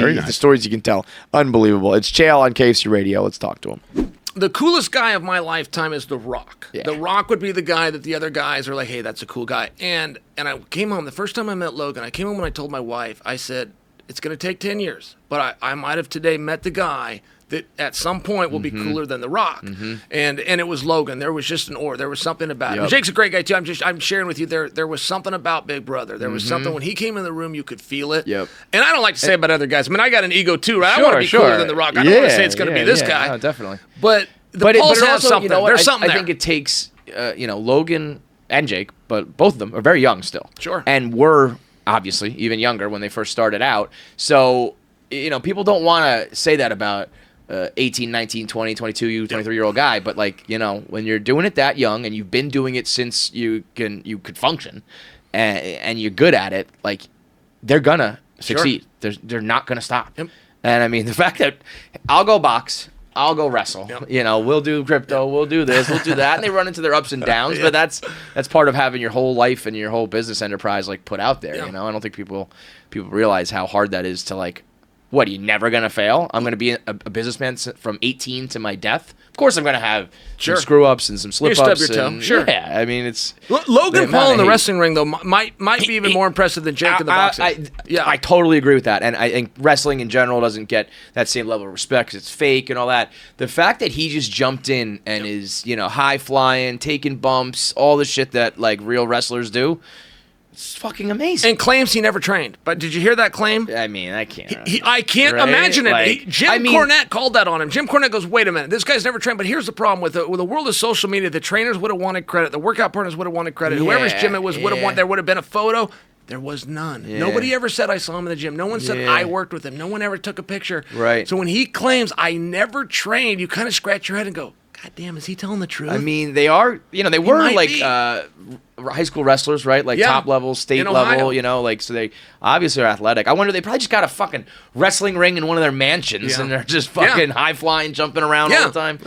you can tell, unbelievable. It's Chael on KFC Radio. Let's talk to him. The coolest guy of my lifetime is The Rock. Yeah. The Rock would be the guy that the other guys are like, hey, that's a cool guy. And I came home, the first time I met Logan, I came home and I told my wife, I said, it's going to take 10 years, but I might have today met the guy that at some point will be cooler than The Rock. And it was Logan. There was just there was something about him. Jake's a great guy too. I'm sharing with you, there was something about Big Brother. There was something when he came in the room, you could feel it. Yep. And I don't like to say about other guys. I mean, I got an ego too, right? I Sure, want to be sure. cooler than The Rock. I don't want to say it's going to be this guy. No, definitely. But the But Pulse it has also, something. There's something I there. think it takes, Logan and Jake, but both of them are very young still. Sure. And were obviously even younger when they first started out. So, people don't want to say that about 18, 19, 20, 22, 23-year-old guy. But like, when you're doing it that young and you've been doing it since you could function and you're good at it, like they're gonna succeed. They're not gonna stop. Yep. And I mean, the fact that I'll go box, I'll go wrestle. Yep. We'll do crypto, we'll do this, we'll do that, and they run into their ups and downs. But that's part of having your whole life and your whole business enterprise like put out there. Yeah. I don't think people realize how hard that is to like. What, are you never going to fail? I'm going to be a businessman from 18 to my death? Of course I'm going to have some screw-ups and some slip-ups. stub your toe. And, Sure. Yeah, I mean, it's... Logan the Paul in amount the of wrestling ring, though, might be even more impressive than Jake in the boxing. I totally agree with that. And I think wrestling in general doesn't get that same level of respect because it's fake and all that. The fact that he just jumped in and is, high-flying, taking bumps, all the shit that, like, real wrestlers do, it's fucking amazing. And claims he never trained. But did you hear that claim? I mean, I can't... I can't Right? imagine it. Like, Jim Cornette called that on him. Jim Cornette goes, wait a minute, this guy's never trained. But here's the problem with the world of social media. The trainers would have wanted credit. The workout partners would have wanted credit. Whoever's gym it was would have wanted. There would have been a photo. There was none. Yeah. Nobody ever said I saw him in the gym. No one said I worked with him. No one ever took a picture. Right. So when he claims I never trained, you kind of scratch your head and go, God damn, is he telling the truth? I mean, they are, they were might like be. high school wrestlers, right? Like top level, state In Ohio. level, so they obviously are athletic. I wonder, they probably just got a fucking wrestling ring in one of their mansions and they're just fucking high flying, jumping around all the time.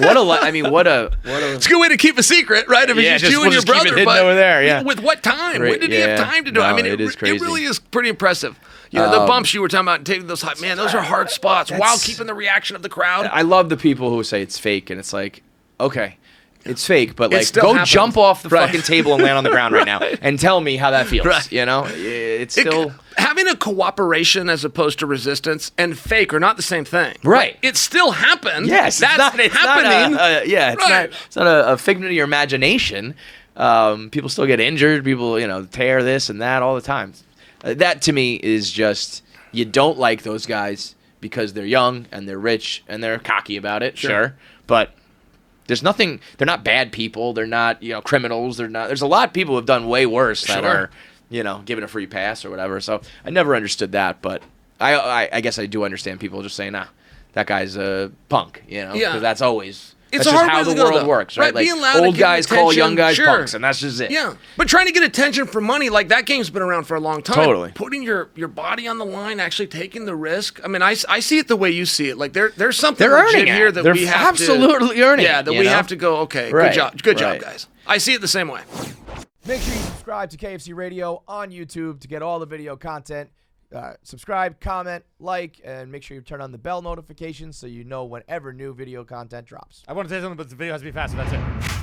What a. It's a good way to keep a secret, right? If it's just you we'll and your just keep it brother, hidden but over there, yeah. with what time? Right, When did he have time to do it? I mean, it is crazy. It really is pretty impressive. The bumps you were talking about, taking those high, man, those are hard spots while keeping the reaction of the crowd. I love the people who say it's fake and it's like, okay, it's fake, but like, still go happens. jump off the Right. fucking table and land on the ground right now and tell me how that feels. Right. It's still. Having a cooperation as opposed to resistance and fake are not the same thing. Right. It still happened. Yes, that's it's happening. It's not a figment of your imagination. People still get injured. People, tear this and that all the time. That to me is just, you don't like those guys because they're young and they're rich and they're cocky about it. Sure. But there's nothing, they're not bad people. They're not, criminals. There's a lot of people who have done way worse that are, given a free pass or whatever. So I never understood that, but I guess I do understand people just saying, that guy's a punk, because that's always... It's That's a just hard how way the to go, world though. works, right? Like Being loud and old getting guys call attention, young guys sure. punks, and that's just it. Yeah, but trying to get attention for money, like that game's been around for a long time. Totally. Putting your body on the line, actually taking the risk. I mean, I see it the way you see it. Like there's something They're legit earning it. here that They're we have absolutely earning Yeah, it, that we have to go. Okay, Right, good job, right. guys. I see it the same way. Make sure you subscribe to KFC Radio on YouTube to get all the video content. Subscribe, comment, like, and make sure you turn on the bell notifications so you know whenever new video content drops. I want to say something, but the video has to be fast, so that's it.